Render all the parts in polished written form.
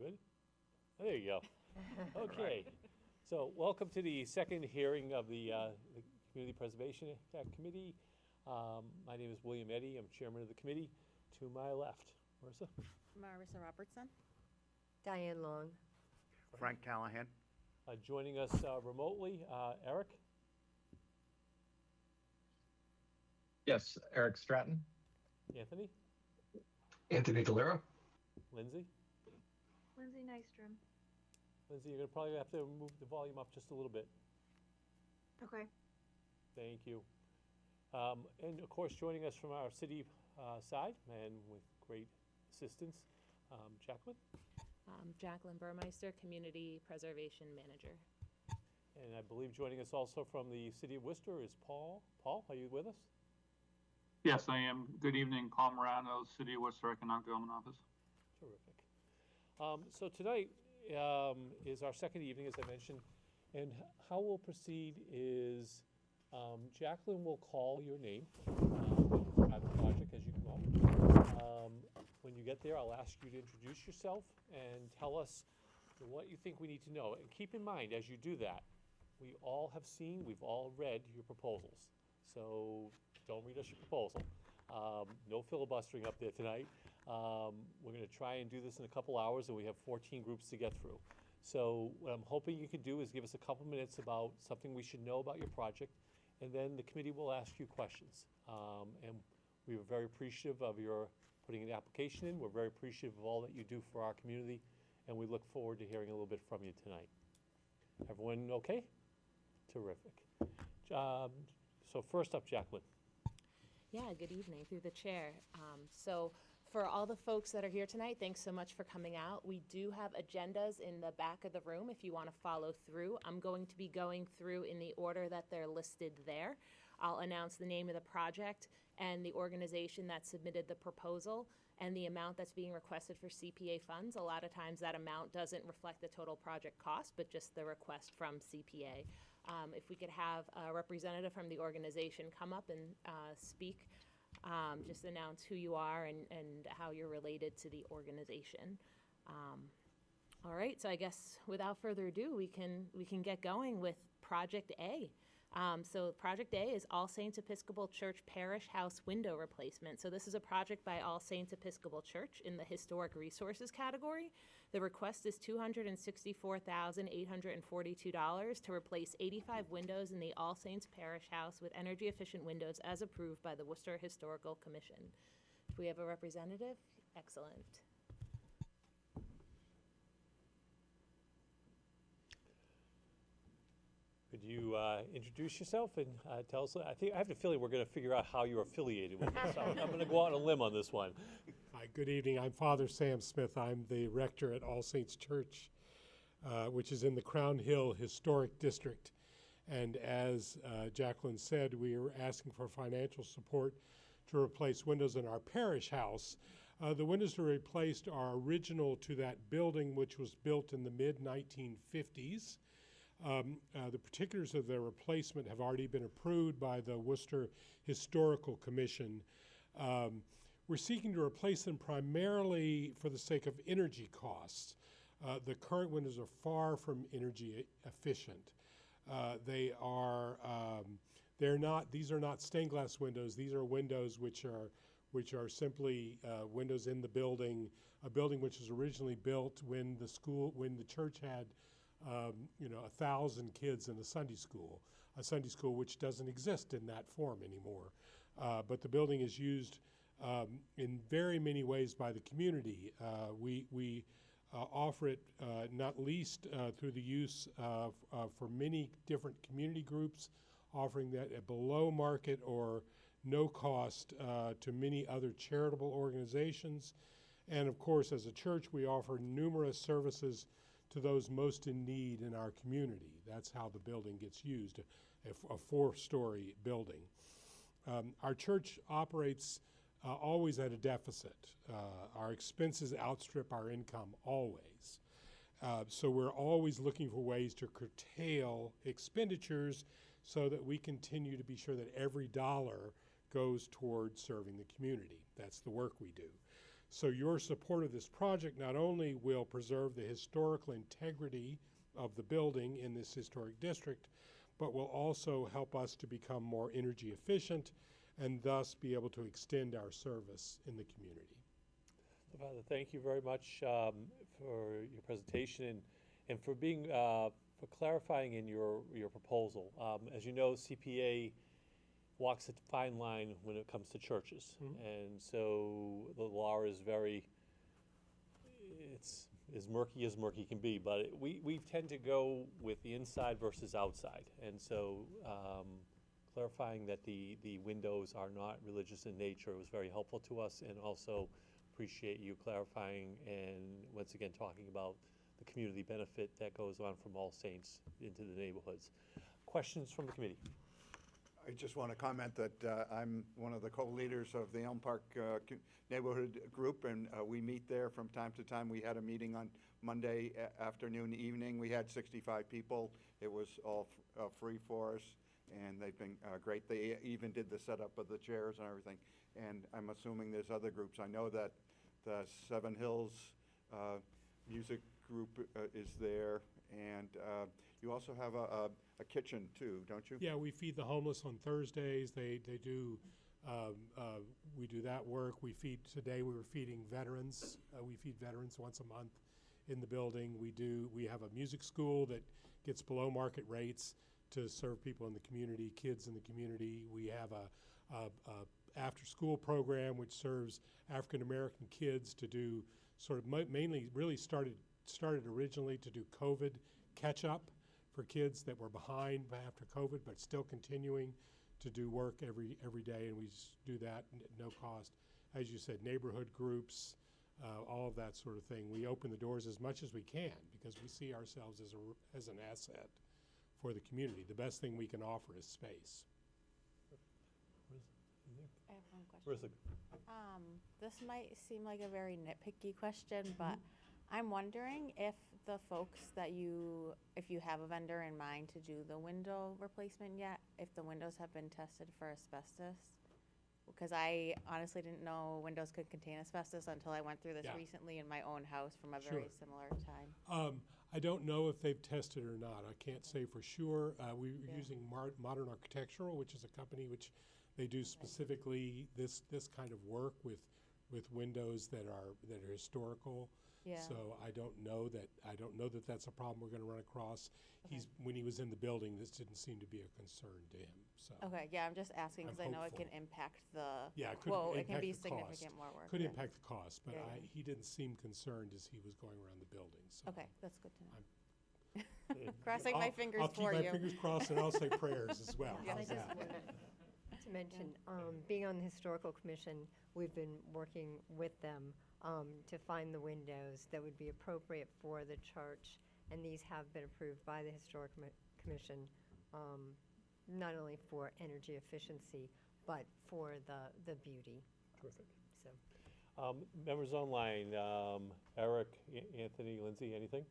Good. There you go. Okay. So welcome to the second hearing of the Community Preservation Act Committee. My name is William Eddy. I'm chairman of the committee. To my left, Marissa. Marissa Robertson. Diane Long. Frank Callahan. Joining us remotely, Eric. Yes, Eric Stratton. Anthony. Anthony Galera. Lindsay. Lindsay Nystrom. Lindsay, you're going to probably have to move the volume up just a little bit. Okay. Thank you. And of course, joining us from our city side, and with great assistance, Jacqueline. Jacqueline Burmeister, Community Preservation Manager. And I believe joining us also from the city of Worcester is Paul. Paul, are you with us? Yes, I am. Good evening, Paul Morano, City of Worcester Economic Development Office. Terrific. So tonight is our second evening, as I mentioned, and how we'll proceed is Jacqueline will call your name at the project as you come up. When you get there, I'll ask you to introduce yourself and tell us what you think we need to know. And keep in mind, as you do that, we all have seen, we've all read your proposals. So don't read us your proposal. No filibustering up there tonight. We're going to try and do this in a couple hours, and we have 14 groups to get through. So what I'm hoping you can do is give us a couple minutes about something we should know about your project, and then the committee will ask you questions. And we were very appreciative of your putting an application in. We're very appreciative of all that you do for our community, and we look forward to hearing a little bit from you tonight. Everyone okay? Terrific. So first up, Jacqueline. Yeah, good evening through the chair. So for all the folks that are here tonight, thanks so much for coming out. We do have agendas in the back of the room if you want to follow through. I'm going to be going through in the order that they're listed there. I'll announce the name of the project and the organization that submitted the proposal and the amount that's being requested for CPA funds. A lot of times that amount doesn't reflect the total project cost, but just the request from CPA. If we could have a representative from the organization come up and speak, just announce who you are and how you're related to the organization. All right, so I guess without further ado, we can get going with Project A. So Project A is All Saints Episcopal Church Parish House window replacement. So this is a project by All Saints Episcopal Church in the Historic Resources category. The request is $264,842 to replace 85 windows in the All Saints Parish House with energy efficient windows as approved by the Worcester Historical Commission. Do we have a representative? Excellent. Could you introduce yourself and tell us? I have a feeling we're going to figure out how you're affiliated with this. I'm going to go out on a limb on this one. Hi, good evening. I'm Father Sam Smith. I'm the rector at All Saints Church, which is in the Crown Hill Historic District. And as Jacqueline said, we are asking for financial support to replace windows in our parish house. The windows to replaced are original to that building, which was built in the mid-1950s. The particulars of their replacement have already been approved by the Worcester Historical Commission. We're seeking to replace them primarily for the sake of energy costs. The current windows are far from energy efficient. These are not stained glass windows. These are windows which are simply windows in the building, a building which was originally built when the church had 1,000 kids in a Sunday school which doesn't exist in that form anymore. But the building is used in very many ways by the community. We offer it not least through the use for many different community groups, offering that at below market or no cost to many other charitable organizations. And of course, as a church, we offer numerous services to those most in need in our community. That's how the building gets used, a four-story building. Our church operates always at a deficit. Our expenses outstrip our income always. So we're always looking for ways to curtail expenditures so that we continue to be sure that every dollar goes towards serving the community. That's the work we do. So your support of this project not only will preserve the historical integrity of the building in this historic district, but will also help us to become more energy efficient and thus be able to extend our service in the community. So, Father, thank you very much for your presentation and for being for clarifying in your proposal. As you know, CPA walks a fine line when it comes to churches, and so the law is very it's as murky can be. But we tend to go with the inside versus outside, and so clarifying that the windows are not religious in nature was very helpful to us, and also appreciate you clarifying and once again talking about the community benefit that goes on from All Saints into the neighborhoods. Questions from the committee? I just want to comment that I'm one of the co-leaders of the Elm Park Neighborhood Group, and we meet there from time to time. We had a meeting on Monday afternoon, evening. We had 65 people. It was all free for us, and they've been great. They even did the setup of the chairs and everything. And I'm assuming there's other groups. I know that the Seven Hills Music Group is there, and you also have a kitchen too, don't you? Yeah, we feed the homeless on Thursdays. They do, we do that work. Today we were feeding veterans. We feed veterans once a month in the building. We have a music school that gets below market rates to serve people in the community, kids in the community. We have a after-school program which serves African-American kids to do sort of mainly really started originally to do COVID catch-up for kids that were behind after COVID, but still continuing to do work every day, and we do that at no cost. As you said, neighborhood groups, all of that sort of thing. We open the doors as much as we can because we see ourselves as an asset for the community. The best thing we can offer is space. I have one question. Marissa. This might seem like a very nitpicky question, but I'm wondering if the folks if you have a vendor in mind to do the window replacement yet, if the windows have been tested for asbestos? Because I honestly didn't know windows could contain asbestos until I went through this Yeah. recently in my own house from a Sure. very similar time. I don't know if they've tested or not. I can't say for sure. We're Yeah. using Modern Architectural, which is a company which they do specifically this kind of work with windows that are historical. Yeah. So I don't know that that's a problem we're going to run across. Okay. When he was in the building, this didn't seem to be a concern to him. So Okay, yeah, I'm just asking because I I'm know it can hopeful. impact the Yeah, it could quote. It can impact be the cost. significant more work. could yeah. impact the cost, but Yeah, yeah. he didn't seem concerned as he was going around the building. So Okay, that's good to know. I'm- Crossing my fingers I'll for keep my you. fingers crossed and I'll say prayers as well. Yeah. How's I just that? wanted to mention, being on the Historical Commission, we've been working with them to find the windows that would be appropriate for the church, and these have been approved by the Historic Commission, not only for energy efficiency, but for the beauty, Terrific. so. Members online, Eric, Anthony, Lindsay, anything?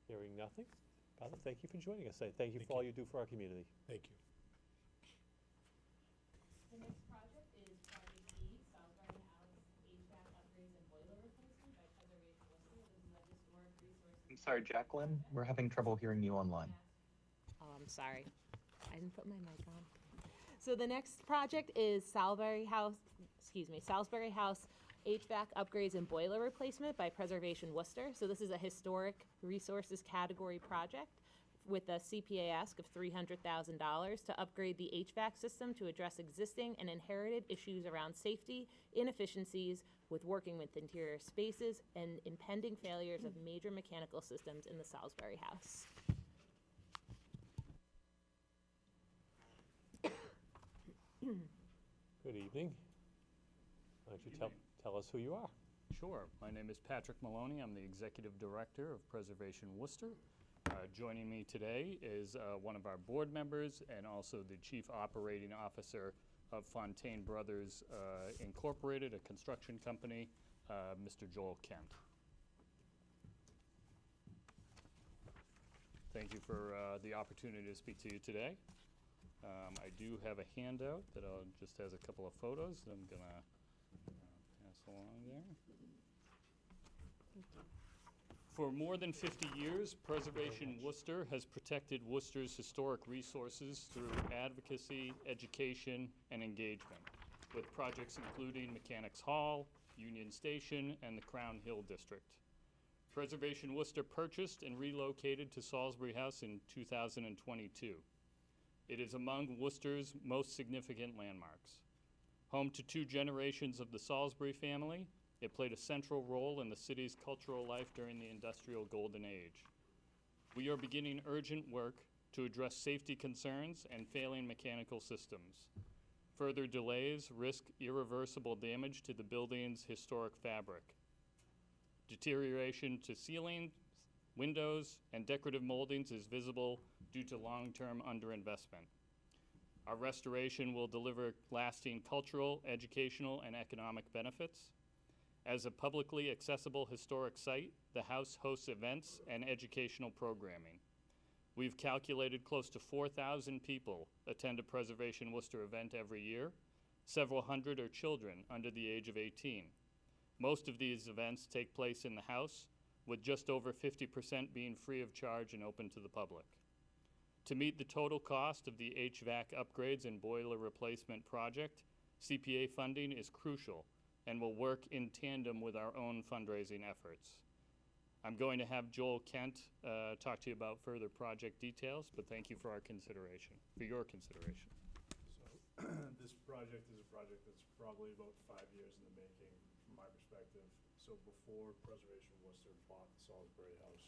Hearing nothing. Father, thank you for joining us today. Thank you Thank for all you do for our community. Thank you. The next project is Project E, Salisbury House HVAC upgrades and boiler replacement by Preservation Worcester. This is a historic resource. I'm sorry, Jacqueline, we're having trouble hearing you online. Oh, I'm sorry. I didn't put my mic on. So the next project is Salisbury House HVAC upgrades and boiler replacement by Preservation Worcester. So this is a historic resources category project with a CPA ask of $300,000 to upgrade the HVAC system to address existing and inherited issues around safety, inefficiencies with working with interior spaces, and impending failures of major mechanical systems in the Salisbury House. Good evening. Why don't you tell us who you are? Sure. My name is Patrick Maloney. I'm the Executive Director of Preservation Worcester. Joining me today is one of our board members and also the Chief Operating Officer of Fontaine Brothers Incorporated, a construction company, Mr. Joel Kent. Thank you for the opportunity to speak to you today. I do have a handout that just has a couple of photos that I'm gonna pass along there. For more than 50 years, Preservation Worcester has protected Worcester's historic resources through advocacy, education, and engagement, with projects including Mechanics Hall, Union Station, and the Crown Hill District. Preservation Worcester purchased and relocated to Salisbury House in 2022. It is among Worcester's most significant landmarks. Home to 2 generations of the Salisbury family, it played a central role in the city's cultural life during the industrial golden age. We are beginning urgent work to address safety concerns and failing mechanical systems. Further delays risk irreversible damage to the building's historic fabric. Deterioration to ceilings, windows, and decorative moldings is visible due to long-term underinvestment. Our restoration will deliver lasting cultural, educational, and economic benefits. As a publicly accessible historic site, the house hosts events and educational programming. We've calculated close to 4,000 people attend a Preservation Worcester event every year. Several hundred are children under the age of 18. Most of these events take place in the house, with just over 50% being free of charge and open to the public. To meet the total cost of the HVAC upgrades and boiler replacement project, CPA funding is crucial and will work in tandem with our own fundraising efforts. I'm going to have Joel Kent talk to you about further project details, but thank you for your consideration. So this project is a project that's probably about 5 years in the making from my perspective. So before Preservation Worcester bought the Salisbury House,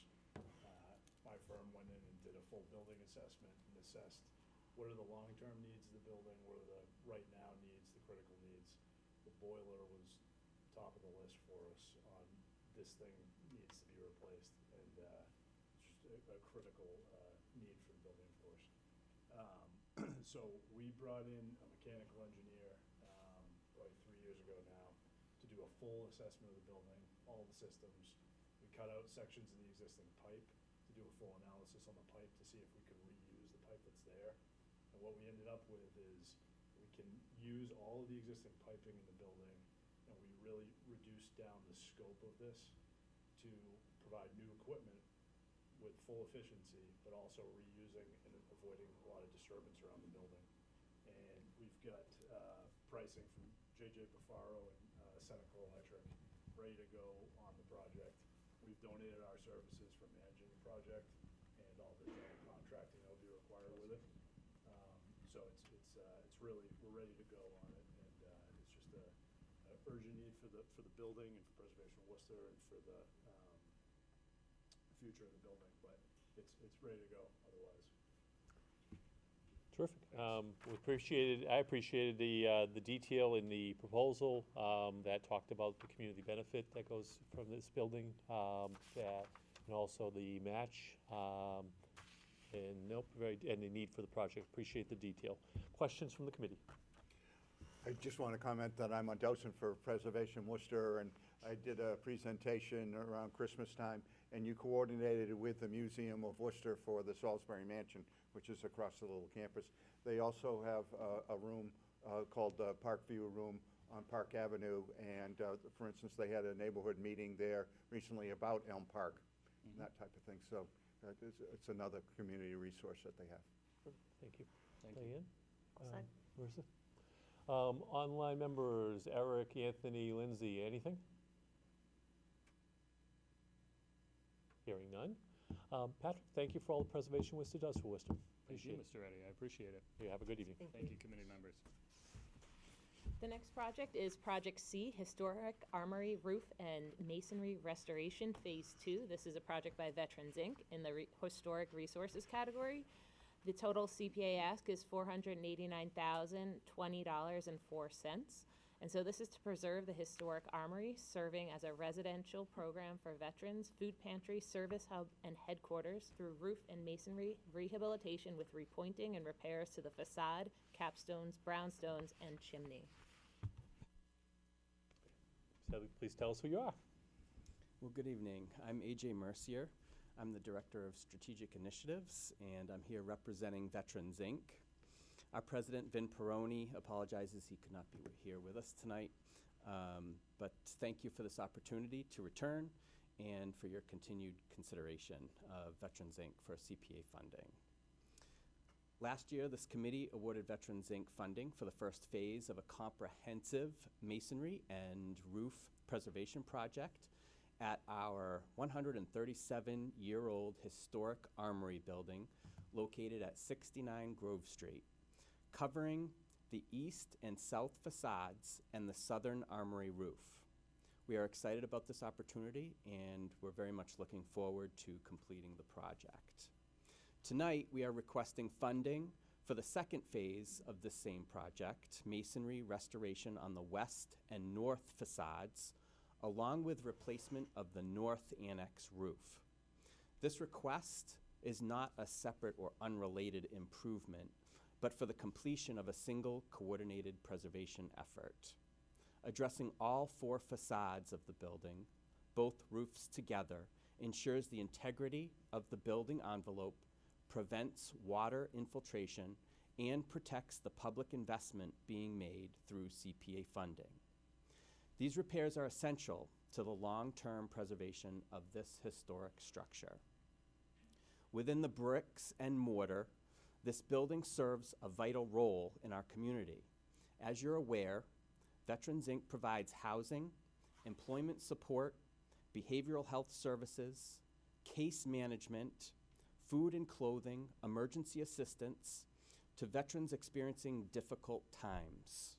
my firm went in and did a full building assessment and assessed what are the long-term needs of the building, what are the right now needs, the critical needs. The boiler was top of the list for us on this thing needs to be replaced, and it's just a critical need for the building, of course. So we brought in a mechanical engineer probably 3 years ago now to do a full assessment of the building, all the systems. We cut out sections of the existing pipe to do a full analysis on the pipe to see if we could reuse the pipe that's there. And what we ended up with is we can use all of the existing piping in the building, and we really reduced down the scope of this to provide new equipment with full efficiency, but also reusing and avoiding a lot of disturbance around the building. And we've got pricing from J.J. Buffaro and Seneca Electric ready to go on the project. We've donated our services for managing the project and all the general contracting that will be required with it. So it's really, we're ready to go on it, and it's just a urgent need for the building and for Preservation Worcester and for the future of the building, but it's ready to go otherwise. Terrific. I appreciated the detail in the proposal that talked about the community benefit that goes from this building, and also the match, and the need for the project. Appreciate the detail. Questions from the committee? I just want to comment that I'm a docent for Preservation Worcester, and I did a presentation around Christmas time, and you coordinated it with the Museum of Worcester for the Salisbury Mansion, which is across the little campus. They also have a room called the Parkview Room on Park Avenue, and for instance, they had a neighborhood meeting there recently about Elm Park, and that type of thing. So it's another community resource that they have. Thank you. Thank you. Diane? Marissa? Online members, Eric, Anthony, Lindsay, anything? Hearing none. Patrick, thank you for all the preservation Worcester does for Worcester. Thank you, Appreciate it. Mr. Eddy. I appreciate it. You have a good evening. Thank you, committee members. The next project is Project C, Historic Armory Roof and Masonry Restoration Phase 2. This is a project by Veterans Inc. in the Historic Resources category. The total CPA ask is $489,020.04. And so this is to preserve the historic armory, serving as a residential program for veterans, food pantry, service hub, and headquarters through roof and masonry rehabilitation with repointing and repairs to the facade, capstones, brownstones, and chimney. Sally, please tell us who you are. Well, good evening. I'm AJ Mercier. I'm the Director of Strategic Initiatives, and I'm here representing Veterans Inc. Our president, Vin Peroni, apologizes he could not be here with us tonight. But thank you for this opportunity to return and for your continued consideration of Veterans Inc. for CPA funding. Last year, this committee awarded Veterans Inc. funding for the first phase of a comprehensive masonry and roof preservation project at our 137-year-old historic armory building located at 69 Grove Street, covering the east and south facades and the southern armory roof. We are excited about this opportunity, and we're very much looking forward to completing the project. Tonight, we are requesting funding for the second phase of this same project, masonry restoration on the west and north facades, along with replacement of the north annex roof. This request is not a separate or unrelated improvement, but for the completion of a single coordinated preservation effort, addressing all 4 facades of the building, both roofs together, ensures the integrity of the building envelope, prevents water infiltration, and protects the public investment being made through CPA funding. These repairs are essential to the long-term preservation of this historic structure. Within the bricks and mortar, this building serves a vital role in our community. As you're aware, Veterans Inc. provides housing, employment support, behavioral health services, case management, food and clothing, emergency assistance to veterans experiencing difficult times.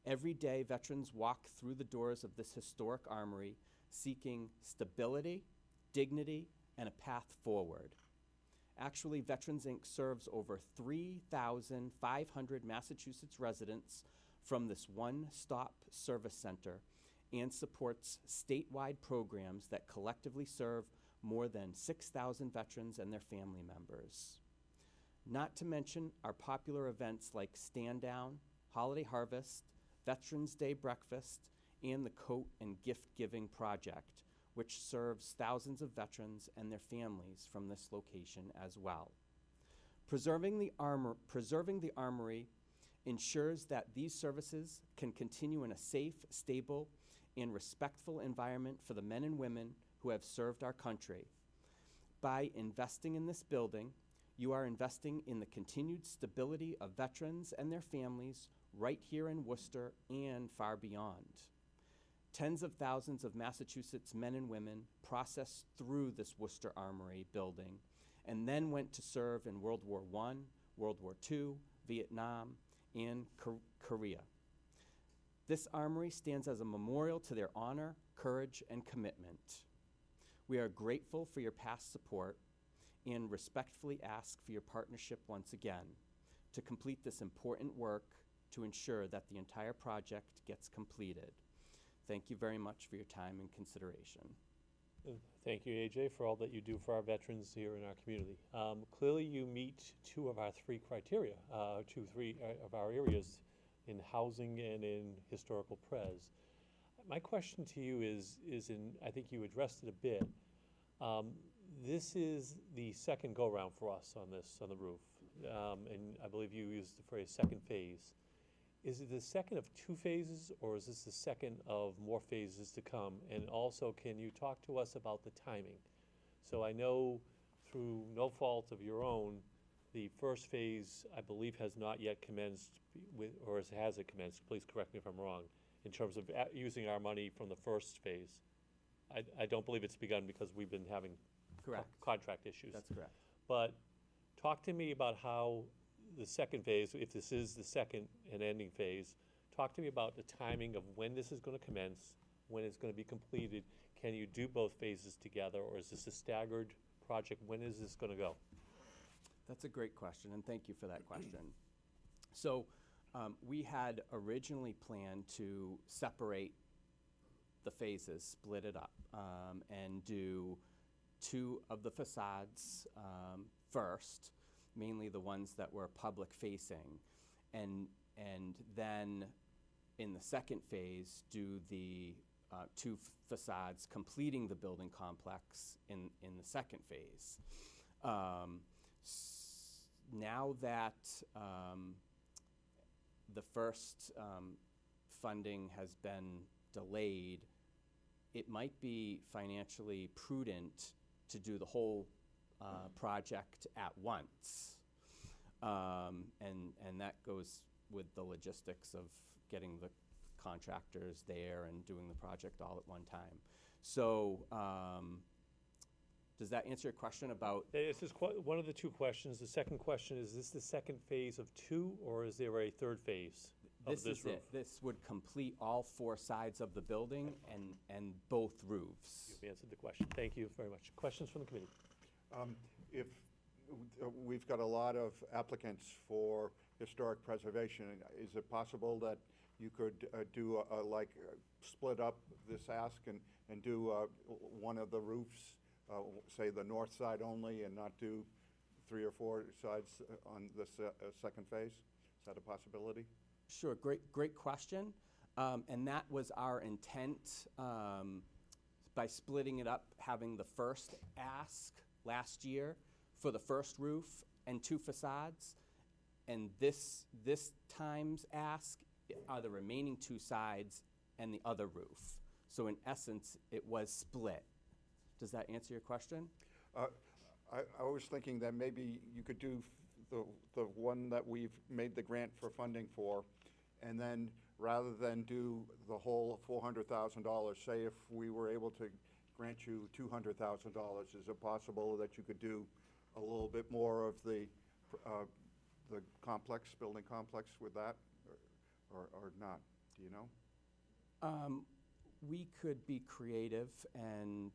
Every day, veterans walk through the doors of this historic armory seeking stability, dignity, and a path forward. Actually, Veterans Inc. serves over 3,500 Massachusetts residents from this one-stop service center and supports statewide programs that collectively serve more than 6,000 veterans and their family members. Not to mention our popular events like Stand Down, Holiday Harvest, Veterans Day Breakfast, and the Coat and Gift Giving Project, which serves thousands of veterans and their families from this location as well. Preserving the armory ensures that these services can continue in a safe, stable, and respectful environment for the men and women who have served our country. By investing in this building, you are investing in the continued stability of veterans and their families right here in Worcester and far beyond. Tens of thousands of Massachusetts men and women processed through this Worcester Armory building and then went to serve in World War I, World War II, Vietnam, and Korea. This armory stands as a memorial to their honor, courage, and commitment. We are grateful for your past support and respectfully ask for your partnership once again to complete this important work to ensure that the entire project gets completed. Thank you very much for your time and consideration. Thank you, AJ, for all that you do for our veterans here in our community. Clearly, you meet 2 of our 3 criteria, 3 of our areas in housing and in historical pres. My question to you is I think you addressed it a bit. This is the second go-round for us on the roof, and I believe you used the phrase second phase. Is it the second of 2 phases, or is this the second of more phases to come? And also, can you talk to us about the timing? So I know through no fault of your own, the first phase, I believe, has not yet commenced, or has it commenced? Please correct me if I'm wrong, in terms of using our money from the first phase. I don't believe it's begun because we've been having contract issues. That's correct. But talk to me about how the second phase, if this is the second and ending phase, talk to me about the timing of when this is going to commence, when it's going to be completed. Can you do both phases together, or is this a staggered project? When is this going to go? That's a great question, and thank you for that question. So we had originally planned to separate the phases, split it up, and do 2 of the facades first, mainly the ones that were public facing, and then in the second phase do the 2 facades completing the building complex in the second phase. Now that the first funding has been delayed, it might be financially prudent to do the whole project at once. And that goes with the logistics of getting the contractors there and doing the project all at one time. So, does that answer your question about? This is one of the two questions. The second question, is this the second phase of 2, or is there a third phase of this is roof? it. This would complete all 4 sides of the building and both roofs. You've answered the question. Thank you very much. Questions from the committee? If, we've got a lot of applicants for historic preservation, is it possible that you could do split up this ask and do one of the roofs, say the north side only, and not do 3 or 4 sides on the second phase? Is that a possibility? Sure, great question. And that was our intent by splitting it up, having the first ask last year for the first roof and 2 facades. And this time's ask are the remaining 2 sides and the other roof. So in essence, it was split. Does that answer your question? I was thinking that maybe you could do the one that we've made the grant for funding for, and then rather than do the whole $400,000, say if we were able to grant you $200,000, is it possible that you could do a little bit more of the building complex with that, or not? Do you know? We could be creative and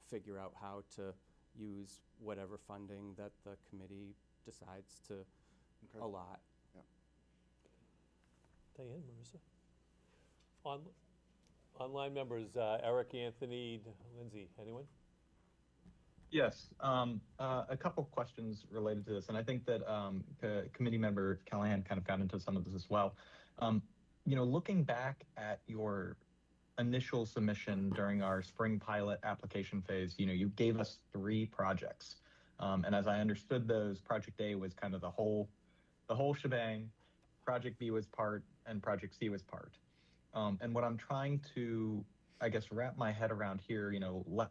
figure out how to use whatever funding that the committee decides to allot. Yeah. Diane, Marissa? Online members, Eric, Anthony, Lindsay, anyone? Yes, a couple questions related to this, and I think that committee member Callahan kind of got into some of this as well. Looking back at your initial submission during our spring pilot application phase, you gave us 3 projects. And as I understood those, Project A was kind of the whole shebang, Project B was part, and Project C was part. And what I'm trying to, I guess, wrap my head around here,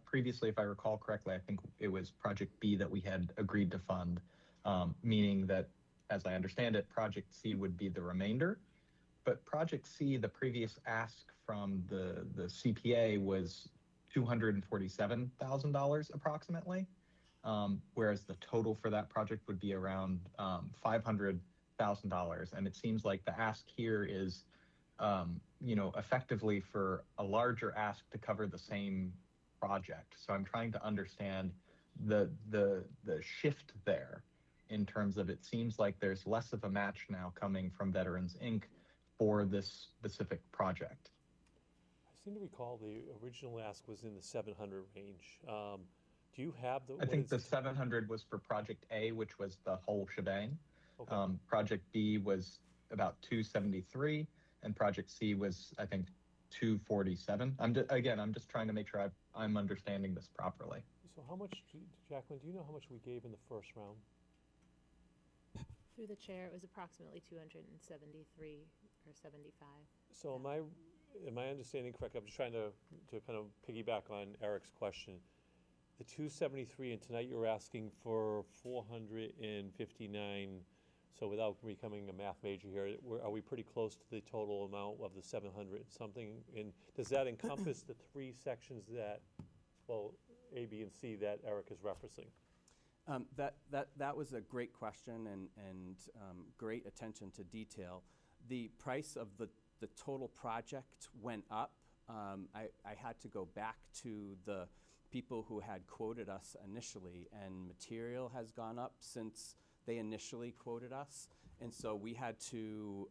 previously, if I recall correctly, I think it was Project B that we had agreed to fund, meaning that, as I understand it, Project C would be the remainder. But Project C, the previous ask from the CPA was $247,000 approximately, whereas the total for that project would be around $500,000. And it seems like the ask here is, effectively for a larger ask to cover the same project. So I'm trying to understand the shift there in terms of, it seems like there's less of a match now coming from Veterans Inc. for this specific project. I seem to recall the original ask was in the 700 range. Do you have the? I think the 700 was for Project A, which was the whole shebang. Okay. Project B was about 273, and Project C was, I think, 247. I'm just trying to make sure I'm understanding this properly. So how much, Jacqueline, do you know how much we gave in the first round? Through the chair, it was approximately 273 or 75. So am I understanding correctly? I'm just trying to kind of piggyback on Eric's question. The 273, and tonight you're asking for 459. So without becoming a math major here, are we pretty close to the total amount of the 700 something? And does that encompass the 3 sections that, well, A, B, and C that Eric is referencing? That was a great question and great attention to detail. The price of the total project went up. I had to go back to the people who had quoted us initially, and material has gone up since they initially quoted us, and so we had to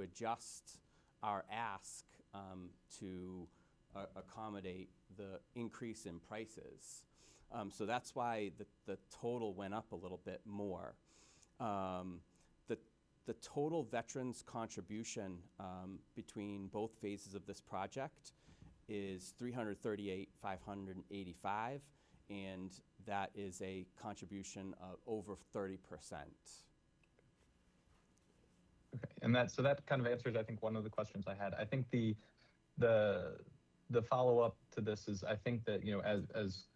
adjust our ask to accommodate the increase in prices. So that's why the total went up a little bit more. The total veterans contribution between both phases of this project is $338,585, and that is a contribution of over 30%. Okay, and that kind of answers, I think, one of the questions I had. I think the follow-up to this is, I think that, as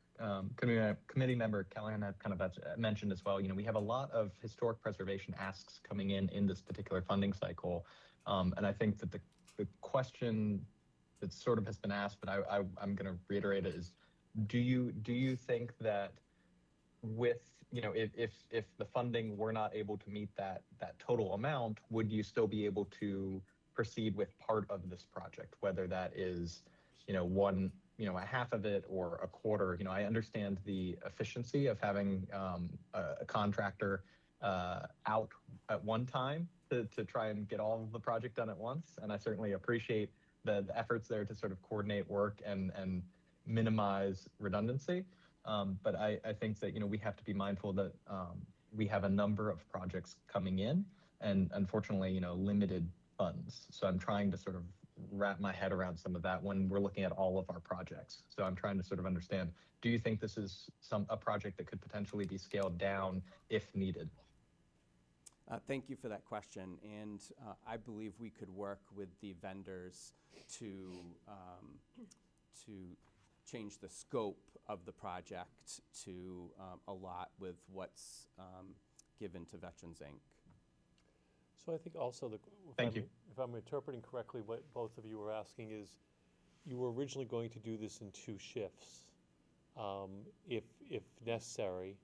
committee member Callahan had kind of mentioned as well, we have a lot of historic preservation asks coming in this particular funding cycle. And I think that the question that sort of has been asked, but I'm going to reiterate it, is do you think that with, if the funding were not able to meet that total amount, would you still be able to proceed with part of this project, whether that is, a half of it or a quarter? I understand the efficiency of having a contractor out at one time to try and get all of the project done at once, and I certainly appreciate the efforts there to sort of coordinate work and minimize redundancy. But I think that, we have to be mindful that we have a number of projects coming in and unfortunately, limited funds. So I'm trying to sort of wrap my head around some of that when we're looking at all of our projects. So I'm trying to sort of understand, do you think this is a project that could potentially be scaled down if needed? Thank you for that question, and I believe we could work with the vendors to change the scope of the project to allot with what's given to Veterans Inc. So I think also, Thank you. If I'm interpreting correctly, what both of you were asking is, you were originally going to do this in 2 shifts. If necessary,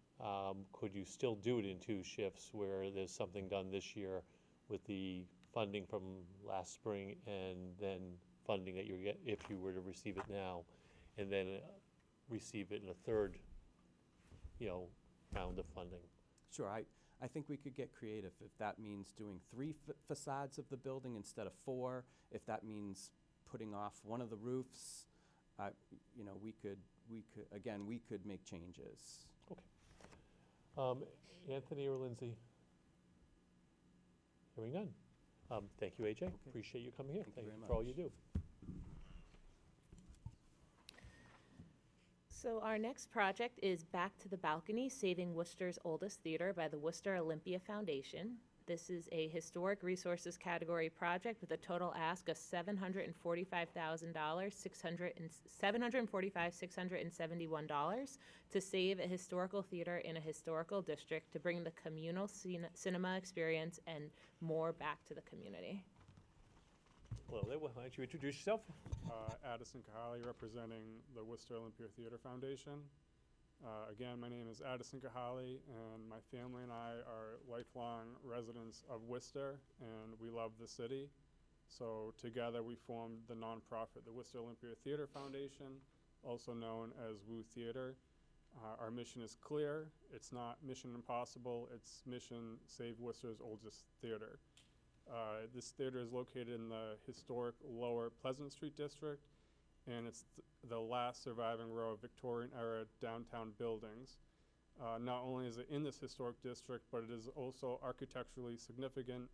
could you still do it in 2 shifts where there's something done this year with the funding from last spring and then funding that you get if you were to receive it now, and then receive it in a third, round of funding? Sure, I think we could get creative if that means doing 3 facades of the building instead of 4, if that means putting off one of the roofs, we could make changes. Okay. Anthony or Lindsay? Hearing none. Thank you, AJ. Appreciate you coming here. Thank you very for all much. you do. So our next project is Back to the Balcony, Saving Worcester's Oldest Theater by the Worcester Olympia Foundation. This is a historic resources category project with a total ask of $745,671 to save a historical theater in a historical district to bring the communal cinema experience and more back to the community. Hello there. Why don't you introduce yourself? Addison Kahali, representing the Worcester Olympia Theater Foundation. Again, my name is Addison Kahali, and my family and I are lifelong residents of Worcester, and we love the city. So together we formed the nonprofit, the Worcester Olympia Theater Foundation, also known as WU Theater. Our mission is clear. It's not mission impossible. It's mission save Worcester's oldest theater. This theater is located in the historic Lower Pleasant Street district, and it's the last surviving row of Victorian-era downtown buildings. Not only is it in this historic district, but it is also architecturally significant.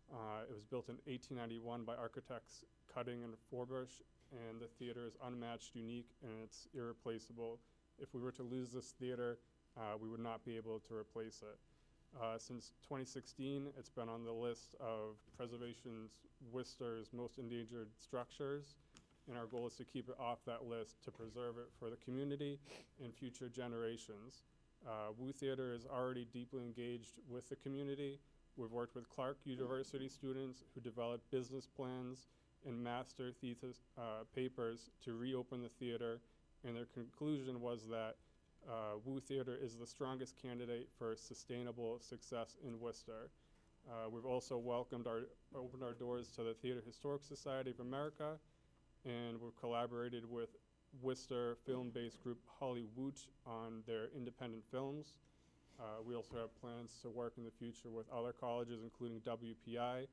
It was built in 1891 by architects Cutting and Forbush, and the theater is unmatched, unique, and it's irreplaceable. If we were to lose this theater, we would not be able to replace it. Since 2016, it's been on the list of Preservation's Worcester's most endangered structures, and our goal is to keep it off that list to preserve it for the community and future generations. WU Theater is already deeply engaged with the community. We've worked with Clark University students who developed business plans and master thesis papers to reopen the theater, and their conclusion was that WU Theater is the strongest candidate for sustainable success in Worcester. We've also opened our doors to the Theater Historic Society of America, and we've collaborated with Worcester film-based group Hollywood on their independent films. We also have plans to work in the future with other colleges, including WPI.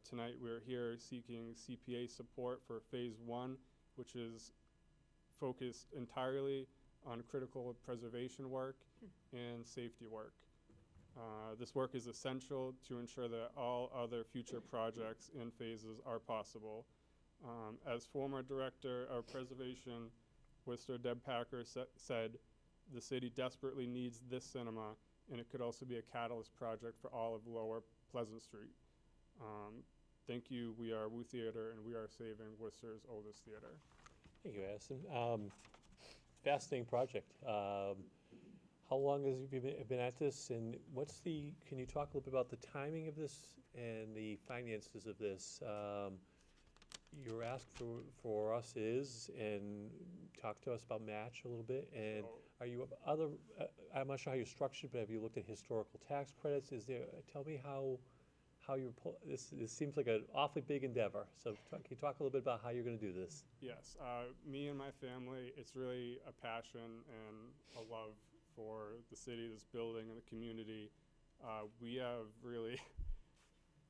Tonight we're here seeking CPA support for Phase 1, which is focused entirely on critical preservation work and safety work. This work is essential to ensure that all other future projects and phases are possible. As former director of preservation, Worcester Deb Packer said, the city desperately needs this cinema, and it could also be a catalyst project for all of Lower Pleasant Street. Thank you. We are Woo Theater, and we are saving Worcester's oldest theater. Thank you, Addison. Fascinating project. How long has you been at this, and can you talk a little bit about the timing of this and the finances of this? Your ask for us is, and talk to us about match a little bit, and are you I'm not sure how you're structured, but have you looked at historical tax credits? Tell me how this seems like an awfully big endeavor, so can you talk a little bit about how you're gonna do this? Yes, me and my family, it's really a passion and a love for the city, this building, and the community. We have really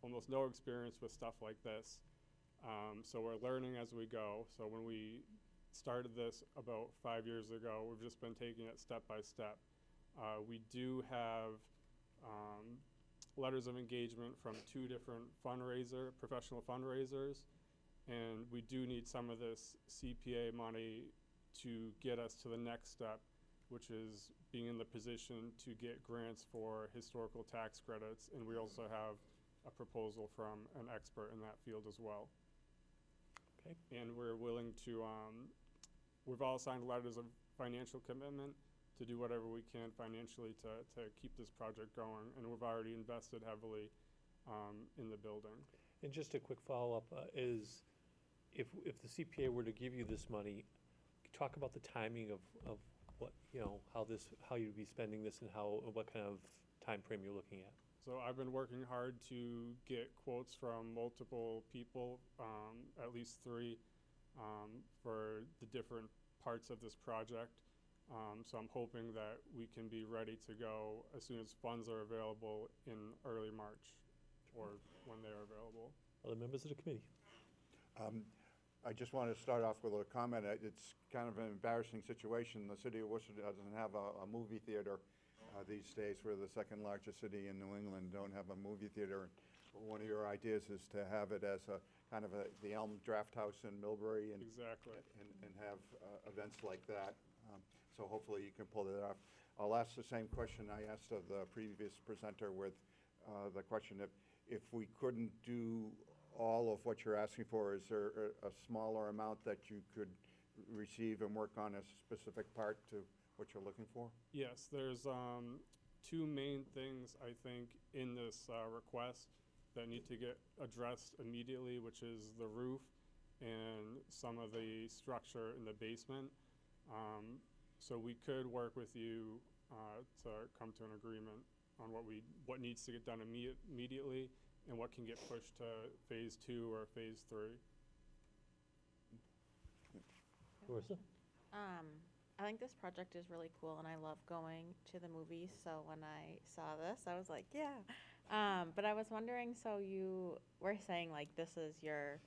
almost no experience with stuff like this. So we're learning as we go. So when we started this about 5 years ago, we've just been taking it step by step. We do have letters of engagement from 2 different professional fundraisers, and we do need some of this CPA money to get us to the next step, which is being in the position to get grants for historical tax credits, and we also have a proposal from an expert in that field as well. Okay. And we're willing to, we've all signed letters of financial commitment to do whatever we can financially to keep this project going, and we've already invested heavily in the building. And just a quick follow-up is, if the CPA were to give you this money, talk about the timing of what, how you'd be spending this and what kind of time frame you're looking at. So I've been working hard to get quotes from multiple people, at least 3, for the different parts of this project. So I'm hoping that we can be ready to go as soon as funds are available in early March, or when they are available. Other members of the committee? I just want to start off with a comment. It's kind of an embarrassing situation. The city of Worcester doesn't have a movie theater these days. We're the second largest city in New England, don't have a movie theater. One of your ideas is to have it as a kind of the Elm Draft House in Millbury and Exactly. and have events like that. So hopefully you can pull it off. I'll ask the same question I asked of the previous presenter with the question if we couldn't do all of what you're asking for, is there a smaller amount that you could receive and work on a specific part to what you're looking for? Yes, there's 2 main things, I think, in this request that need to get addressed immediately, which is the roof and some of the structure in the basement. So we could work with you to come to an agreement on what needs to get done immediately and what can get pushed to phase 2 or phase 3. Marissa? I think this project is really cool, and I love going to the movies. So when I saw this, I was like, yeah. But I was wondering, so you were saying like this is your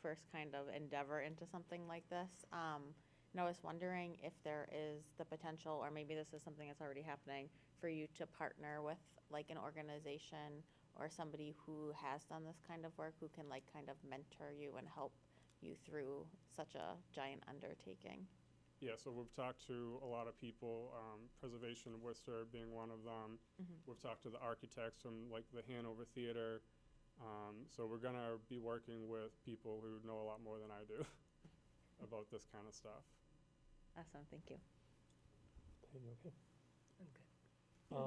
first kind of endeavor into something like this. And I was wondering if there is the potential, or maybe this is something that's already happening, for you to partner with like an organization or somebody who has done this kind of work, who can like kind of mentor you and help you through such a giant undertaking. Yeah, so we've talked to a lot of people, Preservation Worcester being one of them. We've talked to the architects from like the Hanover Theater. So we're gonna be working with people who know a lot more than I do about this kind of stuff. Awesome, thank you. Okay, you okay? I'm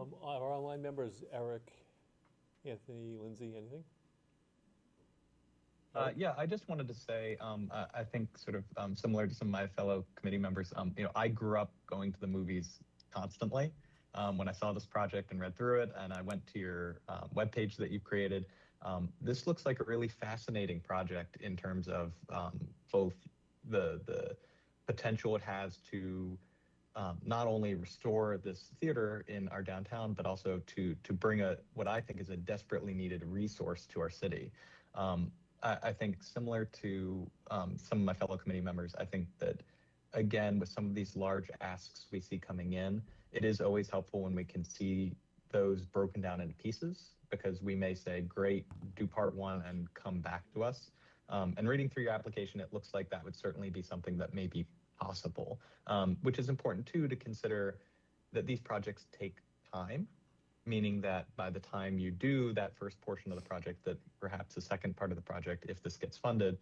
good. Our online members, Eric, Anthony, Lindsay, anything? Yeah, I just wanted to say, I think sort of similar to some of my fellow committee members, I grew up going to the movies constantly. When I saw this project and read through it, and I went to your webpage that you've created, this looks like a really fascinating project in terms of both the potential it has to not only restore this theater in our downtown, but also to bring what I think is a desperately needed resource to our city. I think similar to some of my fellow committee members, I think that, again, with some of these large asks we see coming in, it is always helpful when we can see those broken down into pieces, because we may say, great, do part 1 and come back to us. And reading through your application, it looks like that would certainly be something that may be possible, which is important too to consider that these projects take time. meaning that by the time you do that first portion of the project, that perhaps the second part of the project, if this gets funded,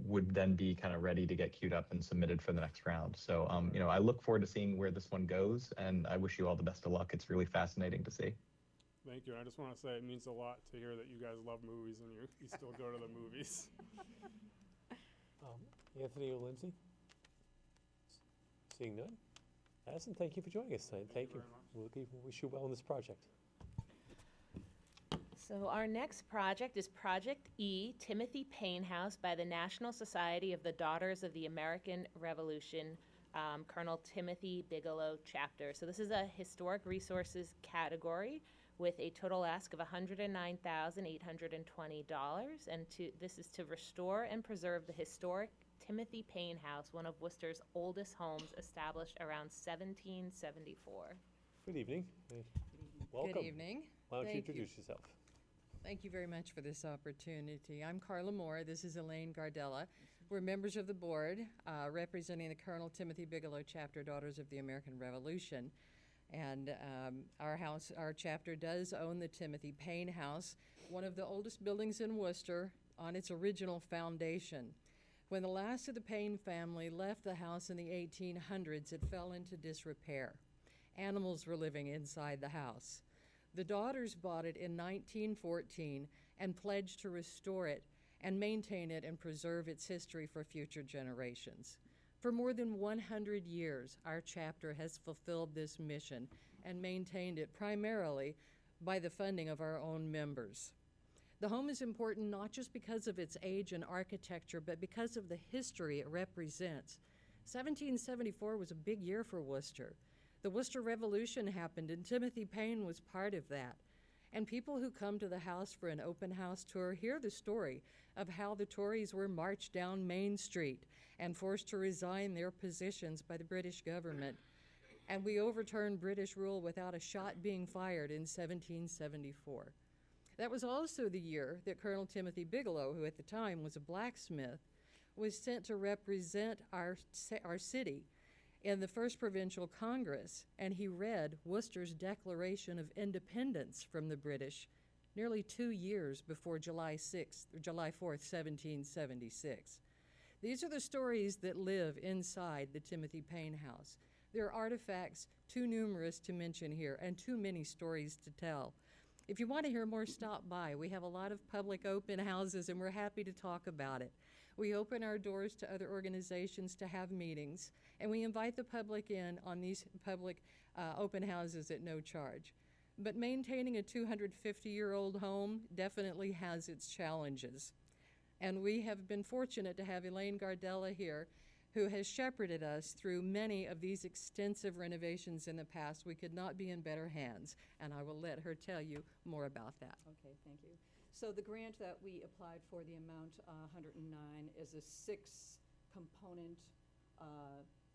would then be kind of ready to get queued up and submitted for the next round. So, I look forward to seeing where this one goes, and I wish you all the best of luck. It's really fascinating to see. Thank you. I just want to say it means a lot to hear that you guys love movies and you still go to the movies. Anthony or Lindsay? Seeing none? Addison, thank you for joining us tonight. Thank you. Very much. We wish you well in this project. So our next project is Project E, Timothy Payne House by the National Society of the Daughters of the American Revolution, Colonel Timothy Bigelow chapter. So this is a historic resources category with a total ask of $109,820, and this is to restore and preserve the historic Timothy Payne House, one of Worcester's oldest homes, established around 1774. Good evening. Welcome. Good evening. Why don't you Thank introduce yourself? Thank you very much for this opportunity. I'm Carla Moore. This is Elaine Gardella. We're members of the board representing the Colonel Timothy Bigelow chapter, Daughters of the American Revolution. And our chapter does own the Timothy Payne House, one of the oldest buildings in Worcester, on its original foundation. When the last of the Payne family left the house in the 1800s, it fell into disrepair. Animals were living inside the house. The daughters bought it in 1914 and pledged to restore it and maintain it and preserve its history for future generations. For more than 100 years, our chapter has fulfilled this mission and maintained it primarily by the funding of our own members. The home is important not just because of its age and architecture, but because of the history it represents. 1774 was a big year for Worcester. The Worcester Revolution happened, and Timothy Payne was part of that. And people who come to the house for an open house tour hear the story of how the Tories were marched down Main Street and forced to resign their positions by the British government. And we overturned British rule without a shot being fired in 1774. That was also the year that Colonel Timothy Bigelow, who at the time was a blacksmith, was sent to represent our city in the First Provincial Congress, and he read Worcester's Declaration of Independence from the British nearly 2 years before July 4th, 1776. These are the stories that live inside the Timothy Payne House. There are artifacts too numerous to mention here and too many stories to tell. If you want to hear more, stop by. We have a lot of public open houses, and we're happy to talk about it. We open our doors to other organizations to have meetings, and we invite the public in on these public open houses at no charge. But maintaining a 250-year-old home definitely has its challenges. And we have been fortunate to have Elaine Gardella here, who has shepherded us through many of these extensive renovations in the past. We could not be in better hands, and I will let her tell you more about that. Okay, thank you. So the grant that we applied for, the amount 109, is a 6-component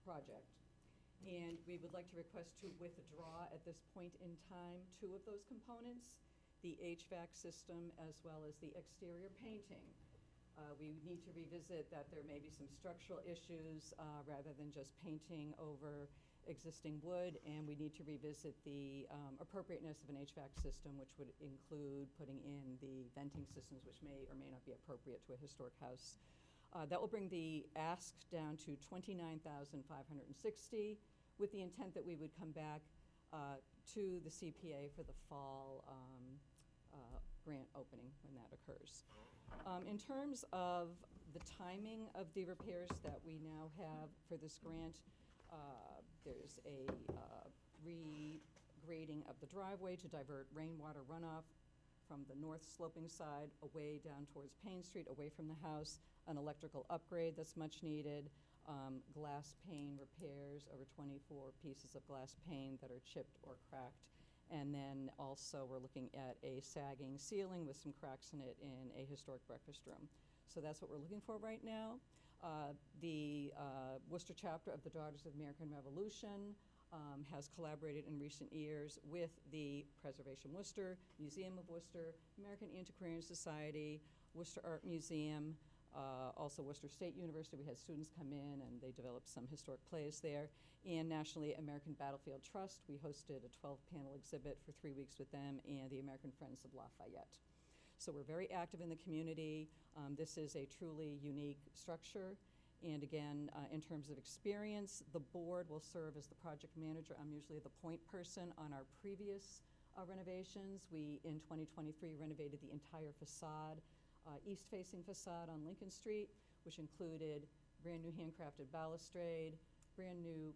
project. And we would like to request to withdraw at this point in time 2 of those components, the HVAC system as well as the exterior painting. We need to revisit that there may be some structural issues rather than just painting over existing wood, and we need to revisit the appropriateness of an HVAC system, which would include putting in the venting systems, which may or may not be appropriate to a historic house. That will bring the ask down to $29,560, with the intent that we would come back to the CPA for the fall grant opening when that occurs. In terms of the timing of the repairs that we now have for this grant, there's a regrading of the driveway to divert rainwater runoff from the north sloping side away down towards Payne Street, away from the house, an electrical upgrade that's much needed, glass pane repairs, over 24 pieces of glass pane that are chipped or cracked. And then also we're looking at a sagging ceiling with some cracks in it in a historic breakfast room. So that's what we're looking for right now. The Worcester chapter of the Daughters of the American Revolution has collaborated in recent years with the Preservation Worcester, Museum of Worcester, American Antiquarian Society, Worcester Art Museum, Also Worcester State University, we had students come in and they developed some historic plays there. And nationally, American Battlefield Trust, we hosted a 12-panel exhibit for 3 weeks with them, and the American Friends of Lafayette. So we're very active in the community. This is a truly unique structure. And again, in terms of experience, the board will serve as the project manager. I'm usually the point person on our previous renovations. We, in 2023, renovated the entire facade, east-facing facade on Lincoln Street, which included brand-new handcrafted balustrade, brand-new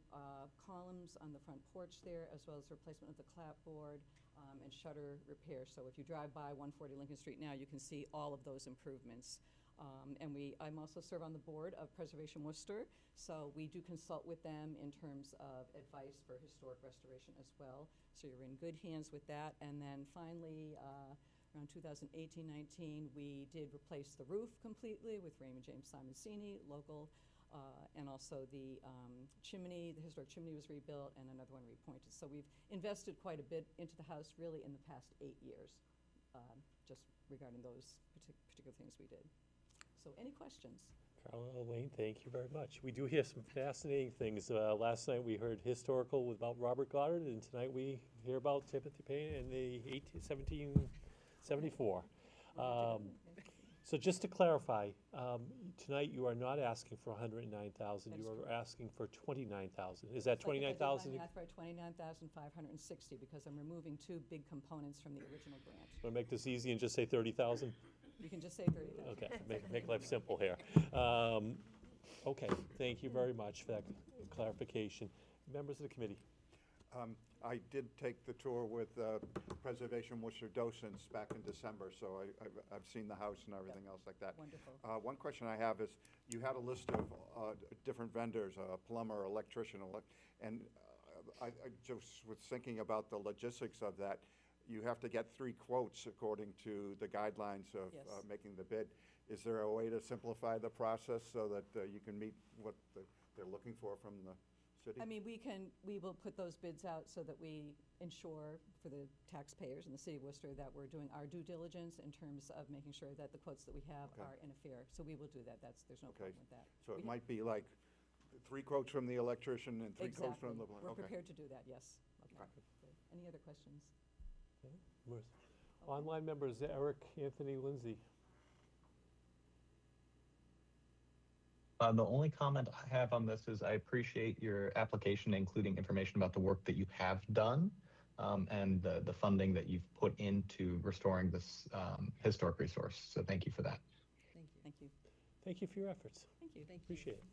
columns on the front porch there, as well as replacement of the clapboard and shutter repair. So if you drive by 140 Lincoln Street now, you can see all of those improvements. I'm also serve on the board of Preservation Worcester, so we do consult with them in terms of advice for historic restoration as well. So you're in good hands with that. And then finally, around 2018-19, we did replace the roof completely with Raymond James Simoncini, local, and also the chimney, the historic chimney was rebuilt, and another one repointed. So we've invested quite a bit into the house really in the past 8 years, just regarding those particular things we did. So any questions? Carla, Elaine, thank you very much. We do hear some fascinating things. Last night we heard historical about Robert Goddard, and tonight we hear about Timothy Payne and the 1774. So just to clarify, tonight you are not asking for 109,000. That You is are correct. asking for 29,000. Is that It's like if I did 29,000? my math right, 29,560, because I'm removing 2 big components from the original grant. Want to make this easy and just say 30,000? You can just say 30,000. Okay, make life simple here. Okay, thank you very much for that clarification. Members of the committee. I did take the tour with Preservation Worcester docents back in December, so I've seen the house and everything else like that. Wonderful. One question I have is, you had a list of different vendors, plumber, electrician, and I just was thinking about the logistics of that. You have to get 3 quotes according to the guidelines of Yes. making the bid. Is there a way to simplify the process so that you can meet what they're looking for from the city? I mean, we will put those bids out so that we ensure for the taxpayers in the city of Worcester that we're doing our due diligence in terms of making sure that the quotes that we have Okay. are in a fair. So we will do that. There's no Okay. problem with that. So it We- might be like 3 quotes from the electrician and 3 quotes from the. Exactly. We're okay. prepared to do that, yes. Okay. Okay. Good. Any other questions? Online members, Eric, Anthony, Lindsay. The only comment I have on this is I appreciate your application, including information about the work that you have done and the funding that you've put into restoring this historic resource. So thank you for that. Thank you. Thank you. Thank you for your efforts. Thank you. Appreciate it.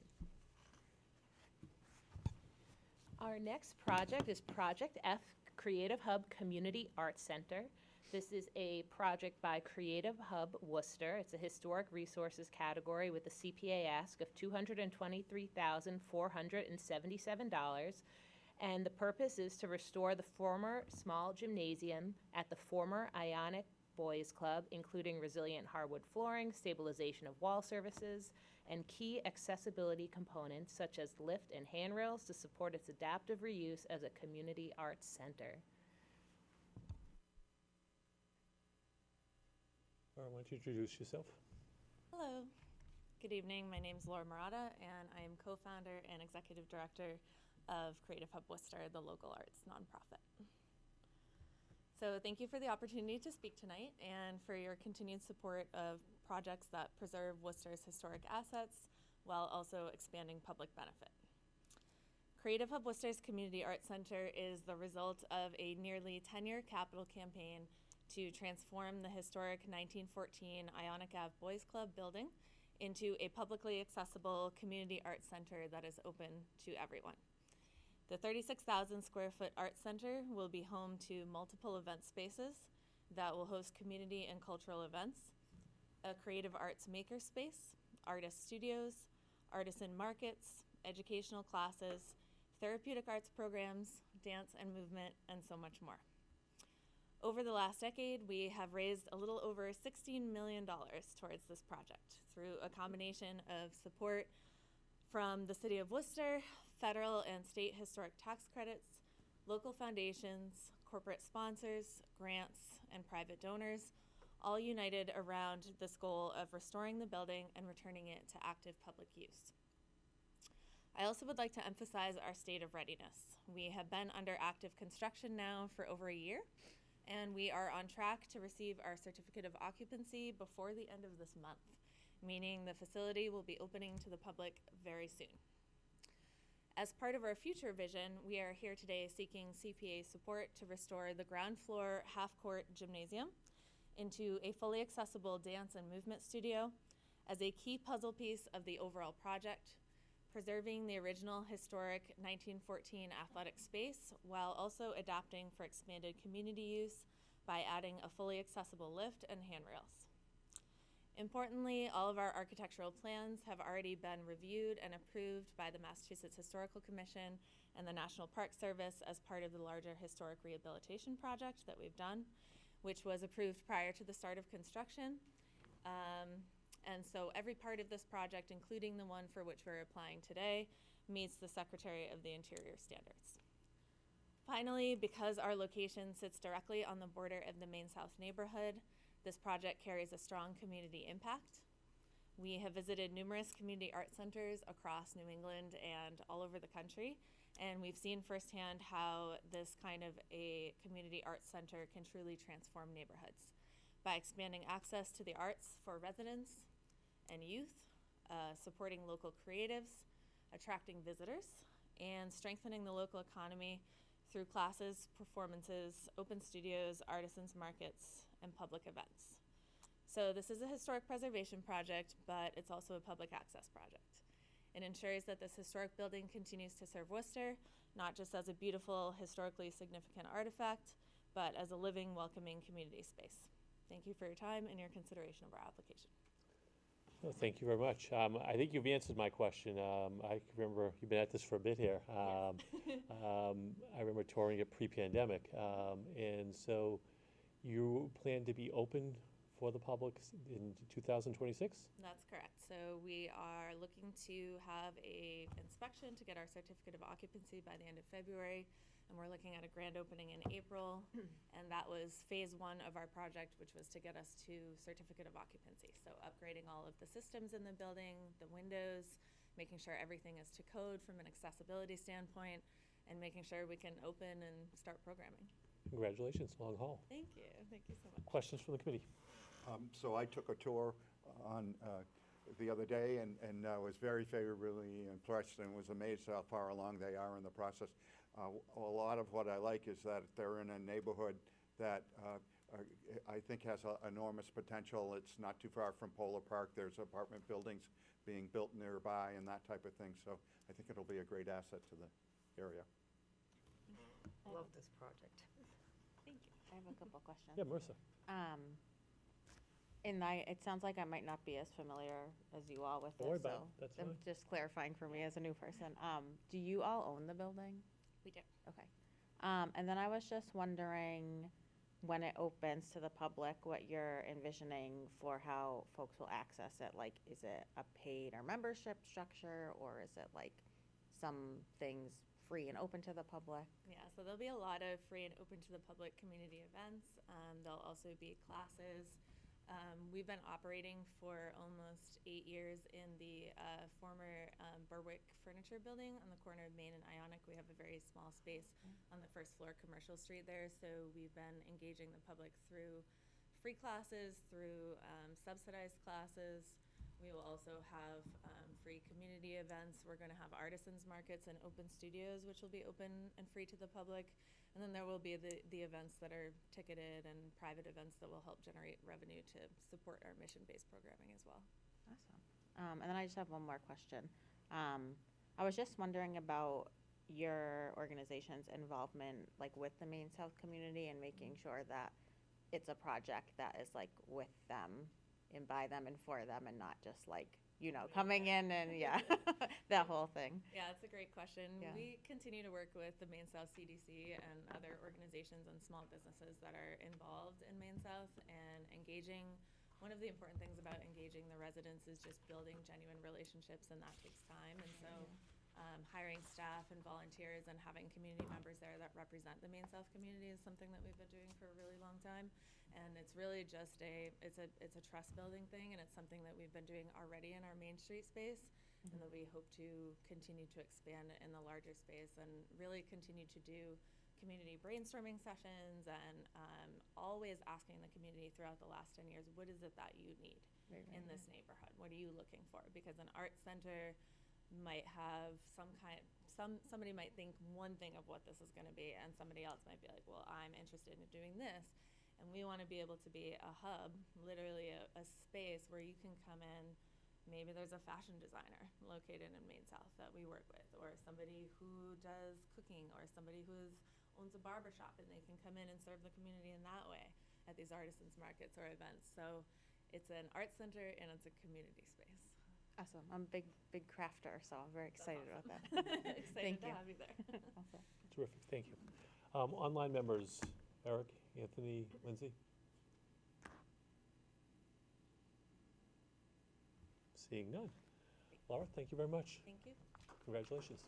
Our next project is Project F Creative Hub Community Arts Center. This is a project by Creative Hub Worcester. It's a historic resources category with a CPA ask of $223,477. And the purpose is to restore the former small gymnasium at the former Ionic Boys Club, including resilient hardwood flooring, stabilization of wall surfaces, and key accessibility components such as lift and handrails to support its adaptive reuse as a community arts center. Laura, why don't you introduce yourself? Hello. Good evening. My name is Laura Murata, and I am co-founder and executive director of Creative Hub Worcester, the local arts nonprofit. So thank you for the opportunity to speak tonight and for your continued support of projects that preserve Worcester's historic assets while also expanding public benefit. Creative Hub Worcester's Community Arts Center is the result of a nearly 10-year capital campaign to transform the historic 1914 Ionic Ave Boys Club building into a publicly accessible community arts center that is open to everyone. The 36,000 square foot arts center will be home to multiple event spaces that will host community and cultural events, a creative arts makerspace, artist studios, artisan markets, educational classes, therapeutic arts programs, dance and movement, and so much more. Over the last decade, we have raised a little over $16 million towards this project through a combination of support from the City of Worcester, federal and state historic tax credits, local foundations, corporate sponsors, grants, and private donors, all united around this goal of restoring the building and returning it to active public use. I also would like to emphasize our state of readiness. We have been under active construction now for over a year, and we are on track to receive our certificate of occupancy before the end of this month, meaning the facility will be opening to the public very soon. As part of our future vision, we are here today seeking CPA support to restore the ground floor half-court gymnasium into a fully accessible dance and movement studio as a key puzzle piece of the overall project, preserving the original historic 1914 athletic space while also adapting for expanded community use by adding a fully accessible lift and handrails. Importantly, all of our architectural plans have already been reviewed and approved by the Massachusetts Historical Commission and the National Park Service as part of the larger historic rehabilitation project that we've done, which was approved prior to the start of construction. And so every part of this project, including the one for which we're applying today, meets the Secretary of the Interior standards. Finally, because our location sits directly on the border of the Main South neighborhood, this project carries a strong community impact. We have visited numerous community art centers across New England and all over the country, and we've seen firsthand how this kind of a community arts center can truly transform neighborhoods by expanding access to the arts for residents and youth, supporting local creatives, attracting visitors, and strengthening the local economy through classes, performances, open studios, artisans markets, and public events. So this is a historic preservation project, but it's also a public access project. It ensures that this historic building continues to serve Worcester, not just as a beautiful, historically significant artifact, but as a living, welcoming community space. Thank you for your time and your consideration of our application. Well, thank you very much. I think you've answered my question. I remember you've been at this for a bit here. I remember touring it pre-pandemic. And so you plan to be open for the public in 2026? That's correct. So we are looking to have a inspection to get our certificate of occupancy by the end of February. And we're looking at a grand opening in April. And that was phase one of our project, which was to get us to certificate of occupancy. So upgrading all of the systems in the building, the windows, making sure everything is to code from an accessibility standpoint, and making sure we can open and start programming. Congratulations, long haul. Thank you. Thank you so much. Questions from the committee? So I took a tour on the other day and was very favorably impressed and was amazed how far along they are in the process. A lot of what I like is that they're in a neighborhood that I think has enormous potential. It's not too far from Polar Park. There's apartment buildings being built nearby and that type of thing. So I think it'll be a great asset to the area. Love this project. Thank you. I have a couple questions. Yeah, Marissa. It sounds like I might not be as familiar as you all with Don't worry this, about it. That's fine. just clarifying for me as a new person. Do you all own the building? We do. Okay. And then I was just wondering, when it opens to the public, what you're envisioning for how folks will access it. Like, is it a paid or membership structure, or is it like some things free and open to the public? Yeah, so there'll be a lot of free and open to the public community events. There'll also be classes. We've been operating for almost 8 years in the former Berwick Furniture Building on the corner of Main and Ionic. We have a very small space on the first floor commercial street there. So we've been engaging the public through free classes, through subsidized classes. We will also have free community events. We're going to have artisans markets and open studios, which will be open and free to the public. And then there will be the events that are ticketed and private events that will help generate revenue to support our mission-based programming as well. Awesome. And then I just have one more question. I was just wondering about your organization's involvement, like with the Main South community, and making sure that it's a project that is like with them and by them and for them, and not just like, coming in and that whole thing. Yeah, it's a great question. Yeah. We continue to work with the Main South CDC and other organizations and small businesses that are involved in Main South and engaging. One of the important things about engaging the residents is just building genuine relationships, and that takes time. And so hiring having staff and volunteers and having community members there that represent the Maine South community is something that we've been doing for a really long time. And it's really just it's a trust building thing, and it's something that we've been doing already in our Main Street space, and that we hope to continue to expand in the larger space and really continue to do community brainstorming sessions and always asking the community throughout the last 10 years, what is it that you need in this neighborhood? What are you looking for? Because an art center might have somebody might think one thing of what this is going to be, and somebody else might be like, well, I'm interested in doing this. And we want to be able to be a hub, literally a space where you can come in. Maybe there's a fashion designer located in Maine South that we work with, or somebody who does cooking, or somebody who owns a barbershop, and they can come in and serve the community in that way at these artisans markets or events. So it's an art center and it's a community space. Awesome. I'm a big crafter, so I'm very excited about that. Excited Thank to you. have you there. Awesome. Terrific, thank you. Online members, Eric, Anthony, Lindsay? Seeing none. Laura, thank you very much. Thank you. Congratulations.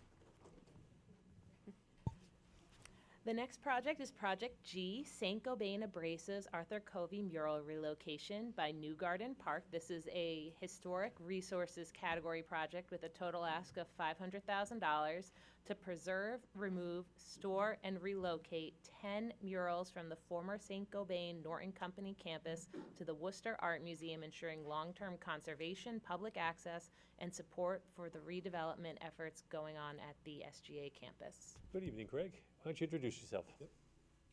The next project is Project G, St. Gobain Abrasives Arthur Covey mural relocation by New Garden Park. This is a historic resources category project with a total ask of $500,000 to preserve, remove, store, and relocate 10 murals from the former St. Gobain Norton Company campus to the Worcester Art Museum, ensuring long-term conservation, public access, and support for the redevelopment efforts going on at the SGA campus. Good evening, Craig. Why don't you introduce yourself?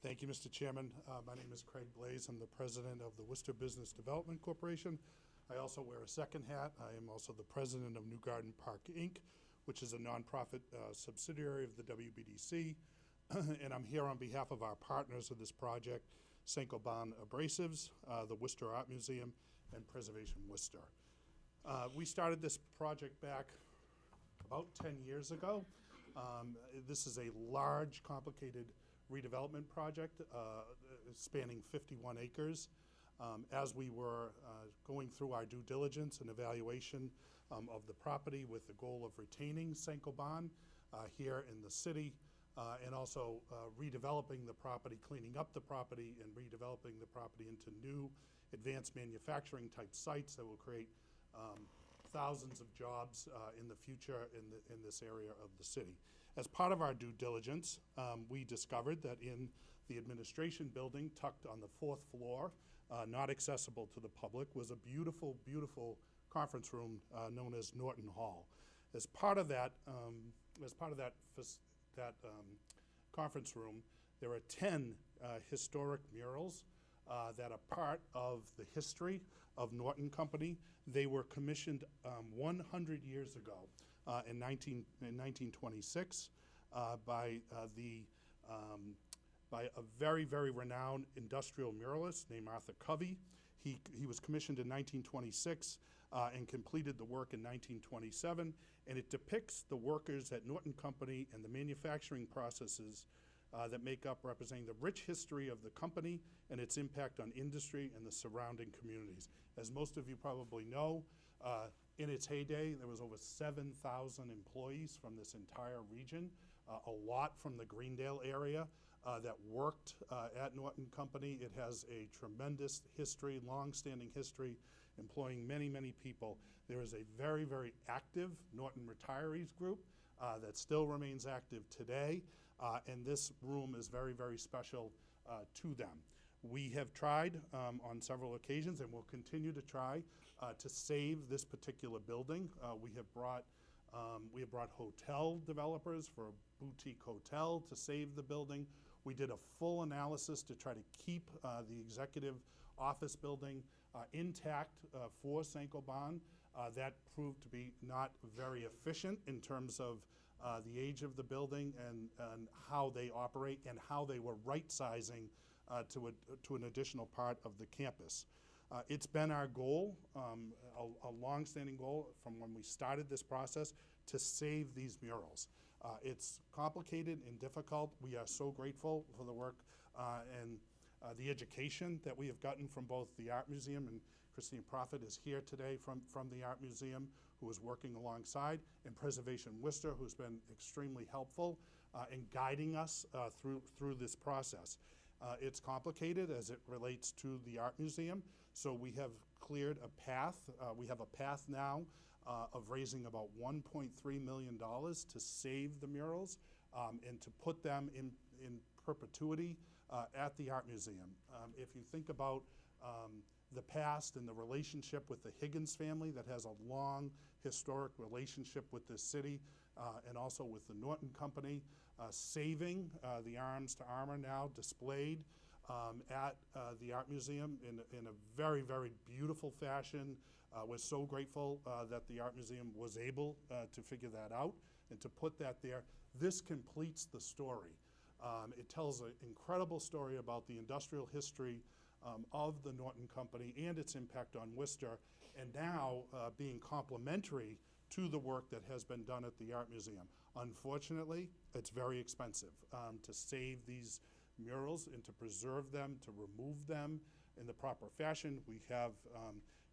Thank you, Mr. Chairman. My name is Craig Blaze. I'm the president of the Worcester Business Development Corporation. I also wear a second hat. I am also the president of New Garden Park, Inc., which is a nonprofit subsidiary of the WBDC. And I'm here on behalf of our partners of this project, St. Gobain Abrasives, the Worcester Art Museum, and Preservation Worcester. We started this project back about 10 years ago. This is a large, complicated redevelopment project spanning 51 acres. As we were going through our due diligence and evaluation of the property with the goal of retaining St. Gobain here in the city, and also redeveloping the property, cleaning up the property, and redeveloping the property into new advanced manufacturing type sites that will create thousands of jobs in the future in this area of the city. As part of our due diligence, we discovered that in the administration building, tucked on the 4th floor, not accessible to the public, was a beautiful, beautiful conference room known as Norton Hall. As part of that, conference room, there are 10 historic murals that are part of the history of Norton Company. They were commissioned 100 years ago in 1926 by a very, very renowned industrial muralist named Arthur Covey. He was commissioned in 1926 and completed the work in 1927, and it depicts the workers at Norton Company and the manufacturing processes that make up representing the rich history of the company and its impact on industry and the surrounding communities. As most of you probably know, in its heyday, there was over 7,000 employees from this entire region, a lot from the Greendale area that worked at Norton Company. It has a tremendous history, long-standing history, employing many, many people. There is a very, very active Norton Retirees group that still remains active today, and this room is very, very special to them. We have tried on several occasions and will continue to try to save this particular building. We have brought hotel developers for a boutique hotel to save the building. We did a full analysis to try to keep the executive office building intact for St. Gobain. That proved to be not very efficient in terms of the age of the building and how they operate and how they were right-sizing to an additional part of the campus. It's been our goal, a long-standing goal from when we started this process, to save these murals. It's complicated and difficult. We are so grateful for the work and the education that we have gotten from both the Art Museum, and Christine Prophet is here today from the Art Museum, who is working alongside, and Preservation Worcester, who's been extremely helpful in guiding us through this process. It's complicated as it relates to the art museum, so we have cleared a path. We have a path now of raising about $1.3 million to save the murals and to put them in perpetuity at the art museum. If you think about the past and the relationship with the Higgins family that has a long historic relationship with this city and also with the Norton Company, saving the arms to armor now displayed at the art museum in a very, very beautiful fashion. We're so grateful that the art museum was able to figure that out and to put that there. This completes the story. It tells an incredible story about the industrial history of the Norton Company and its impact on Worcester, and now being complementary to the work that has been done at the Art Museum. Unfortunately, it's very expensive to save these murals and to preserve them, to remove them in the proper fashion. We have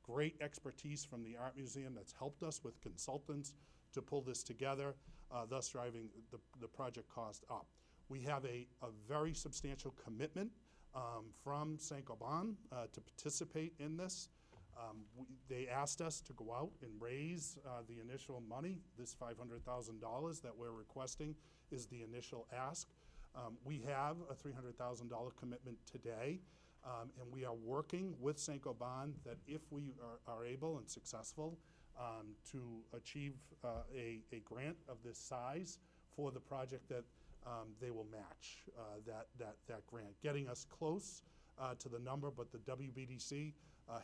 great expertise from the Art Museum that's helped us with consultants to pull this together, thus driving the project cost up. We have a very substantial commitment from Saint-Gobain to participate in this. They asked us to go out and raise the initial money. This $500,000 that we're requesting is the initial ask. We have a $300,000 commitment today, and we are working with Saint-Gobain that if we are able and successful to achieve a grant of this size for the project, that they will match that grant, getting us close to the number. But the WBDC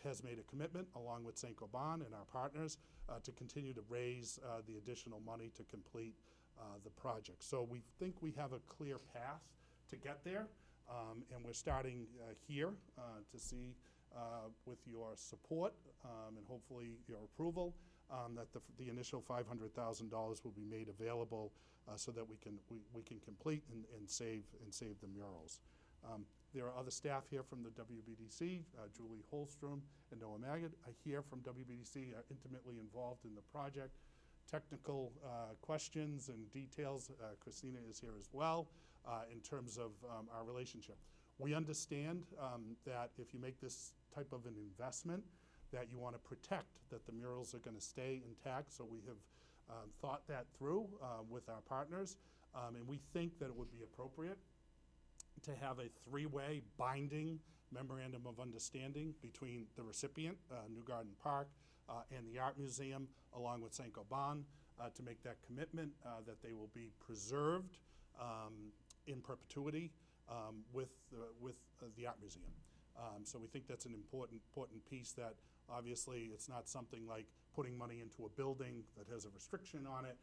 has made a commitment, along with Saint-Gobain and our partners, to continue to raise the additional money to complete the project. So we think we have a clear path to get there, and we're starting here to see with your support and hopefully your approval that the initial $500,000 will be made available so that we can complete and save the murals. There are other staff here from the WBDC, Julie Holstrom and Noah Magid. I hear from WBDC are intimately involved in the project. Technical questions and details, Christina is here as well in terms of our relationship. We understand that if you make this type of an investment, that you want to protect that the murals are going to stay intact. So we have thought that through with our partners, and we think that it would be appropriate to have a three-way binding memorandum of understanding between the recipient, New Garden Park, and the Art Museum, along with Saint-Gobain, to make that commitment that they will be preserved in perpetuity with the Art Museum. So we think that's an important piece, that obviously it's not something like putting money into a building that has a restriction on it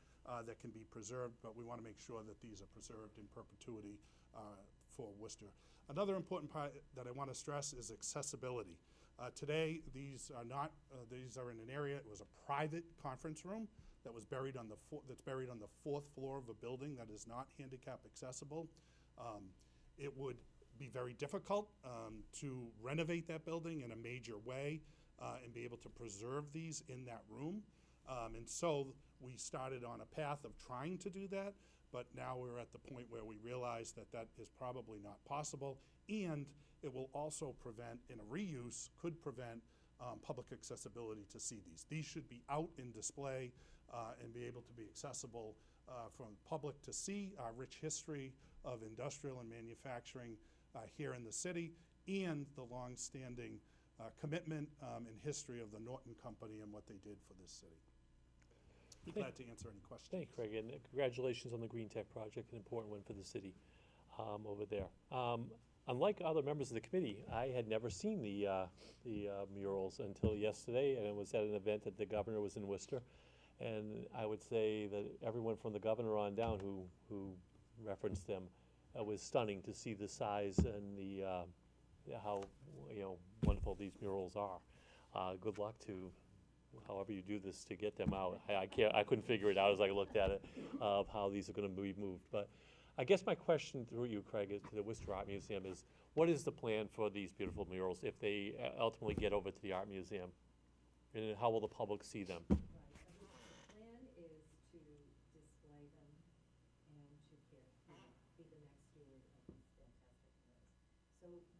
that can be preserved, but we want to make sure that these are preserved in perpetuity for Worcester. Another important part that I want to stress is accessibility. Today, these are in an area. It was a private conference room that was buried on that's buried on the fourth floor of a building that is not handicap accessible. It would be very difficult to renovate that building in a major way and be able to preserve these in that room. And so we started on a path of trying to do that, but now we're at the point where we realize that that is probably not possible, and it will also prevent, in a reuse, could prevent public accessibility to see these. These should be out in display and be able to be accessible for the public to see our rich history of industrial and manufacturing here in the city, and the long-standing commitment and history of the Norton Company and what they did for this city. Be glad to answer any questions. Thank you, Craig, and congratulations on the Green Tech project, an important one for the city over there. Unlike other members of the committee, I had never seen the murals until yesterday, and it was at an event that the governor was in Worcester. And I would say that everyone from the governor on down who referenced them was stunning to see the size and the how wonderful these murals are. Good luck to however you do this to get them out. I couldn't figure it out as I looked at it of how these are going to be moved. But I guess my question through you, Craig, is to the Worcester Art Museum is, what is the plan for these beautiful murals if they ultimately get over to the Art Museum? And how will the public see them?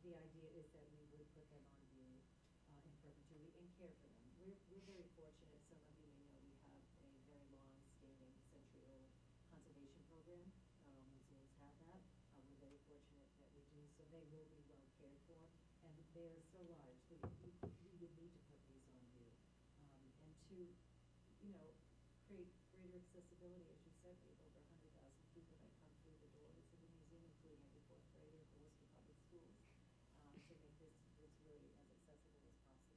the idea is that we would put them on view in perpetuity and care for them. We're very fortunate, some of you may know, we have a very long-standing century-old conservation program. Museums have that. We're very fortunate that we do, so they will be well cared for. And they're so large, we would need to put these on view. And to, create greater accessibility, as you said, we have over 100,000 people that come through the doors of the museum, including every fourth grader for Worcester Public Schools, to make this really as accessible as possible.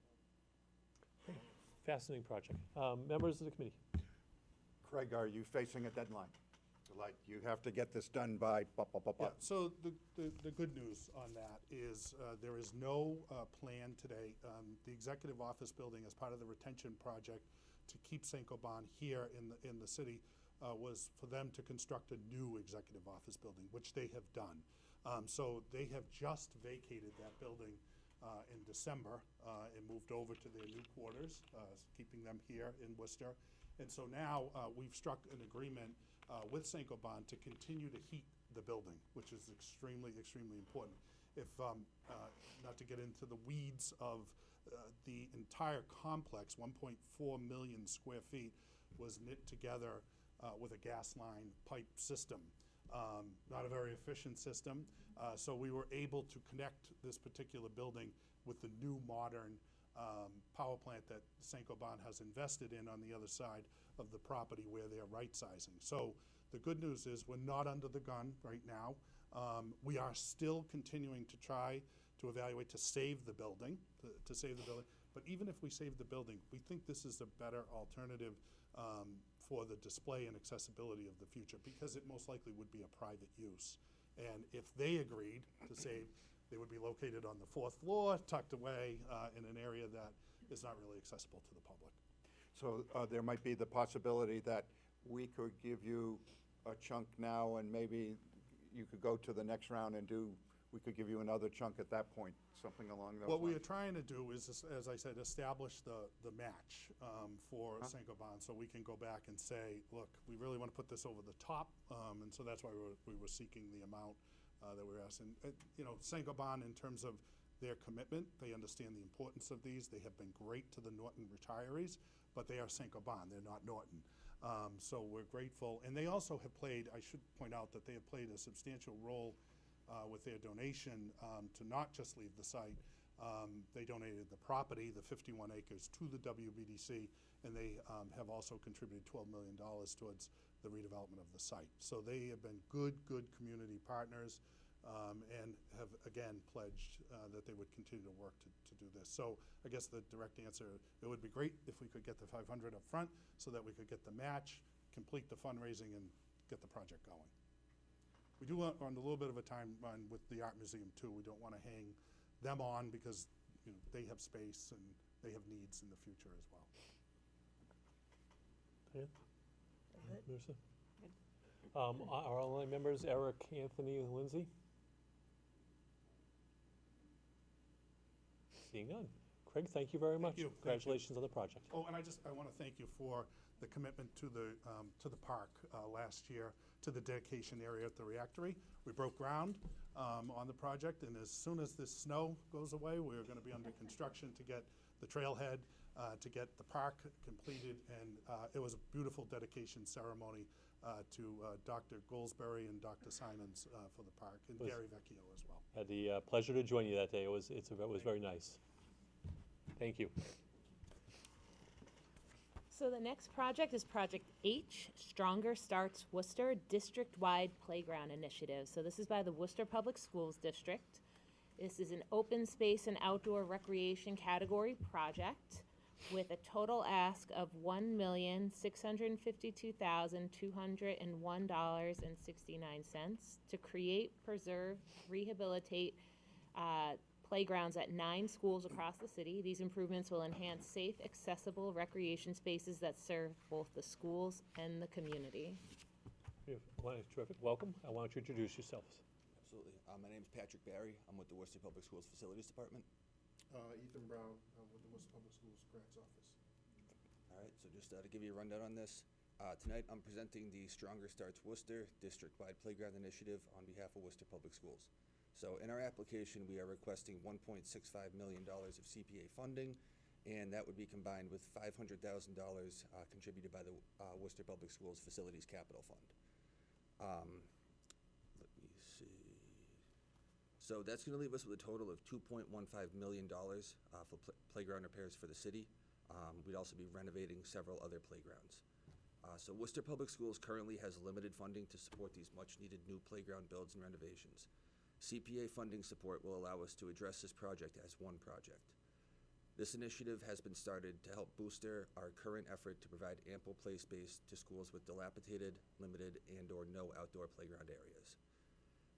Fascinating project. Members of the committee? Craig, are you facing a deadline? Like, you have to get this done by, Yeah, so the good news on that is there is no plan today. The executive office building, as part of the retention project to keep Saint-Gobain here in the city, was for them to construct a new executive office building, which they have done. So they have just vacated that building in December and moved over to their new quarters, keeping them here in Worcester. And so now we've struck an agreement with Saint-Gobain to continue to heat the building, which is extremely, extremely important. If, not to get into the weeds of the entire complex, 1.4 million square feet, was knit together with a gas line pipe system. Not a very efficient system, so we were able to connect this particular building with the new modern power plant that Saint-Gobain has invested in on the other side of the property where they're right-sizing. So the good news is we're not under the gun right now. We are still continuing to try to evaluate to save the building, to save the building. But even if we save the building, we think this is a better alternative for the display and accessibility of the future, because it most likely would be a private use. And if they agreed to save, they would be located on the 4th floor, tucked away in an area that is not really accessible to the public. So there might be the possibility that we could give you a chunk now, and maybe you could go to the next round and we could give you another chunk at that point, something along those lines. What we are trying to do is, as I said, establish the match for Saint-Gobain, so we can go back and say, look, we really want to put this over the top, and so that's why we were seeking the amount that we were asking. Saint-Gobain, in terms of their commitment, they understand the importance of these. They have been great to the Norton retirees, but they are Saint-Gobain, they're not Norton. So we're grateful. And they also have played, I should point out that they have played a substantial role with their donation to not just leave the site. They donated the property, the 51 acres, to the WBDC, and they have also contributed $12 million towards the redevelopment of the site. So they have been good community partners and have, again, pledged that they would continue to work to do this. So I guess the direct answer, it would be great if we could get the 500 up front so that we could get the match, complete the fundraising, and get the project going. We do want on a little bit of a timeline with the Art Museum too. We don't want to hang them on because they have space and they have needs in the future as well. Diane? Marissa? Our online members, Eric, Anthony, and Lindsay? Seeing none. Craig, thank you very much. you. Congratulations on the project. Oh, and I want to thank you for the commitment to the park last year, to the dedication area at the Reactory. We broke ground on the project, and as soon as this snow goes away, we're going to be under construction to get the trailhead, to get the park completed, and it was a beautiful dedication ceremony to Dr. Goldsberry and Dr. Simons for the park, and Gary Vecchio as well. I had the pleasure to join you that day. It was very nice. Thank you. So the next project is Project H, Stronger Starts Worcester District-Wide Playground Initiative. So this is by the Worcester Public Schools District. This is an open space and outdoor recreation category project with a total ask of $1,652,201.69 to create, preserve, rehabilitate playgrounds at 9 schools across the city. These improvements will enhance safe, accessible recreation spaces that serve both the schools and the community. Terrific. Welcome. I want you to introduce yourselves. Absolutely. My name is Patrick Barry. I'm with the Worcester Public Schools Facilities Department. Ethan Brown with the Worcester Public Schools Grants Office. All right, so just to give you a rundown on this, tonight I'm presenting the Stronger Starts Worcester District-Wide Playground Initiative on behalf of Worcester Public Schools. So in our application, we are requesting $1.65 million of CPA funding, and that would be combined with $500,000 contributed by the Worcester Public Schools Facilities Capital Fund. Let me see. So that's going to leave us with a total of $2.15 million for playground repairs for the city. We'd also be renovating several other playgrounds. So Worcester Public Schools currently has limited funding to support these much-needed new playground builds and renovations. CPA funding support will allow us to address this project as one project. This initiative has been started to help booster our current effort to provide ample play space to schools with dilapidated, limited, and/or no outdoor playground areas.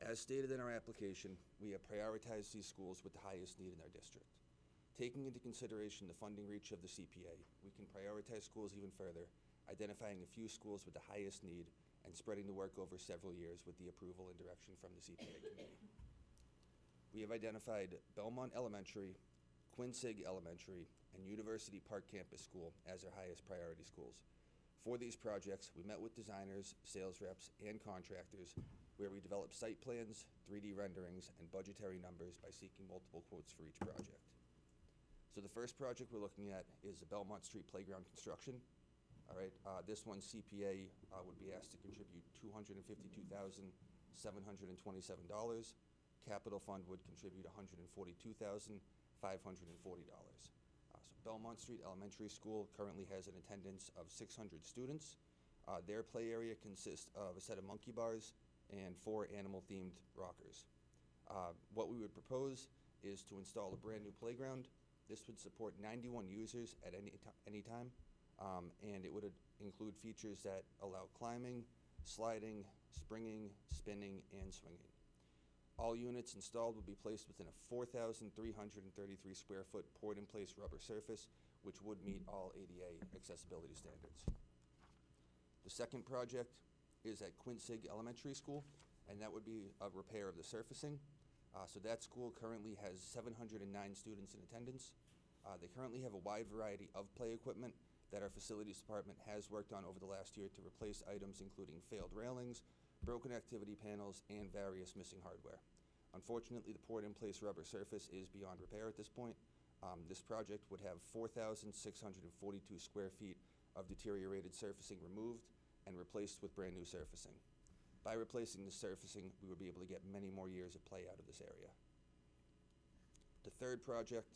As stated in our application, we have prioritized these schools with the highest need in our district. Taking into consideration the funding reach of the CPA, we can prioritize schools even further, identifying a few schools with the highest need and spreading the work over several years with the approval and direction from the CPA committee. We have identified Belmont Elementary, Quincy Elementary, and University Park Campus School as our highest priority schools. For these projects, we met with designers, sales reps, and contractors where we developed site plans, 3D renderings, and budgetary numbers by seeking multiple quotes for each project. So the first project we're looking at is the Belmont Street Playground construction. All right, this one CPA would be asked to contribute $252,727. Capital Fund would contribute $142,540. So Belmont Street Elementary School currently has an attendance of 600 students. Their play area consists of a set of monkey bars and 4 animal-themed rockers. What we would propose is to install a brand new playground. This would support 91 users at any time. And it would include features that allow climbing, sliding, springing, spinning, and swinging. All units installed will be placed within a 4,333 square foot poured-in-place rubber surface, which would meet all ADA accessibility standards. The second project is at Quincy Elementary School, and that would be a repair of the surfacing. So that school currently has 709 students in attendance. They currently have a wide variety of play equipment that our facilities department has worked on over the last year to replace items including failed railings, broken activity panels, and various missing hardware. Unfortunately, the poured-in-place rubber surface is beyond repair at this point. This project would have 4,642 square feet of deteriorated surfacing removed and replaced with brand new surfacing. By replacing the surfacing, we would be able to get many more years of play out of this area. The third project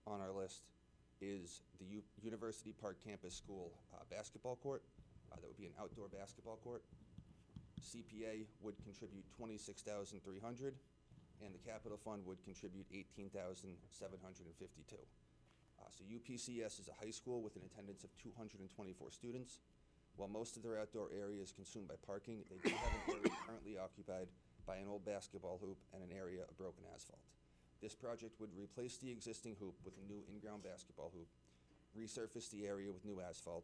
on our list is the University Park Campus School basketball court. That would be an outdoor basketball court. CPA would contribute $26,300, and the Capital Fund would contribute $18,752. So UPCS is a high school with an attendance of 224 students. While most of their outdoor area is consumed by parking, they do have an area currently occupied by an old basketball hoop and an area of broken asphalt. This project would replace the existing hoop with a new in-ground basketball hoop, resurface the area with new asphalt,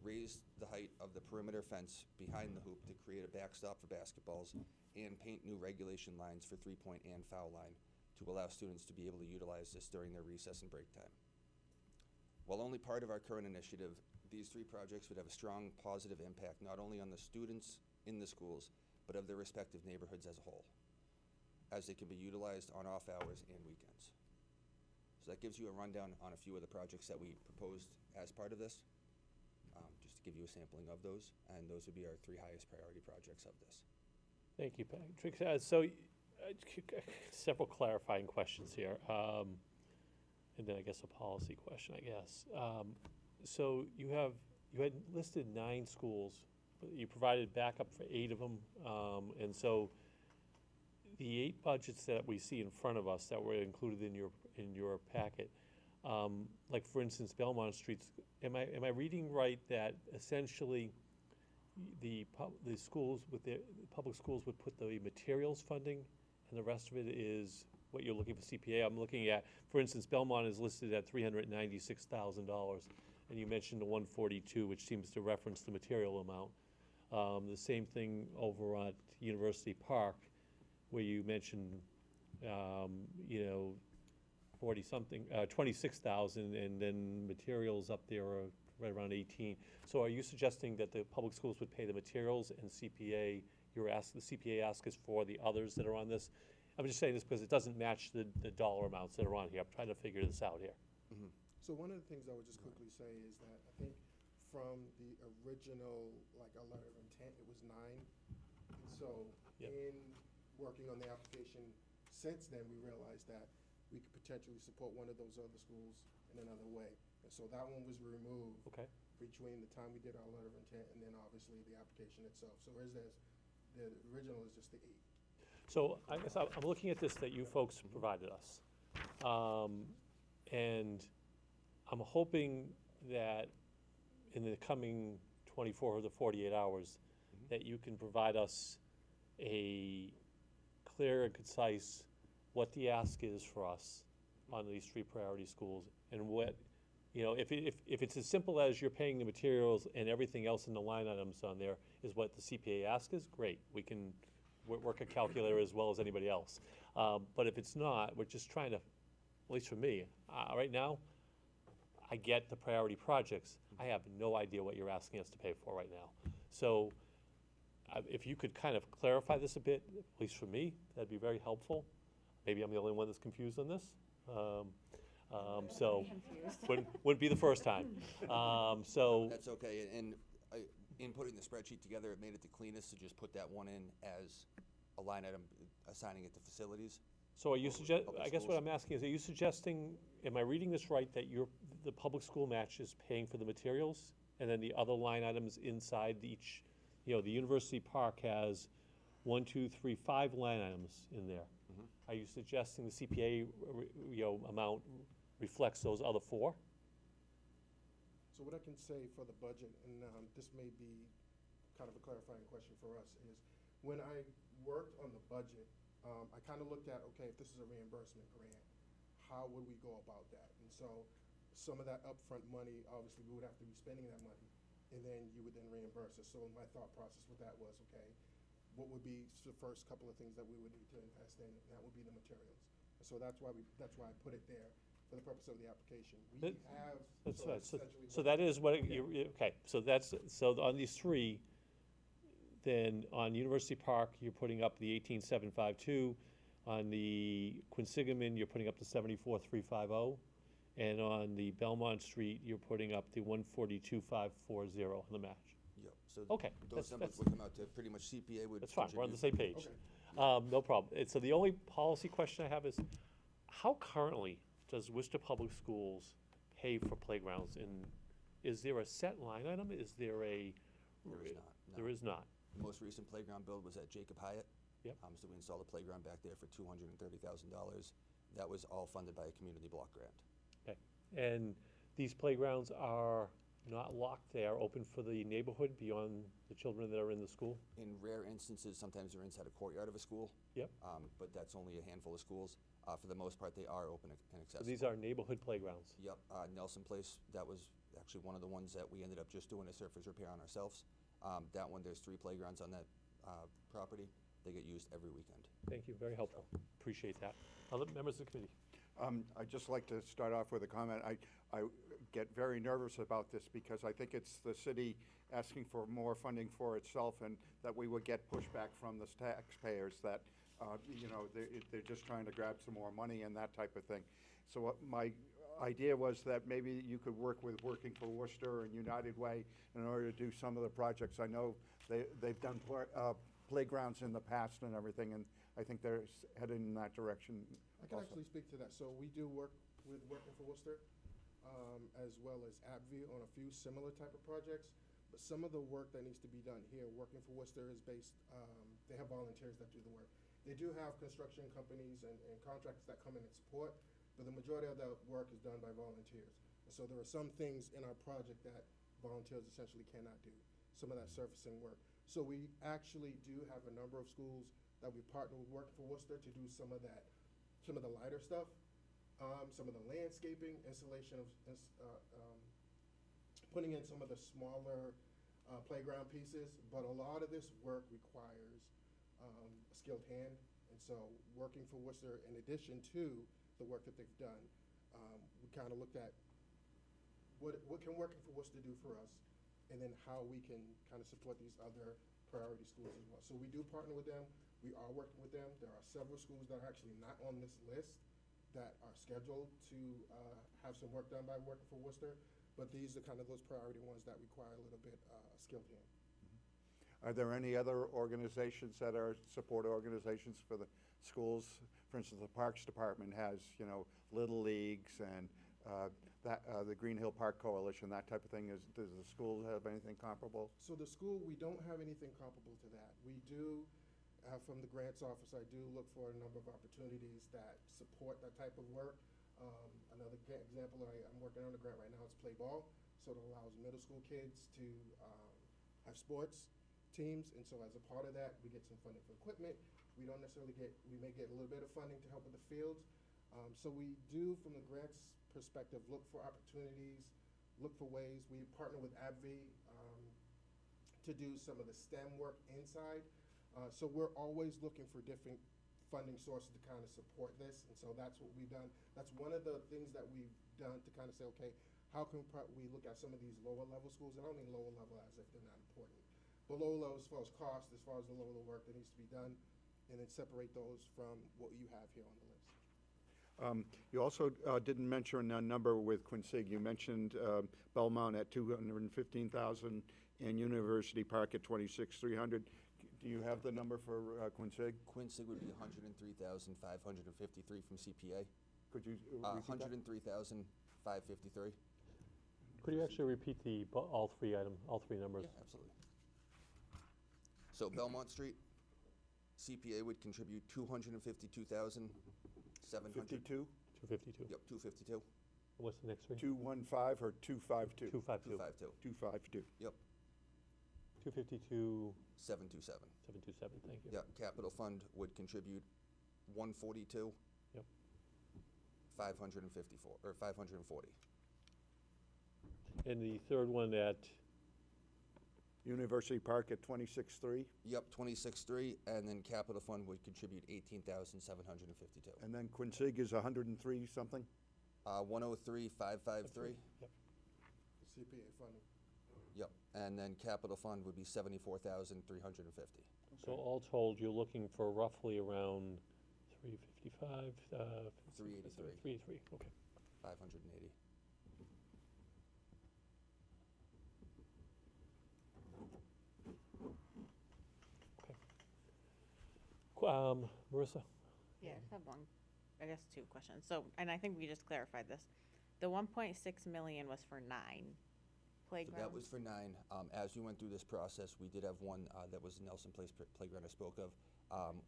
raise the height of the perimeter fence behind the hoop to create a backstop for basketballs, and paint new regulation lines for three-point and foul line to allow students to be able to utilize this during their recess and break time. While only part of our current initiative, these 3 projects would have a strong positive impact not only on the students in the schools, but of their respective neighborhoods as a whole, as they can be utilized on off hours and weekends. So that gives you a rundown on a few of the projects that we proposed as part of this, just to give you a sampling of those, and those would be our 3 highest priority projects of this. Thank you, Patrick. So several clarifying questions here, and then I guess a policy question, I guess. So you had listed 9 schools, but you provided backup for 8 of them, and so the 8 budgets that we see in front of us that were included in your packet, like for instance Belmont Streets, am I reading right that essentially the schools with the public schools would put the materials funding, and the rest of it is what you're looking for CPA? I'm looking at, for instance, Belmont is listed at $396,000, and you mentioned the 142, which seems to reference the material amount. The same thing over at University Park, where you mentioned, 40-something, 26,000, and then materials up there are right around 18. So are you suggesting that the public schools would pay the materials and CPA, the CPA ask is for the others that are on this? I'm just saying this because it doesn't match the dollar amounts that are on here. I'm trying to figure this out here. So one of the things I would just quickly say is that I think from the original, like a letter of intent, it was 9. And so Yep. in working on the application since then, we realized that we could potentially support one of those other schools in another way. And so that one was removed Okay. between the time we did our letter of intent and then obviously the application itself. So whereas the original is just the 8. So I guess I'm looking at this that you folks provided us. And I'm hoping that in the coming 24 to 48 hours, that you can provide us a clear and concise what the ask is for us on these 3 priority schools, and what, you know, if it's as simple as you're paying the materials and everything else in the line items on there is what the CPA ask is, great. We can work a calculator as well as anybody else. But if it's not, we're just trying to, at least for me, right now, I get the priority projects. I have no idea what you're asking us to pay for right now. So if you could kind of clarify this a bit, at least for me, that'd be very helpful. Maybe I'm the only one that's confused on this. So wouldn't be the first time. So That's okay, and in putting the spreadsheet together, it made it the cleanest to just put that one in as a line item, assigning it to facilities. So are you Public I guess what schools. I'm asking is, are you suggesting, am I reading this right, that the public school match is paying for the materials, and then the other line items inside each, you know, the University Park has 1, 2, 3, 5 line items in there. Are you suggesting the CPA, amount reflects those other 4? So what I can say for the budget, and this may be kind of a clarifying question for us, is when I worked on the budget, I kind of looked at, okay, if this is a reimbursement grant, how would we go about that? And so some of that upfront money, obviously, we would have to be spending that money, and then you would then reimburse us. So my thought process with that was, okay, what would be the first couple of things that we would need to invest in? And that would be the materials. And so that's why I put it there for the purpose of the application. We have, That's so right. essentially. So that is what, okay, so on these 3, then on University Park, you're putting up the 18,752. On the Quinsigamond, you're putting up the 74,350. And on the Belmont Street, you're putting up the 142,540 on the match. Yep, so Okay, those numbers would come out to pretty much CPA would. That's fine, we're on the same page. Okay. No problem. And so the only policy question I have is, how currently does Worcester Public Schools pay for playgrounds? And is there a set line item? Is there a? There is not, no. There is not. The most recent playground build was at Jacob Hyatt. Yep. So we installed a playground back there for $230,000. That was all funded by a community block grant. Okay. And these playgrounds are not locked, they are open for the neighborhood beyond the children that are in the school? In rare instances, sometimes they're inside a courtyard of a school. Yep. But that's only a handful of schools. For the most part, they are open and So accessible. these are neighborhood playgrounds? Yep, Nelson Place, that was actually one of the ones that we ended up just doing a surface repair on ourselves. That one, there's 3 playgrounds on that property. They get used every weekend. Thank you, very helpful. Appreciate that. Other members of the committee? I'd just like to start off with a comment. I get very nervous about this because I think it's the city asking for more funding for itself, and that we would get pushback from the taxpayers that, they're just trying to grab some more money and that type of thing. So what my idea was that maybe you could work with Working for Worcester and United Way in order to do some of the projects. I know they've done playgrounds in the past and everything, and I think they're headed in that direction. I can also. actually speak to that. So we do work with Working for Worcester, as well as AbbVie on a few similar type of projects. But some of the work that needs to be done here, Working for Worcester is based, they have volunteers that do the work. They do have construction companies and contractors that come in and support, but the majority of the work is done by volunteers. And so there are some things in our project that volunteers essentially cannot do, some of that surfacing work. So we actually do have a number of schools that we partner with Working for Worcester to do some of that, some of the lighter stuff, some of the landscaping, installation of, putting in some of the smaller playground pieces. But a lot of this work requires a skilled hand. And so Working for Worcester, in addition to the work that they've done, we kind of looked at what can Working for Worcester do for us, and then how we can kind of support these other priority schools as well. So we do partner with them. We are working with them. There are several schools that are actually not on this list that are scheduled to have some work done by Working for Worcester, but these are kind of those priority ones that require a little bit skilled hand. Are there any other organizations that are support organizations for the schools? For instance, the Parks Department has, you know, Little Leagues and the Green Hill Park Coalition, that type of thing. Does the school have anything comparable? So the school, we don't have anything comparable to that. We do, from the grants office, I do look for a number of opportunities that support that type of work. Another example, I'm working on a grant right now, it's Play Ball. So it allows middle school kids to have sports teams, and so as a part of that, we get some funding for equipment. We don't necessarily we may get a little bit of funding to help with the fields. So we do, from the grants perspective, look for opportunities, look for ways. We partner with AbbVie to do some of the STEM work inside. So we're always looking for different funding sources to kind of support this, and so that's what we've done. That's one of the things that we've done to kind of say, okay, how can we look at some of these lower level schools? And I don't mean lower level as if they're not important, but lower level as far as cost, as far as the lower level work that needs to be done, and then separate those from what you have here on the list. You also didn't mention a number with Quincy. You mentioned Belmont at $215,000 and University Park at $26,300. Do you have the number for Quincy? Quincy would be 103,553 from CPA. Could you repeat that? 103,553. Could you actually repeat all three numbers? Yeah, absolutely. So Belmont Street, CPA would contribute 252,700. 52? 252. Yep, 252. What's the next three? 215 or 252? 252. 252. 252. Yep. 252. 727. 727, thank you. Yep, Capital Fund would contribute 142. Yep. 554, or 540. And the third one at? University Park at 26,300. Yep, 26.3, and then Capital Fund would contribute 18,752. And then Quincy is 103 something? 103,553. Yep. CPA funding. Yep, and then Capital Fund would be 74,350. So all told, you're looking for roughly around 355? 383. 383, okay. 580. Marissa? Yeah, I just have one, I guess 2 questions. So, and I think we just clarified this. The 1.6 million was for 9 playgrounds? So that was for 9. As we went through this process, we did have one that was the Nelson Place playground I spoke of.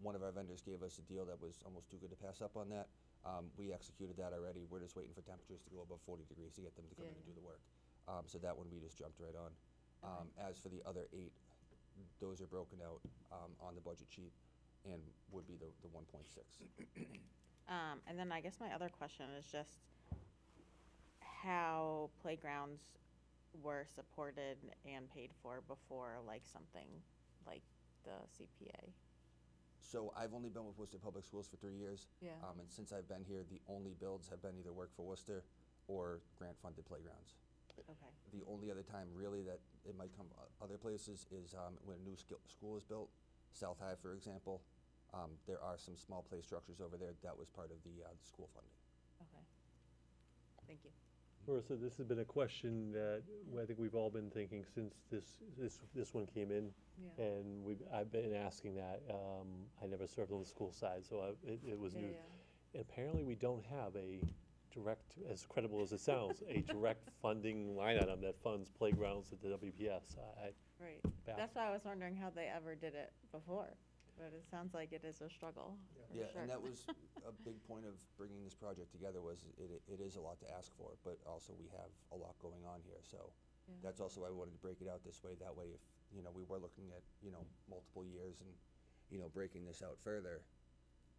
One of our vendors gave us a deal that was almost too good to pass up on that. We executed that already. We're just waiting for temperatures to go above 40 degrees to get them to come in and do the work. So that one we just jumped right on. As for the other 8, those are broken out on the budget sheet and would be the 1.6. And then I guess my other question is just how playgrounds were supported and paid for before, like something like the CPA. So I've only been with Worcester Public Schools for 3 years. Yeah. And since I've been here, the only builds have been either Work for Worcester or grant-funded playgrounds. Okay. The only other time really that it might come other places is when a new school is built. South High, for example, there are some small play structures over there. That was part of the school funding. Okay. Thank you. Marissa, this has been a question that I think we've all been thinking since this one came in. Yeah. And I've been asking that. I never served on the school side, so it was new. And apparently we don't have a direct, as credible as it sounds, a direct funding line item that funds playgrounds at the WPS. Right. That's why I was wondering how they ever did it before. But it sounds like it is a struggle. Yeah, and that was a big point of bringing this project together was it is a lot to ask for, but also we have a lot going on here. So that's also why I wanted to break it out this way. That way, if we were looking at multiple years and breaking this out further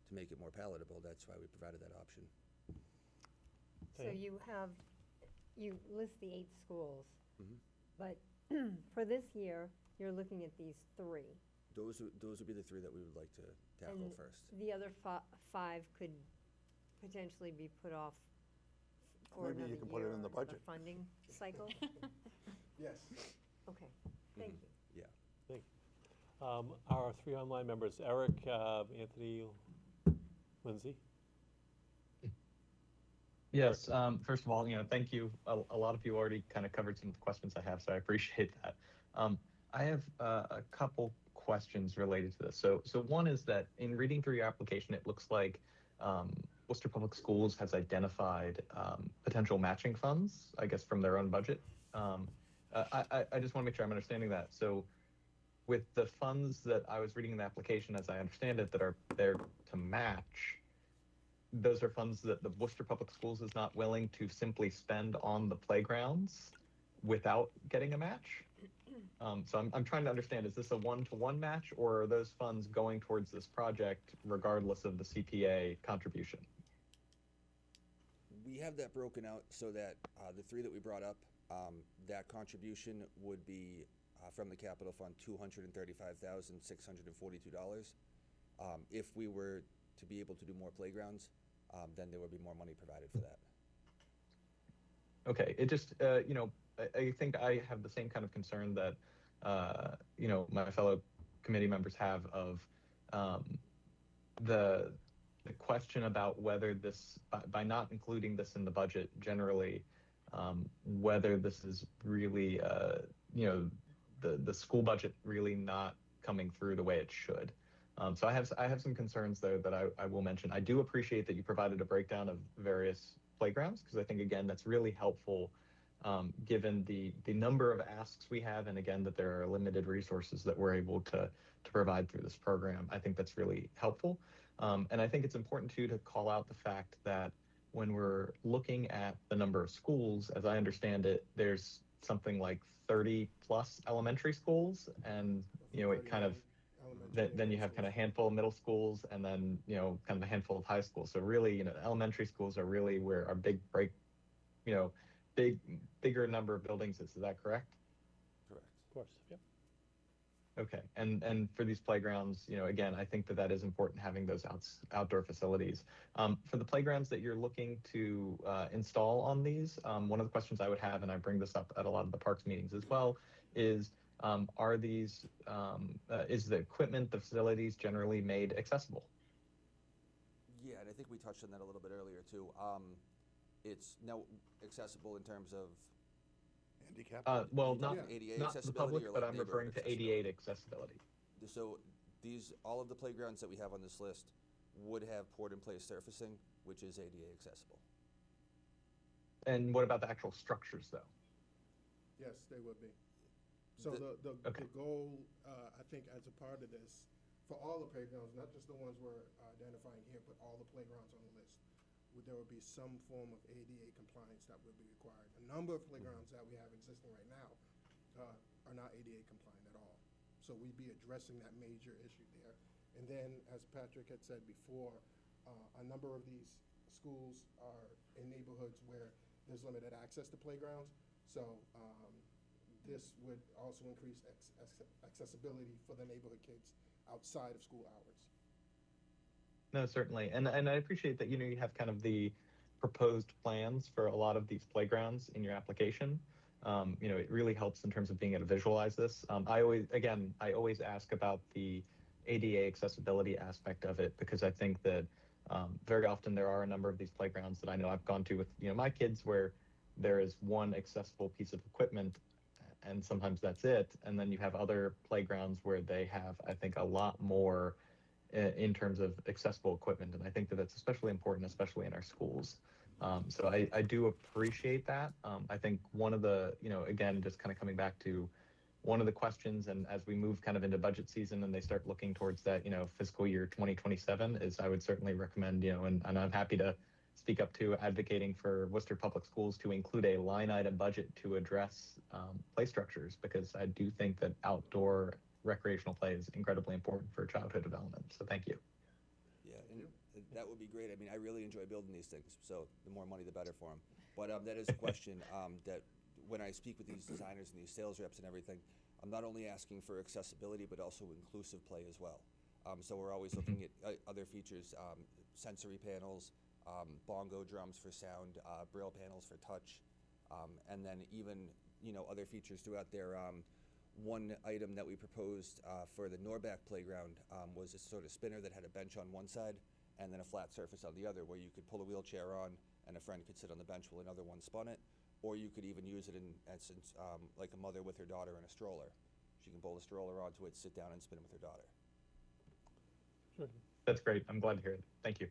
to make it more palatable, that's why we provided that option. So you list the 8 schools, Mhm. but for this year, you're looking at these 3. Those would be the 3 that we would like to tackle And first. the other 5 could potentially be put off for Maybe you another can put it year in the or budget. funding cycle? Yes. Okay, thank you. Yeah. Thank Our three online members, Eric, Anthony, Lindsay. Yes, first of all, thank you. A lot of you already kind of covered some of the questions I have, so I appreciate that. I have a couple questions related to this. So one is that in reading through your application, it looks like Worcester Public Schools has identified potential matching funds, I guess, from their own budget. I just want to make sure I'm understanding that. So with the funds that I was reading in the application, as I understand it, that are there to match, those are funds that the Worcester Public Schools is not willing to simply spend on the playgrounds without getting a match. So I'm trying to understand, is this a one-to-one match, or are those funds going towards this project regardless of the CPA contribution? We have that broken out so that the three that we brought up, that contribution would be from the capital fund, $235,642. If we were to be able to do more playgrounds, then there would be more money provided for that. Okay, it just, I think I have the same kind of concern that, my fellow committee members have of the question about whether this, by not including this in the budget generally, whether this is really, the school budget really not coming through the way it should. So I have some concerns there that I will mention. I do appreciate that you provided a breakdown of various playgrounds, because I think, again, that's really helpful given the number of asks we have, and again, that there are limited resources that we're able to provide through this program. I think that's really helpful. And I think it's important too to call out the fact that when we're looking at the number of schools, as I understand it, there's something like 30 plus elementary schools, and it kind of then you have kind of a handful of middle schools, and then kind of a handful of high schools. So really, elementary schools are really where our big break, bigger number of buildings is. Is that correct? Correct. Of course, yep. Okay, and for these playgrounds, again, I think that is important, having those outdoor facilities. For the playgrounds that you're looking to install on these, one of the questions I would have, and I bring this up at a lot of the parks meetings as well, is are these, is the equipment, the facilities generally made accessible? Yeah, and I think we touched on that a little bit earlier too. It's now accessible in terms of handicap. Well, not ADA not the accessibility, public, or but like I'm neighborhood referring to ADA accessibility. So all of the playgrounds that we have on this list would have port-in-place surfacing, which is ADA accessible. And what about the actual structures, though? Yes, they would be. So the goal, I think, as a part of this, for all the playgrounds, not just the ones we're identifying here, but all the playgrounds on the list, there would be some form of ADA compliance that would be required. A number of playgrounds that we have existing right now are not ADA compliant at all. So we'd be addressing that major issue there. And then, as Patrick had said before, a number of these schools are in neighborhoods where there's limited access to playgrounds. So this would also increase accessibility for the neighborhood kids outside of school hours. No, certainly. And I appreciate that, you have kind of the proposed plans for a lot of these playgrounds in your application. It really helps in terms of being able to visualize this. I always ask about the ADA accessibility aspect of it, because I think that very often there are a number of these playgrounds that I know I've gone to with, my kids, where there is one accessible piece of equipment, and sometimes that's it. And then you have other playgrounds where they have, I think, a lot more in terms of accessible equipment. And I think that that's especially important, especially in our schools. So I do appreciate that. I think one of the, again, just kind of coming back to one of the questions, and as we move kind of into budget season and they start looking towards that, fiscal year 2027, is I would certainly recommend, and I'm happy to speak up to advocating for Worcester Public Schools to include a line item budget to address play structures, because I do think that outdoor recreational play is incredibly important for childhood development. So thank you. Yeah, and that would be great. I mean, I really enjoy building these things, so the more money, the better for them. But that is a question that when I speak with these designers and these sales reps and everything, I'm not only asking for accessibility, but also inclusive play as well. So we're always looking at other features, sensory panels, bongo drums for sound, braille panels for touch, and then even, other features throughout there. One item that we proposed for the Norback playground was a sort of spinner that had a bench on one side and then a flat surface on the other, where you could pull a wheelchair on and a friend could sit on the bench while another one spun it, or you could even use it in essence like a mother with her daughter in a stroller. She can pull the stroller onto it, sit down and spin it with her daughter. Sure. That's great. I'm glad to hear it. Thank you.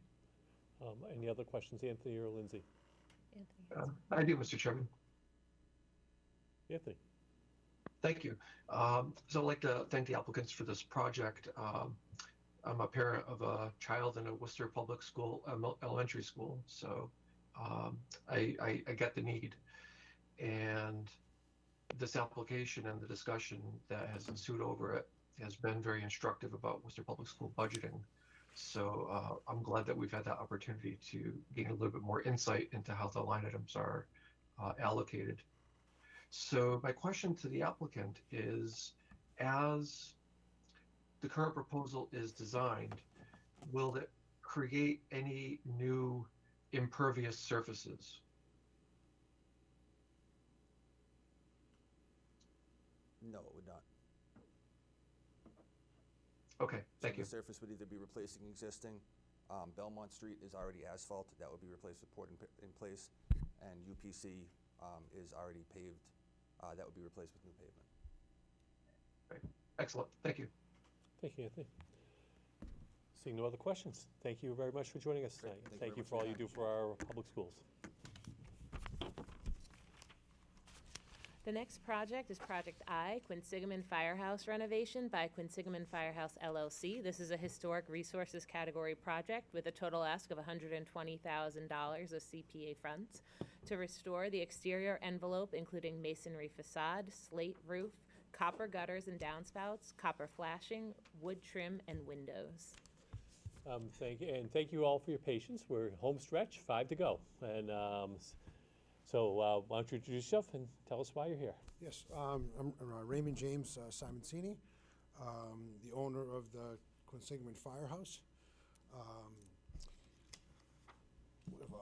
Any other questions, Anthony or Lindsay? I do, Mr. Chairman. Anthony. Thank you. So I'd like to thank the applicants for this project. I'm a parent of a child in a Worcester public school, elementary school, so I get the need. And this application and the discussion that has ensued over it has been very instructive about Worcester Public School budgeting. So I'm glad that we've had that opportunity to gain a little bit more insight into how the line items are allocated. So my question to the applicant is, as the current proposal is designed, will it create any new impervious surfaces? No, it would not. Okay, thank you. The surface would either be replacing existing. Belmont Street is already asphalt. That would be replaced with poured in place. And UPC is already paved. That would be replaced with new pavement. Great. Excellent. Thank you. Thank you, Anthony. Seeing no other questions, thank you very much for joining us tonight. Thank you for all you do for our public schools. The next project is Project I, Quinsigamon Firehouse renovation by Quinsigamon Firehouse LLC. This is a historic resources category project with a total ask of $120,000 of CPA funds to restore the exterior envelope, including masonry facade, slate roof, copper gutters and downspouts, copper flashing, wood trim, and windows. Thank you all for your patience. We're home stretch, 5 to go. And so why don't you introduce yourself and tell us why you're here? Yes, I'm Raymond James Simoncini, the owner of the Quinsigamon Firehouse. We have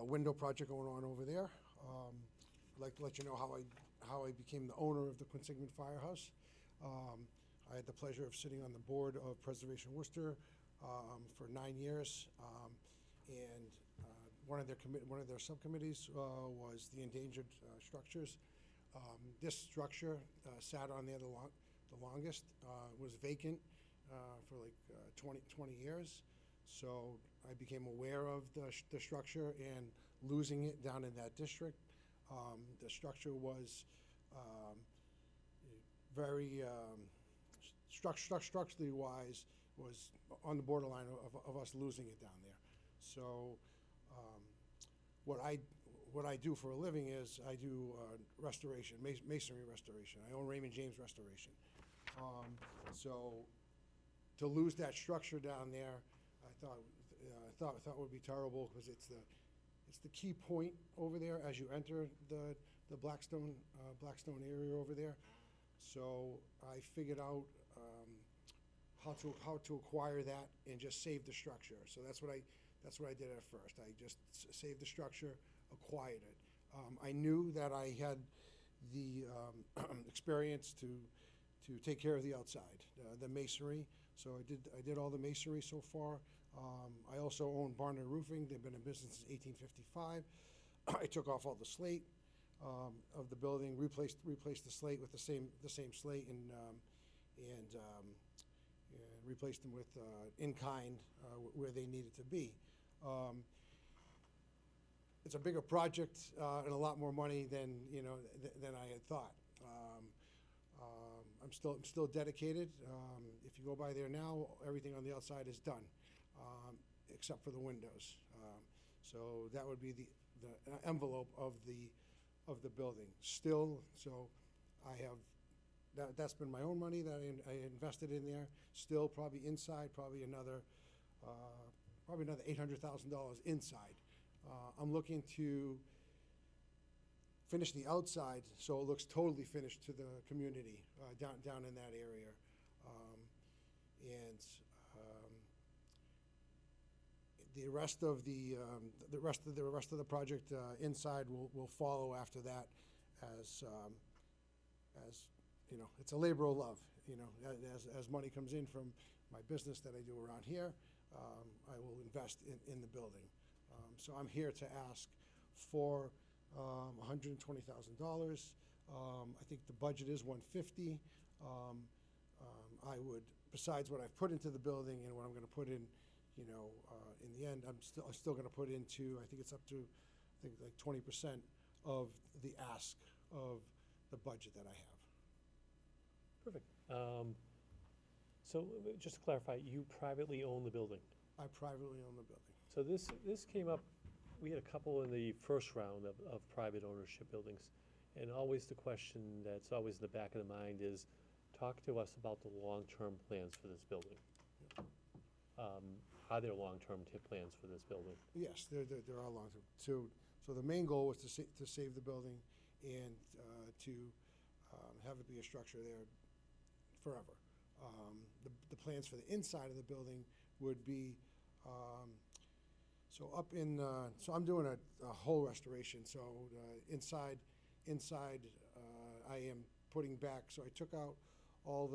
a window project going on over there. I'd like to let you know how I became the owner of the Quinsigamon Firehouse. I had the pleasure of sitting on the board of Preservation Worcester for 9 years, and one of their subcommittees was the endangered structures. This structure sat on there the longest. Was vacant for like 20 years. So I became aware of the structure and losing it down in that district. The structure was very structurally wise, was on the borderline of us losing it down there. So what I do for a living is I do restoration, masonry restoration. I own Raymond James Restoration. So to lose that structure down there, I thought would be terrible, because it's the key point over there as you enter the Blackstone area over there. So I figured out how to acquire that and just save the structure. So that's what I did at first. I just saved the structure, acquired it. I knew that I had the experience to take care of the outside, the masonry. So I did all the masonry so far. I also own Barnard Roofing. They've been in business since 1855. I took off all the slate of the building, replaced the slate with the same slate, and replaced them with in kind where they needed to be. It's a bigger project and a lot more money than I had thought. I'm still dedicated. If you go by there now, everything on the outside is done, except for the windows. So that would be the envelope of the building. Still, so I have that's been my own money that I invested in there. Still, probably inside, probably another $800,000 inside. I'm looking to finish the outside so it looks totally finished to the community down in that area, and the rest of the project inside will follow after that, as, you know, it's a labor of love, you know, as money comes in from my business that I do around here, I will invest in the building. So I'm here to ask for $120,000. I think the budget is $150. I would, besides what I've put into the building and what I'm gonna put in, you know, in the end, I'm still gonna put into, I think it's up to, I think like 20% of the ask of the budget that I have. Perfect. So just to clarify, you privately own the building? I privately own the building. So this came up, we had a couple in the first round of private ownership buildings. And always the question that's always in the back of the mind is, talk to us about the long-term plans for this building. Are there long-term plans for this building? Yes, there are long-term. So the main goal was to save the building and to have it be a structure there forever. The plans for the inside of the building would be, so up in, so I'm doing a whole restoration. So inside, I am putting back, so I took out all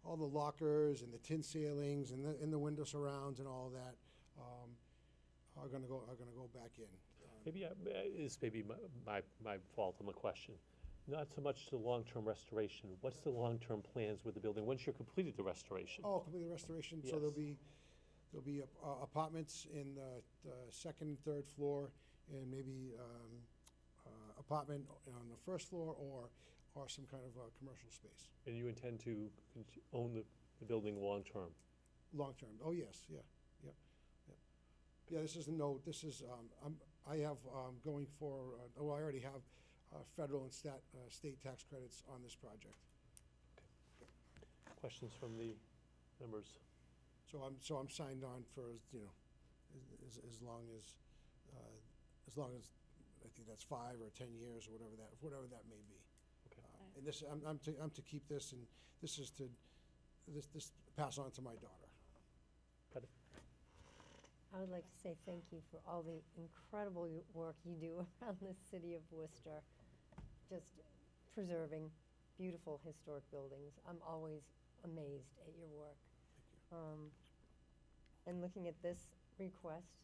the lockers and the tin ceilings and the window surrounds and all that are gonna go back in. Maybe this may be my fault on the question. Not so much the long-term restoration. What's the long-term plans with the building once you're completed the restoration? Oh, complete the restoration. So there'll be apartments in the second and third floor, and maybe apartment on the first floor, or some kind of commercial space. And you intend to own the building long-term? Long-term. Oh yes, yeah. This is I have going for. I already have federal and state tax credits on this project. Questions from the members? So I'm signed on for, you know, as long as I think that's 5 or 10 years or whatever that may be. Okay. And this I'm to keep this, and this is to pass on to my daughter. Got it. I would like to say thank you for all the incredible work you do around the city of Worcester, just preserving beautiful historic buildings. I'm always amazed at your work. And looking at this request,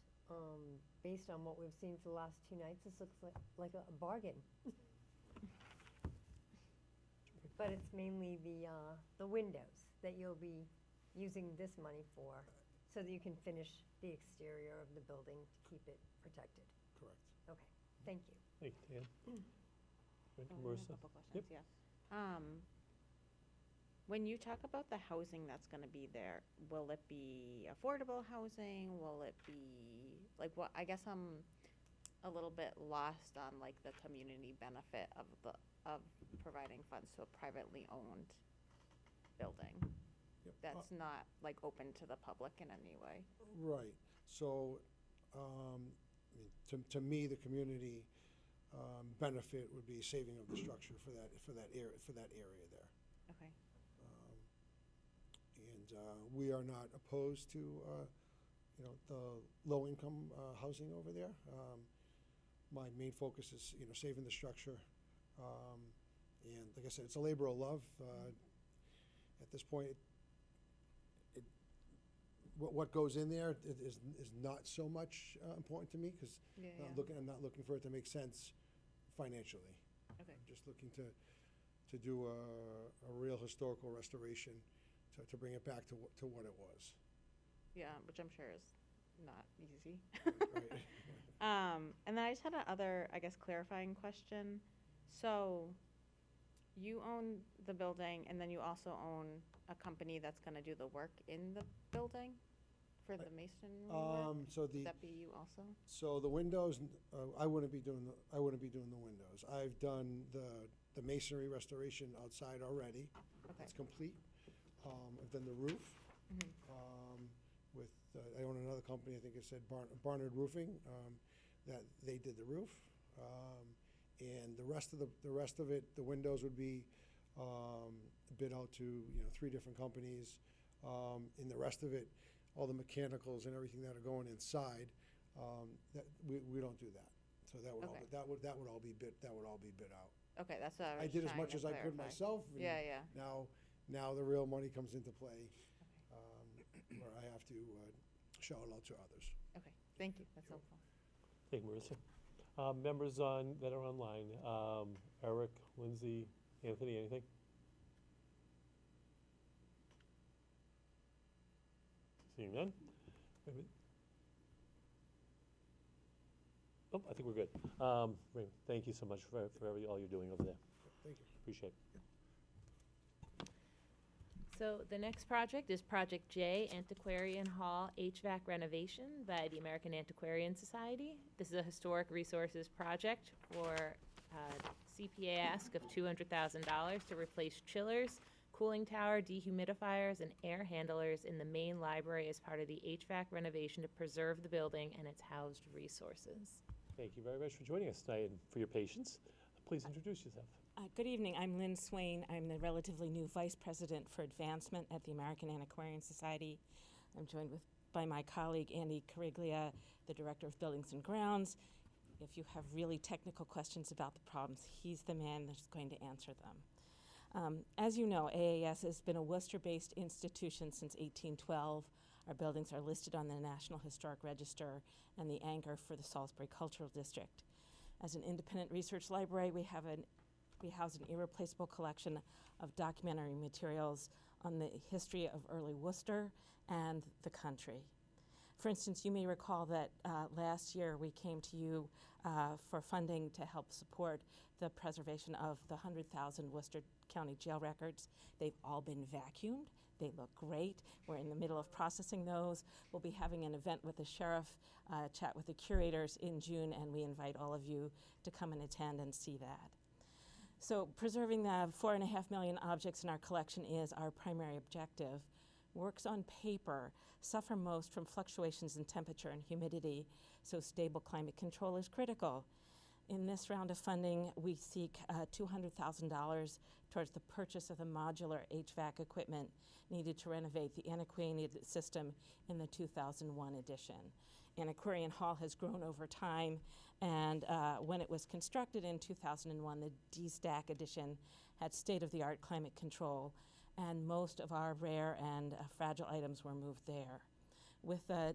based on what we've seen for the last 2 nights, this looks like a bargain. But it's mainly the windows that you'll be using this money for, so that you can finish the exterior of the building to keep it protected. Correct. Okay, thank you. Thank you, Dan. I have Marissa? a couple questions, yeah. When you talk about the housing that's gonna be there, will it be affordable housing? Will it be, like, what, I guess I'm a little bit lost on, like, the community benefit of providing funds to a privately owned building that's not, like, open to the public in any way. Right. So, I mean, to me, the community benefit would be saving of the structure for that area there. Okay. And we are not opposed to, you know, the low-income housing over there. My main focus is, you know, saving the structure. And like I said, it's a labor of love. At this point, what goes in there is not so much important to me, because I'm not looking for it to make sense financially. Okay. I'm just looking to do a real historical restoration to bring it back to what it was. Yeah, which I'm sure is not easy. Right. And then I just had another, I guess, clarifying question. So you own the building, and then you also own a company that's gonna do the work in the building for the masonry work? Would that be you also? So the windows, I wouldn't be doing the windows. I've done the masonry restoration outside already. Okay. It's complete. I've done the roof. With I own another company, I think it said Barnard Roofing, that they did the roof. And the rest of it, the windows would be bid out to, you know, 3 different companies. And the rest of it, all the mechanicals and everything that are going inside, that we don't do that. So that would all be bid out. Okay, that's what I was I did as trying much to as I could clarify. myself. and Yeah, yeah. Now the real money comes into play, where I have to show it out to others. Okay, thank you, that's helpful. Thank you, Marissa. Members that are online, Eric, Lindsay, Anthony, anything? Seeing none? Oh, I think we're good. Raymond, thank you so much for all you're doing over there. Thank you. Appreciate it. So the next project is Project J, Antiquarian Hall HVAC renovation by the American Antiquarian Society. This is a historic resources project for CPA ask of $200,000 to replace chillers, cooling tower, dehumidifiers, and air handlers in the main library as part of the HVAC renovation to preserve the building and its housed resources. Thank you very much for joining us tonight and for your patience. Please introduce yourself. Good evening. I'm Lynn Swain. I'm the relatively new Vice President for Advancement at the American Antiquarian Society. I'm joined by my colleague Andy Cariglia, the Director of Buildings and Grounds. If you have really technical questions about the problems, he's the man that's going to answer them. As you know, AAS has been a Worcester-based institution since 1812. Our buildings are listed on the National Historic Register and the anchor for the Salisbury Cultural District. As an independent research library, we house an irreplaceable collection of documentary materials on the history of early Worcester and the country. For instance, you may recall that last year we came to you for funding to help support the preservation of the 100,000 Worcester County jail records. They've all been vacuumed. They look great. We're in the middle of processing those. We'll be having an event with the sheriff, chat with the curators in June, and we invite all of you to come and attend and see that. So preserving the 4.5 million objects in our collection is our primary objective. Works on paper suffer most from fluctuations in temperature and humidity, so stable climate control is critical. In this round of funding, we seek $200,000 towards the purchase of the modular HVAC equipment needed to renovate the antiquated system in the 2001 edition. Antiquarian Hall has grown over time, and when it was constructed in 2001, the D-Stack edition had state-of-the-art climate control, and most of our rare and fragile items were moved there. With the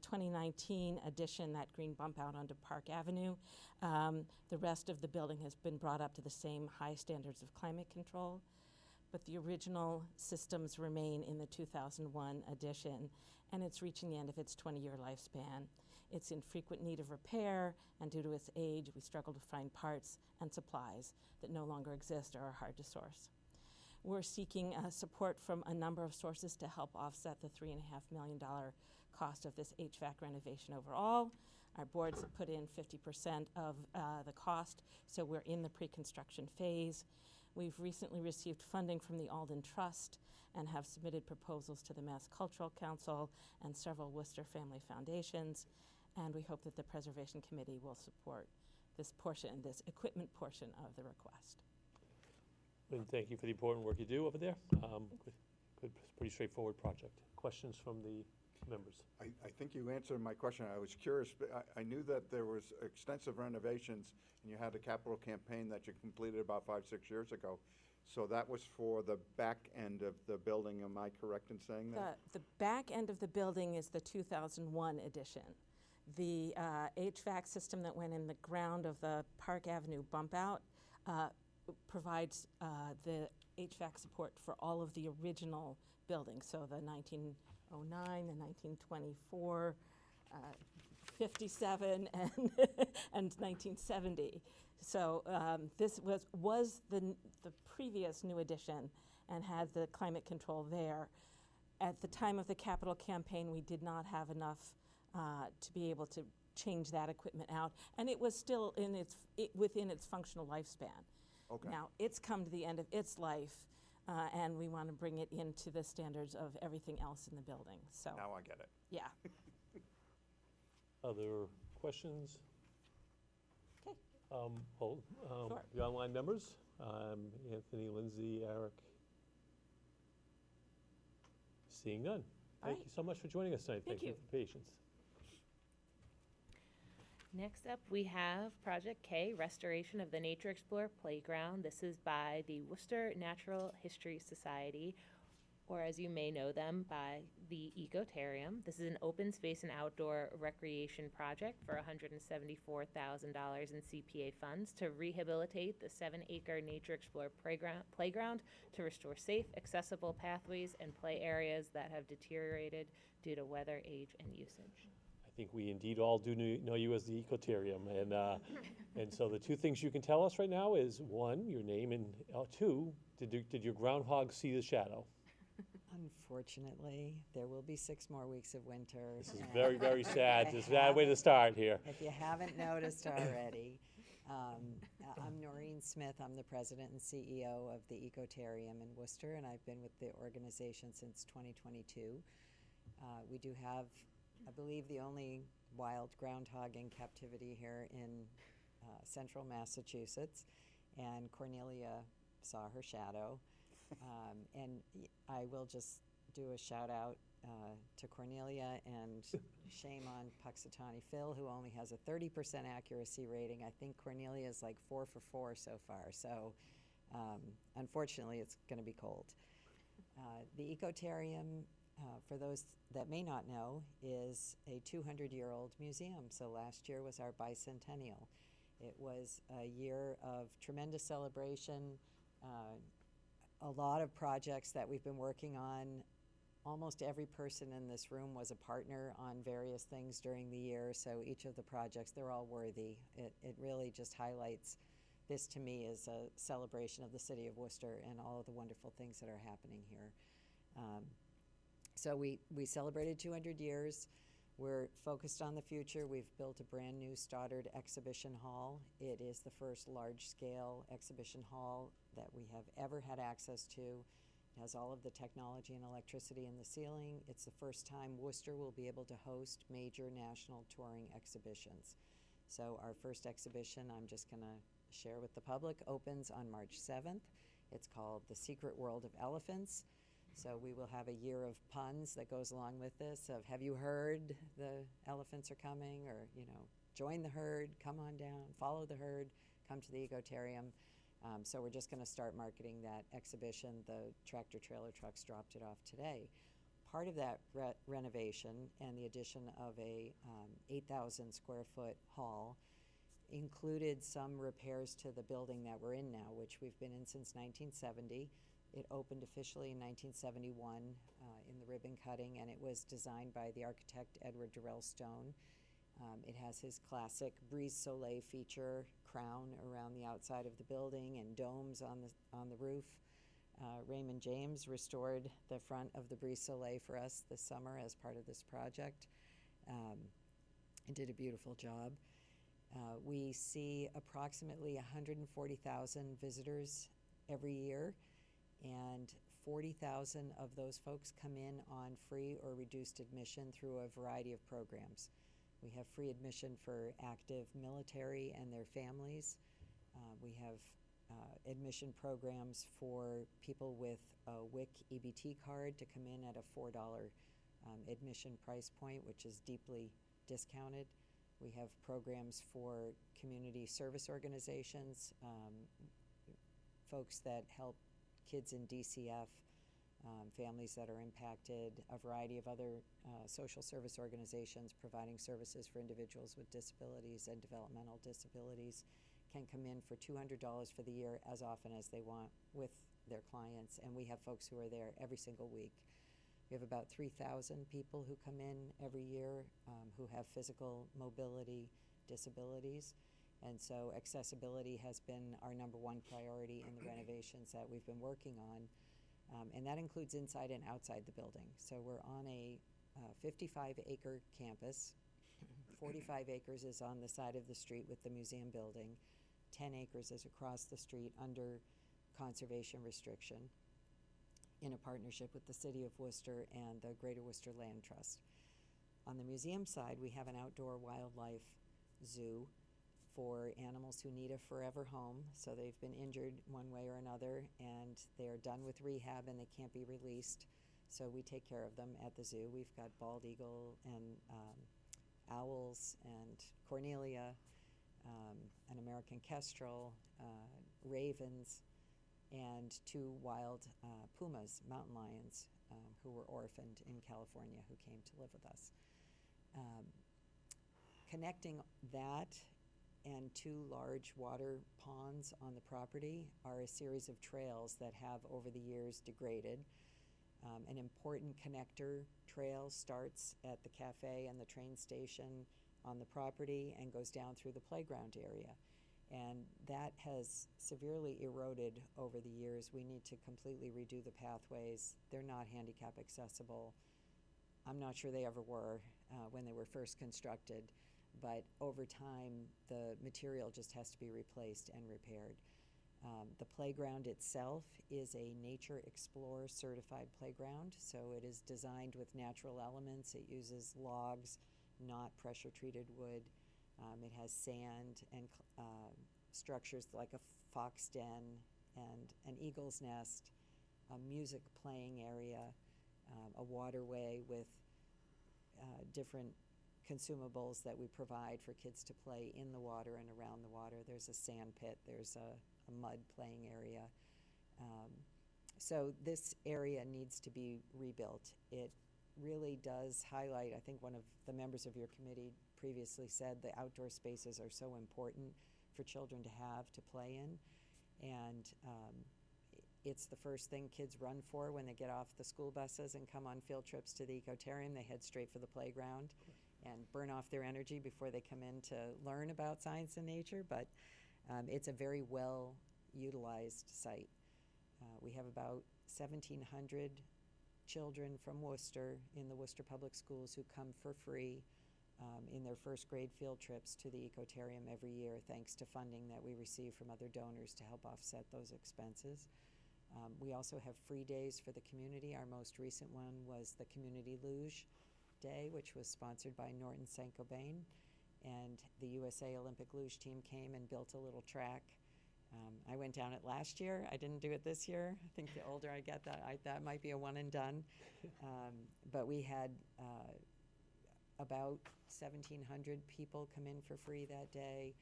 2019 edition, that green bump out onto Park Avenue, the rest of the building has been brought up to the same high standards of climate control, but the original systems remain in the 2001 edition, and it's reaching the end of its 20-year lifespan. It's in frequent need of repair, and due to its age, we struggle to find parts and supplies that no longer exist or are hard to source. We're seeking support from a number of sources to help offset the $3.5 million cost of this HVAC renovation overall. Our boards have put in 50% of the cost, so we're in the pre-construction phase. We've recently received funding from the Alden Trust and have submitted proposals to the Mass Cultural Council and several Worcester Family Foundations, and we hope that the Preservation Committee will support this equipment portion of the request. And thank you for the important work you do over there. Good, pretty straightforward project. Questions from the members? I think you answered my question. I was curious, but I knew that there was extensive renovations, and you had a capital campaign that you completed about 5-6 years ago. So that was for the back end of the building. Am I correct in saying that? The back end of the building is the 2001 edition. The HVAC system that went in the ground of the Park Avenue bump out provides the HVAC support for all of the original buildings, so the 1909, the 1924, 57, and 1970. So this was the previous new edition and had the climate control there. At the time of the capital campaign, we did not have enough to be able to change that equipment out, and it was still within its functional lifespan. Okay. Now, it's come to the end of its life, and we want to bring it into the standards of everything else in the building. So Now I get it. yeah. Other questions? Okay. Sure. The online members, Anthony, Lindsay, Eric. Seeing none. Thank you so much for joining us tonight. Thank you you. for your patience. Next up, we have Project K, Restoration of the Nature Explorer Playground. This is by the Worcester Natural History Society, or as you may know them, by the Ecotarium. This is an open space and outdoor recreation project for $174,000 in CPA funds to rehabilitate the 7-acre Nature Explorer playground to restore safe, accessible pathways and play areas that have deteriorated due to weather, age, and usage. I think we indeed all do know you as the Ecotarium, and so the two things you can tell us right now is, one, your name, and two, did your groundhog see the shadow? Unfortunately, there will be 6 more weeks of winter. This is very, very sad. It's a bad way to start here. If you haven't noticed already, I'm Noreen Smith. I'm the president and CEO of the Ecotarium in Worcester, and I've been with the organization since 2022. We do have, I believe, the only wild groundhog in captivity here in central Massachusetts, and Cornelia saw her shadow. And I will just do a shout out to Cornelia, and shame on Puxatawny Phil, who only has a 30% accuracy rating. I think Cornelia is like 4 for 4 so far, so unfortunately it's going to be cold. The Ecotarium, for those that may not know, is a 200-year-old museum. So last year was our bicentennial. It was a year of tremendous celebration, a lot of projects that we've been working on. Almost every person in this room was a partner on various things during the year, so each of the projects, they're all worthy. It really just highlights this, to me, as a celebration of the city of Worcester and all of the wonderful things that are happening here. So we celebrated 200 years. We're focused on the future. We've built a brand new Stoddard Exhibition Hall. It is the first large-scale exhibition hall that we have ever had access to. It has all of the technology and electricity in the ceiling. It's the first time Worcester will be able to host major national touring exhibitions. So our first exhibition, I'm just going to share with the public, opens on March 7th. It's called The Secret World of Elephants. So we will have a year of puns that goes along with this, of have you heard the elephants are coming, or, you know, join the herd, come on down, follow the herd, come to the Ecotarium. So we're just going to start marketing that exhibition. The tractor trailer trucks dropped it off today. Part of that renovation and the addition of a 8,000 square foot hall included some repairs to the building that we're in now, which we've been in since 1970. It opened officially in 1971 in the ribbon cutting, and it was designed by the architect Edward Durrell Stone. It has his classic Brise Soleil feature crown around the outside of the building and domes on the roof. Raymond James restored the front of the Brise Soleil for us this summer as part of this project, and did a beautiful job. We see approximately 140,000 visitors every year, and 40,000 of those folks come in on free or reduced admission through a variety of programs. We have free admission for active military and their families. We have admission programs for people with a WIC EBT card to come in at a $4 admission price point, which is deeply discounted. We have programs for community service organizations, folks that help kids in DCF, families that are impacted, a variety of other social service organizations providing services for individuals with disabilities and developmental disabilities can come in for $200 for the year as often as they want with their clients, and we have folks who are there every single week. We have about 3,000 people who come in every year who have physical mobility disabilities. And so accessibility has been our #1 priority in the renovations that we've been working on. And that includes inside and outside the building. So we're on a 55-acre campus. 45 acres is on the side of the street with the museum building. 10 acres is across the street under conservation restriction in a partnership with the City of Worcester and the Greater Worcester Land Trust. On the museum side, we have an outdoor wildlife zoo for animals who need a forever home. So they've been injured one way or another, and they're done with rehab and they can't be released. So we take care of them at the zoo. We've got bald eagle and owls and Cornelia, an American kestrel, ravens, and 2 wild pumas, mountain lions, who were orphaned in California, who came to live with us. Connecting that and 2 large water ponds on the property are a series of trails that have over the years degraded. An important connector trail starts at the cafe and the train station on the property and goes down through the playground area. And that has severely eroded over the years. We need to completely redo the pathways. They're not handicap accessible. I'm not sure they ever were when they were first constructed, but over time, the material just has to be replaced and repaired. The playground itself is a Nature Explorer certified playground, so it is designed with natural elements. It uses logs, not pressure-treated wood. It has sand and structures like a fox den and an eagle's nest, a music playing area, a waterway with different consumables that we provide for kids to play in the water and around the water. There's a sand pit, there's a mud playing area. So this area needs to be rebuilt. It really does highlight, I think one of the members of your committee previously said, the outdoor spaces are so important for children to have to play in. And it's the first thing kids run for when they get off the school buses and come on field trips to the ecotarium. They head straight for the playground and burn off their energy before they come in to learn about science and nature. But it's a very well utilized site. We have about 1,700 children from Worcester in the Worcester Public Schools who come for free in their first grade field trips to the ecotarium every year, thanks to funding that we receive from other donors to help offset those expenses. We also have free days for the community. Our most recent one was the Community Luge Day, which was sponsored by Norton Saint-Gobain, and the USA Olympic Luge team came and built a little track. I went down it last year. I didn't do it this year. I think the older I get, that might be a one and done. But we had about 1,700 people come in for free that day.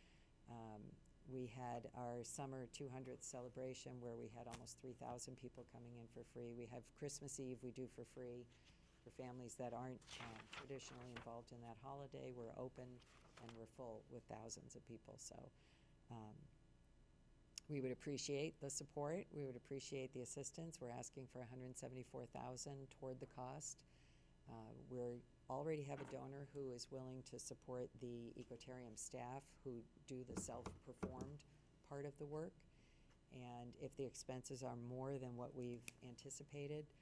We had our summer 200th celebration where we had almost 3,000 people coming in for free. We have Christmas Eve we do for free for families that aren't traditionally involved in that holiday. We're open and we're full with thousands of people. So we would appreciate the support. We would appreciate the assistance. We're asking for $174,000 toward the cost. We already have a donor who is willing to support the ecotarium staff who do the self-performed part of the work. And if the expenses are more than what we've anticipated,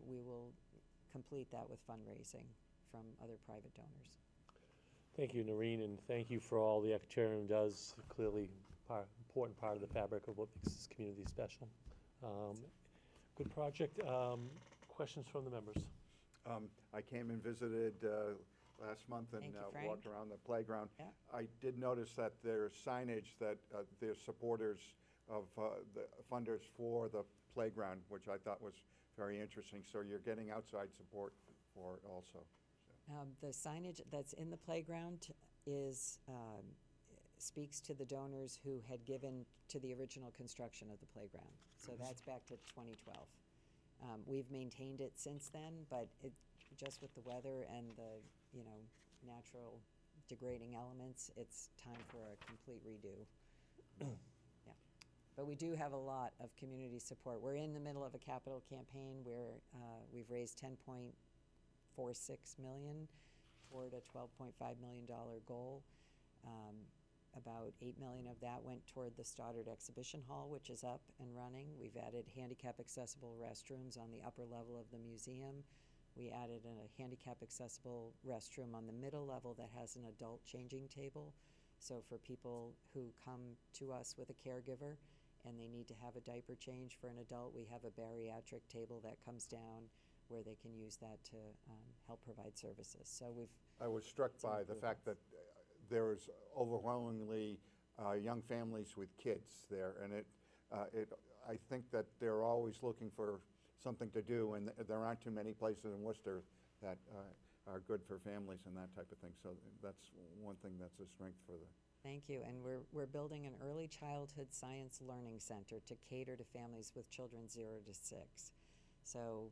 we will complete that with fundraising from other private donors. Thank you, Noreen, and thank you for all the ecotarium does. Clearly, important part of the fabric of what makes this community special. Good project. Questions from the members? I came and visited last month and walked around the playground. Yeah. I did notice that there's signage that there's supporters of the funders for the playground, which I thought was very interesting. So you're getting outside support for it also. The signage that's in the playground is speaks to the donors who had given to the original construction of the playground. So that's back to 2012. We've maintained it since then, but just with the weather and the natural degrading elements, it's time for a complete redo. Yeah, but we do have a lot of community support. We're in the middle of a capital campaign where we've raised $10.46 million toward a $12.5 million goal. About $8 million of that went toward the Stoddard Exhibition Hall, which is up and running. We've added handicap accessible restrooms on the upper level of the museum. We added a handicap accessible restroom on the middle level that has an adult changing table. So for people who come to us with a caregiver and they need to have a diaper change for an adult, we have a bariatric table that comes down where they can use that to help provide services. So I was struck by the fact that there is overwhelmingly young families with kids there, and I think that they're always looking for something to do, and there aren't too many places in Worcester that are good for families and that type of thing. So that's one thing that's a strength for the. Thank you, and we're building an early childhood science learning center to cater to families with children 0 to 6. So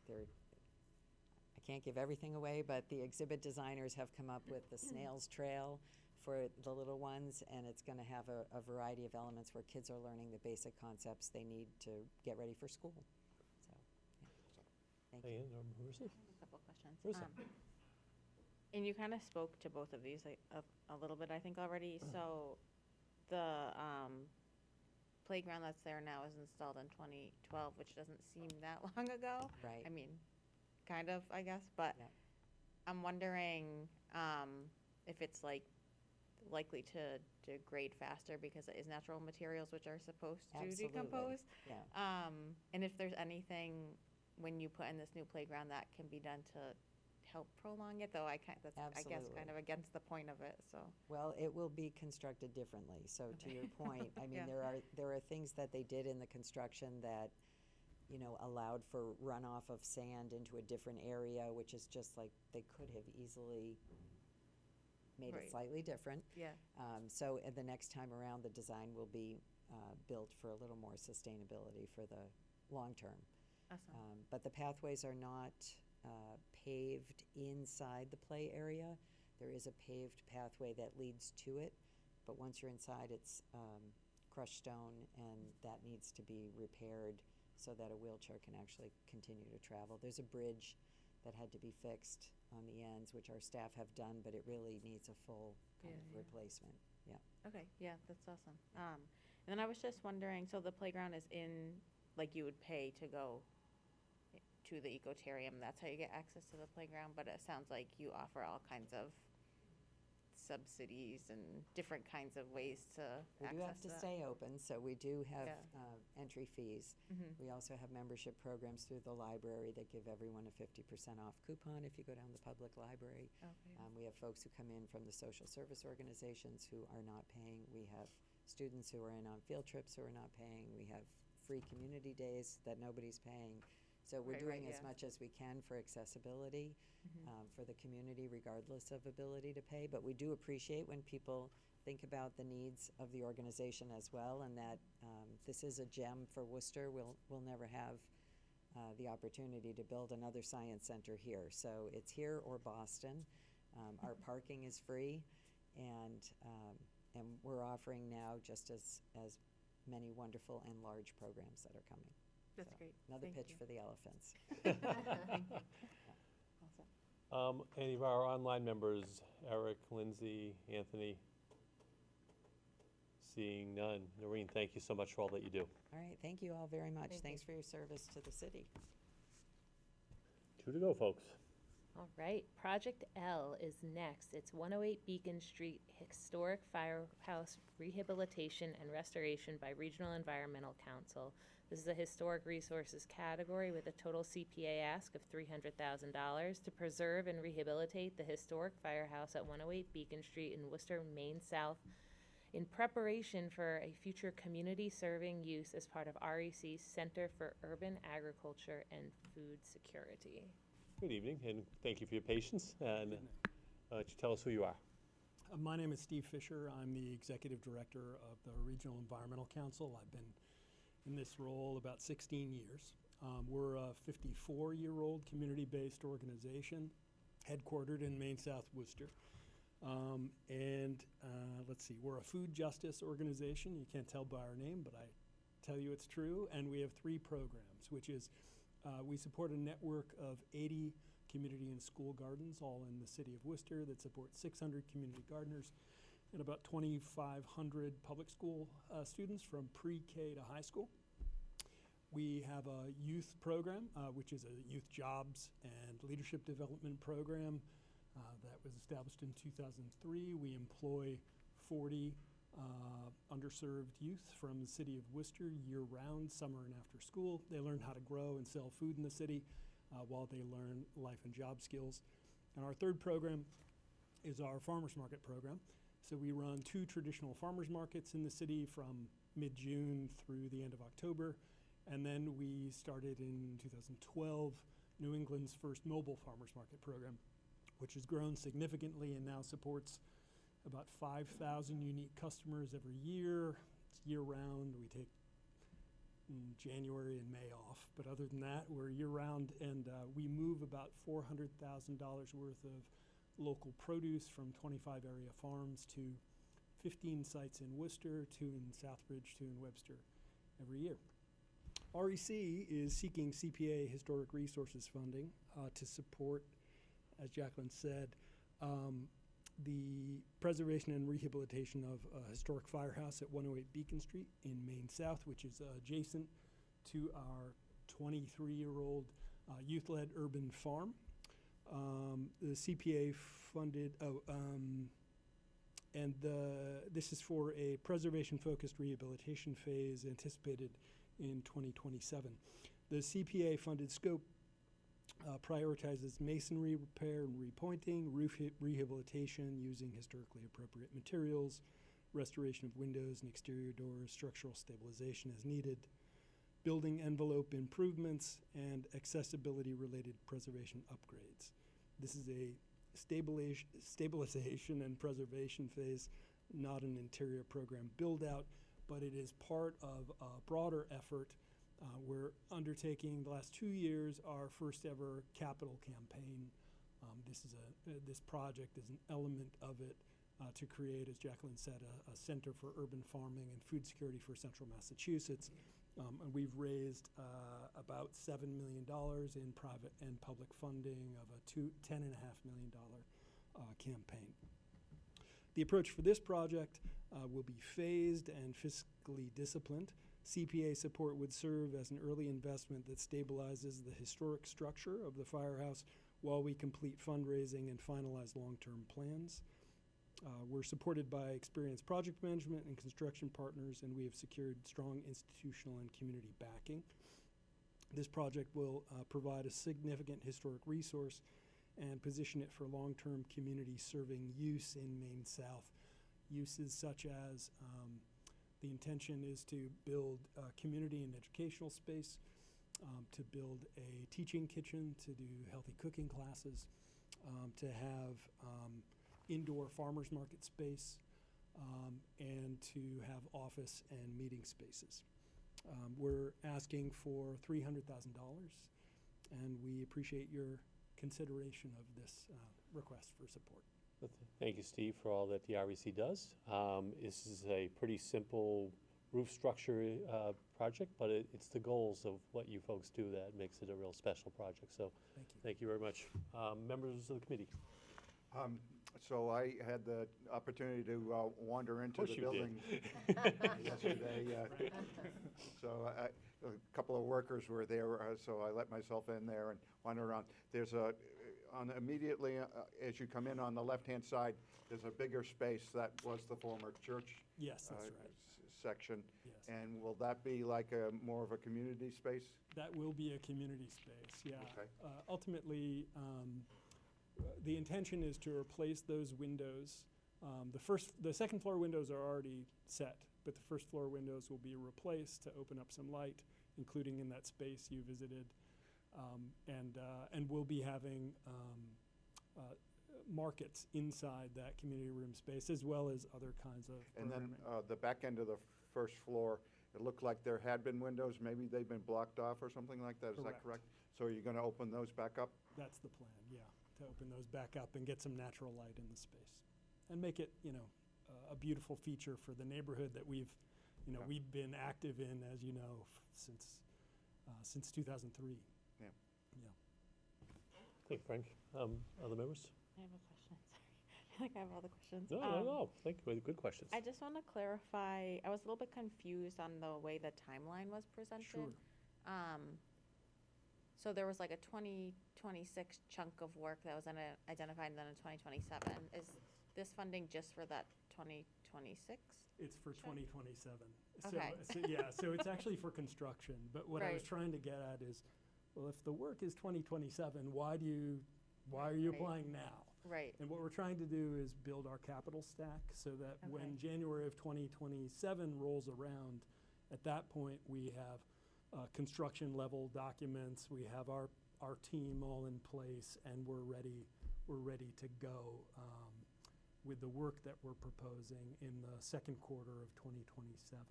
I can't give everything away, but the exhibit designers have come up with the snail's trail for the little ones, and it's going to have a variety of elements where kids are learning the basic concepts they need to get ready for school. So, yeah. Thank you. Diane or Marissa? A couple questions. Marissa. And you kind of spoke to both of these a little bit, I think, already. So the playground that's there now is installed in 2012, which doesn't seem that long ago. Right. I mean, kind of, I guess. But Yeah. I'm wondering if it's likely to degrade faster because it is natural materials which are supposed to Absolutely. decompose. Yeah. And if there's anything when you put in this new playground that can be done to help prolong it, though that's I guess Absolutely. kind of against the point of it. So Well, it will be constructed differently. So to your point, I mean, Yeah. there are things that they did in the construction that, you know, allowed for runoff of sand into a different area, which is just like they could have easily made Right. it slightly different. Yeah. So the next time around, the design will be built for a little more sustainability for the long term. Awesome. But the pathways are not paved inside the play area. There is a paved pathway that leads to it, but once you're inside, it's crushed stone, and that needs to be repaired so that a wheelchair can actually continue to travel. There's a bridge that had to be fixed on the ends, which our staff have done, but it really needs a full kind of replacement. Yeah. Okay, yeah, that's awesome. And then I was just wondering, so the playground is in, like you would pay to go to the ecotarium, that's how you get access to the playground, but it sounds like you offer all kinds of subsidies and different kinds of ways to We access do have to that. stay open, so we do have Yeah. entry fees. Mhm. We also have membership programs through the library that give everyone a 50% off coupon if you go down the public library. Okay. We have folks who come in from the social service organizations who are not paying. We have students who are in on field trips who are not paying. We have free community days that nobody's paying. So we're Right, doing right, as yeah. much as we can for accessibility Mhm. for the community, regardless of ability to pay. But we do appreciate when people think about the needs of the organization as well, and that this is a gem for Worcester. We'll never have the opportunity to build another science center here. So it's here or Boston. Our parking is free, and we're offering now just as many wonderful and large programs that are coming. That's So, great. Another Thank pitch you. for the elephants. Thank you. Awesome. Any of our online members, Eric, Lindsay, Anthony? Seeing none. Noreen, thank you so much for all that you do. All right, thank you all very much. Thank Thanks for your service to the city. 2 to go, folks. All right, Project L is next. It's 108 Beacon Street Historic Firehouse Rehabilitation and Restoration by Regional Environmental Council. This is a historic resources category with a total CPA ask of $300,000 to preserve and rehabilitate the historic firehouse at 108 Beacon Street in Worcester, Maine South, in preparation for a future community serving use as part of REC's Center for Urban Agriculture and Food Security. Good evening, and thank you for your patience. And why don't you tell us who you are? My name is Steve Fisher. I'm the Executive Director of the Regional Environmental Council. I've been in this role about 16 years. We're a 54-year-old community-based organization headquartered in Maine South Worcester. Let's see, we're a food justice organization. You can't tell by our name, but I tell you it's true. And we have 3 programs, which is we support a network of 80 community and school gardens, all in the city of Worcester, that support 600 community gardeners and about 2,500 public school students from pre-K to high school. We have a youth program, which is a youth jobs and leadership development program that was established in 2003. We employ 40 underserved youth from the city of Worcester year-round, summer and after school. They learn how to grow and sell food in the city while they learn life and job skills. And our third program is our farmers market program. So we run 2 traditional farmers markets in the city from mid-June through the end of October. And then we started in 2012 New England's first mobile farmers market program which has grown significantly and now supports about 5,000 unique customers every year. It's year-round. We take January and May off, but other than that, we're year-round, and we move about $400,000 worth of local produce from 25 area farms to 15 sites in Worcester, 2 in Southbridge, 2 in Webster every year. REC is seeking CPA Historic Resources funding to support, as Jacqueline said, the preservation and rehabilitation of a historic firehouse at 108 Beacon Street in Maine South, which is adjacent to our 23-year-old youth-led urban farm. The CPA funded, this is for a preservation-focused rehabilitation phase anticipated in 2027. The CPA funded scope prioritizes masonry repair and repointing, roof rehabilitation using historically appropriate materials, restoration of windows and exterior doors, structural stabilization as needed, building envelope improvements, and accessibility-related preservation upgrades. This is a stabilization and preservation phase, not an interior program build-out, but it is part of a broader effort. We're undertaking the last 2 years our first ever capital campaign. This project is an element of it to create, as Jacqueline said, a center for urban farming and food security for central Massachusetts. And we've raised about $7 million in private and public funding of a $10.5 million campaign. The approach for this project will be phased and fiscally disciplined. CPA support would serve as an early investment that stabilizes the historic structure of the firehouse while we complete fundraising and finalize long-term plans. We're supported by experienced project management and construction partners, and we have secured strong institutional and community backing. This project will provide a significant historic resource and position it for long-term community serving use in Maine South. Uses such as the intention is to build a community and educational space, to build a teaching kitchen, to do healthy cooking classes, to have indoor farmers market space, and to have office and meeting spaces. We're asking for $300,000, and we appreciate your consideration of this request for support. Thank you, Steve, for all that the REC does. This is a pretty simple roof structure project, but it's the goals of what you folks do that makes it a real special project. So thank you very much. Members of the committee. So I had the opportunity to wander into the building yesterday. So a couple of workers were there, so I let myself in there and wander around. There's immediately as you come in on the left-hand side, there's a bigger space that was the former church. Yes, that's right. Section. Yes. And will that be like more of a community space? That will be a community space, yeah. Okay. Ultimately, the intention is to replace those windows. The second floor windows are already set, but the first floor windows will be replaced to open up some light, including in that space you visited. And we'll be having markets inside that community room space, as well as other kinds of And then programming. the back end of the first floor, it looked like there had been windows. Maybe they've been blocked off or something like that. Is that Correct. correct? So are you going to open those back up? That's the plan, yeah, to open those back up and get some natural light in the space. And make it, a beautifbeautiful feature for the neighborhood that we've been active in, as you know, since 2003. Yeah. Yeah. Thank you, Frank. Other members? I have a question, sorry. I think I have all the questions. No. Thank you. Good questions. I just want to clarify, I was a little bit confused on the way the timeline was presented. Sure. So there was like a 2026 chunk of work that was identified, and then a 2027. Is this funding just for that 2026? It's for 2027. Okay. So it's actually for construction. But what I was Right. trying to get at is, well, if the work is 2027, why are you Right. applying now? Right. And what we're trying to do is build our capital stack so that when January of 2027 rolls around, at that point we have construction level documents, we have our team all in place, and we're ready we're ready to go with the work that we're proposing in the second quarter of 2027.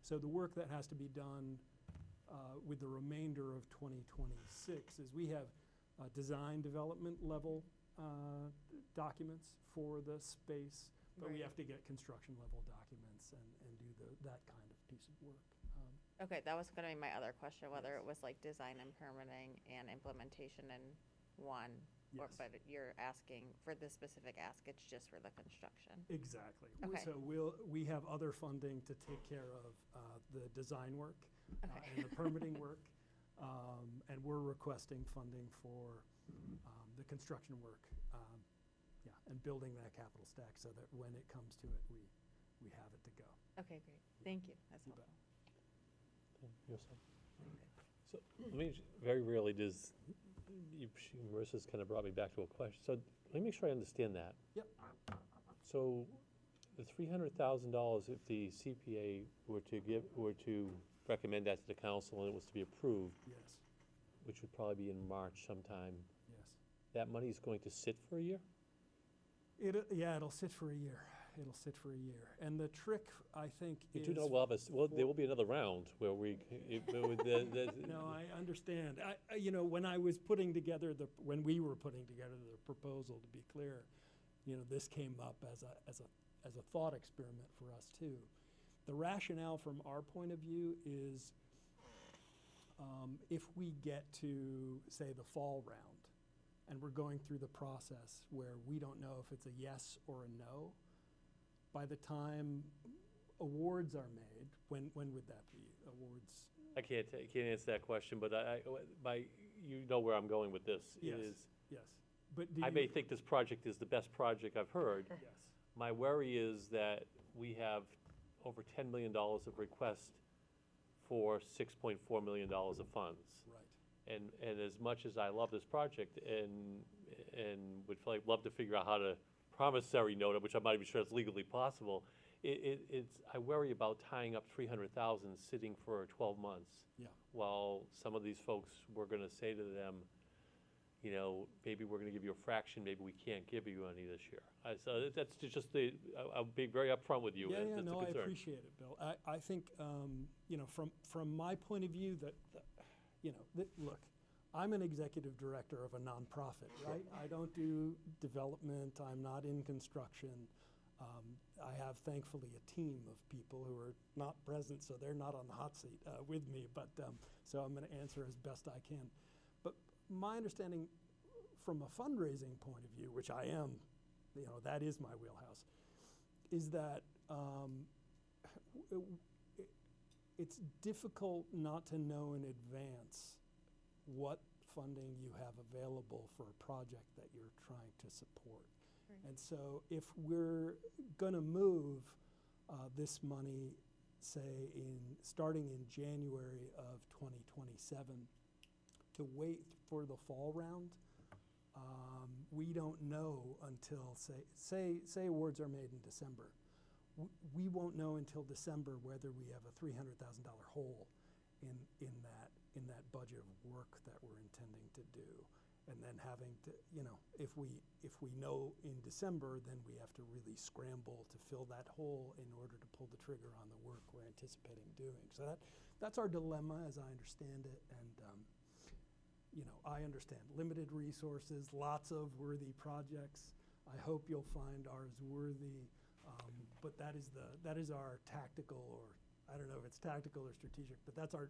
So the work that has to be done with the remainder of 2026 is we have design development level documents for the space, but we Right. have to get construction level documents and do that kind of piece of work. Okay, that was gonna be my other question, whether it was like design and permitting and implementation in one. Or, Yes. but you're asking for the specific ask, it's just for the construction. Exactly. Okay. So we have other funding to take care of the design work and the permitting work, and we're requesting funding for the construction work, and building that capital stack so that when it comes to it, we have it to go. Okay, great. Thank you. That's helpful. Yourself? So, let me, very rarely does, Marissa's kind of brought me back to a question. So let me make sure I understand that. Yep. So the $300,000, if the CPA were to recommend that to the council and it was to be approved, Yes, which would probably be in March sometime, yes. that money is going to sit for a year? It'll sit for a year. It'll sit for a year. And the trick, I think, You is... do know there will be another round where we, No, I understand. When I was putting together when we were putting together the proposal, to be clear, this came up as a thought experiment for us too. The rationale from our point of view is, if we get to, say, the fall round, and we're going through the process where we don't know if it's a yes or a no, by the time awards are made, when would that be? Awards? I can't answer that question, but you know where I'm going with this. Yes, Is yes. But do I you- may think this project is the best project I've heard. Yes. My worry is that we have over $10 million of requests for $6.4 million of funds. Right. And as much as I love this project and would love to figure out how to promissory note it, which I'm not even sure it's legally possible, I worry about tying up $300,000 sitting for 12 months. Yeah. While some of these folks, we're gonna say to them, maybe we're gonna give you a fraction, maybe we can't give you any this year. So that's just I'll be very upfront with you. Yeah, That's a no, I concern. appreciate it, Bill. I think, from my point of view, look, I'm an executive director of a nonprofit, right? I don't do development, I'm not in construction. I have, thankfully, a team of people who are not present, so they're not on the hot seat with me, but, so I'm gonna answer as best I can. But my understanding from a fundraising point of view, which I am, that is my wheelhouse, is that it's difficult not to know in advance what funding you have available for a project that you're trying to support. Right. And so if we're gonna move this money, say, starting in January of 2027, to wait for the fall round, we don't know until, say awards are made in December. We won't know until December whether we have a $300,000 hole in that budget of work that we're intending to do. And then having to, if we know in December, then we have to really scramble to fill that hole in order to pull the trigger on the work we're anticipating doing. So that's our dilemma, as I understand it. And I understand limited resources, lots of worthy projects. I hope you'll find ours worthy, but that is our tactical, or I don't know if it's tactical or strategic, but that's our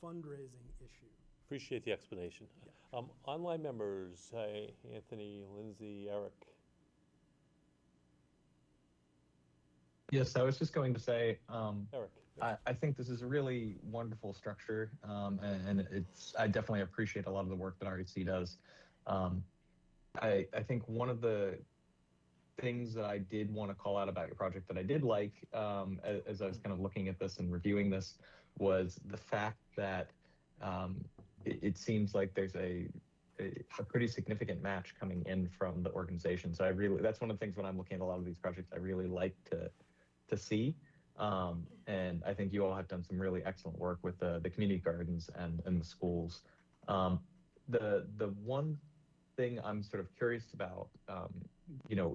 fundraising issue. Appreciate the explanation. Yeah. Online members, hi, Anthony, Lindsay, Eric. Yes, I was just going to say, Eric. I think this is a really wonderful structure, and I definitely appreciate a lot of the work that REC does. I think one of the things that I did want to call out about your project that I did like, as I was kind of looking at this and reviewing this, was the fact that it seems like there's a pretty significant match coming in from the organization. So that's one of the things when I'm looking at a lot of these projects I really like to see. And I think you all have done some really excellent work with the community gardens and the schools. The one thing I'm sort of curious about,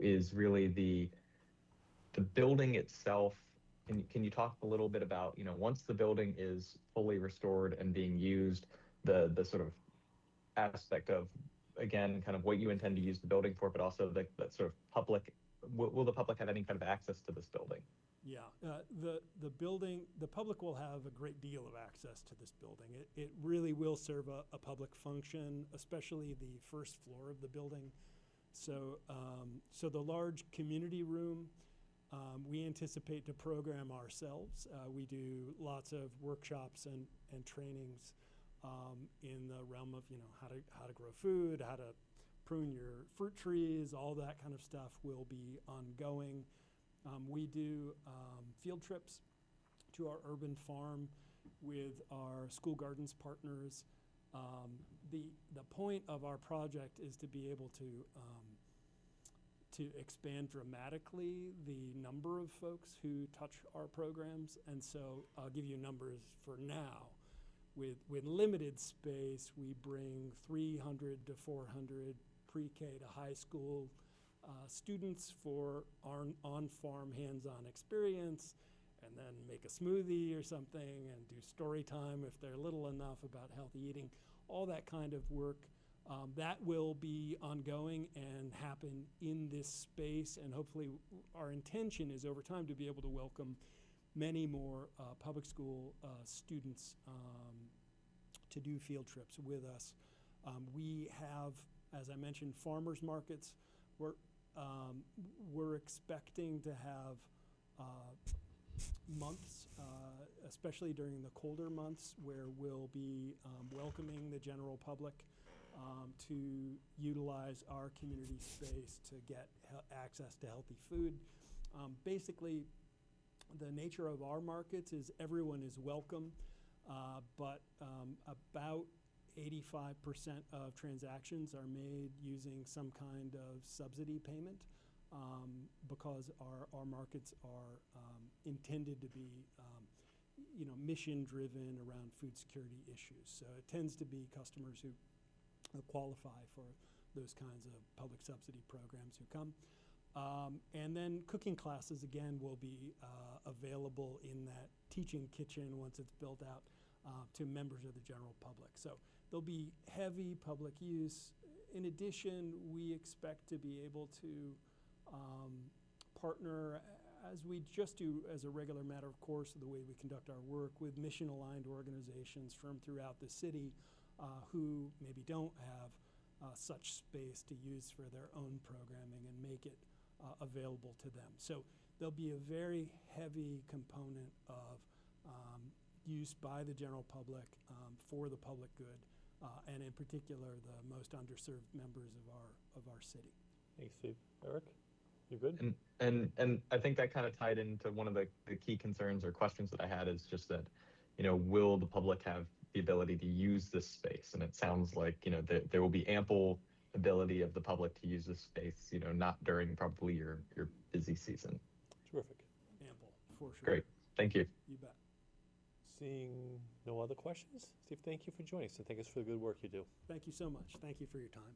is really the building itself. Can you talk a little bit about, once the building is fully restored and being used, the sort of aspect of, again, kind of what you intend to use the building for, but also that sort of public, will the public have any kind of access to this building? Yeah, the building, the public will have a great deal of access to this building. It really will serve a public function, especially the first floor of the building. So, so the large community room, we anticipate to program ourselves. We do lots of workshops and trainings in the realm of, how to grow food, how to prune your fruit trees, all that kind of stuff will be ongoing. We do field trips to our urban farm with our school gardens partners. The point of our project is to be able to expand dramatically the number of folks who touch our programs. And so I'll give you numbers for now. With limited space, we bring 300 to 400 pre-K to high school students for our on-farm hands-on experience, and then make a smoothie or something and do story time if they're little enough about healthy eating, all that kind of work. That will be ongoing and happen in this space, and hopefully our intention is over time to be able to welcome many more public school students to do field trips with us. We have, as I mentioned, farmers markets. We're expecting to have months, especially during the colder months, where we'll be welcoming the general public to utilize our community space to get access to healthy food. Basically, the nature of our markets is everyone is welcome, but about 85% of transactions are made using some kind of subsidy payment because our markets are intended to be mission driven around food security issues. So it tends to be customers who qualify for those kinds of public subsidy programs who come. And then cooking classes, again, will be available in that teaching kitchen once it's built out to members of the general public. So there'll be heavy public use. In addition, we expect to be able to partner, as we just do as a regular matter of course of the way we conduct our work, with mission-aligned organizations from throughout the city who maybe don't have such space to use for their own programming and make it available to them. So there'll be a very heavy component of use by the general public for the public good, and in particular the most underserved members of our city. Thanks, Steve. Eric, you good? And I think that kind of tied into one of the key concerns or questions that I had, is just that, will the public have the ability to use this space? And it sounds like, there will be ample ability of the public to use this space, not during probably your busy season. Terrific. Ample, for sure. Great. Thank you. You bet. Seeing no other questions, Steve, thank you for joining us, and thank us for the good work you do. Thank you so much. Thank you for your time.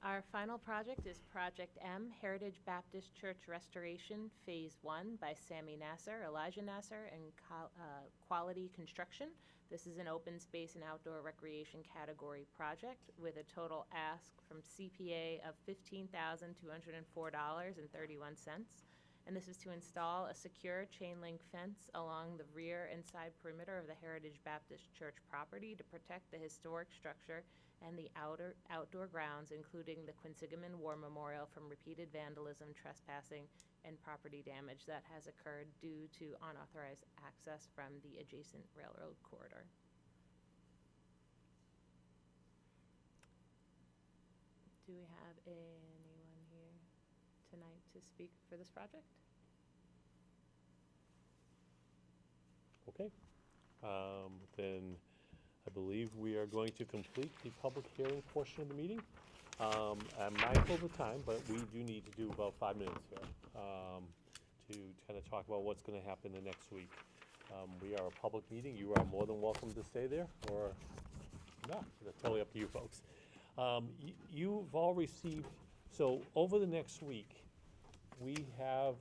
Our final project is Project M, Heritage Baptist Church Restoration, Phase 1 by Sammy Nasser, Elijah Nasser, and Quality Construction. This is an open space and outdoor recreation category project with a total ask from CPA of $15,204.31. And this is to install a secure chain link fence along the rear and side perimeter of the Heritage Baptist Church property to protect the historic structure and the outdoor grounds, including the Quinsigamond War Memorial, from repeated vandalism, trespassing, and property damage that has occurred due to unauthorized access from the adjacent railroad corridor. Do we have anyone here tonight to speak for this project? Okay. Then I believe we are going to complete the public hearing portion of the meeting. I'm mindful of the time, but we do need to do about 5 minutes here to kind of talk about what's going to happen the next week. We are a public meeting. You are more than welcome to stay there or not. That's totally up to you folks. You've all received, so over the next week, we have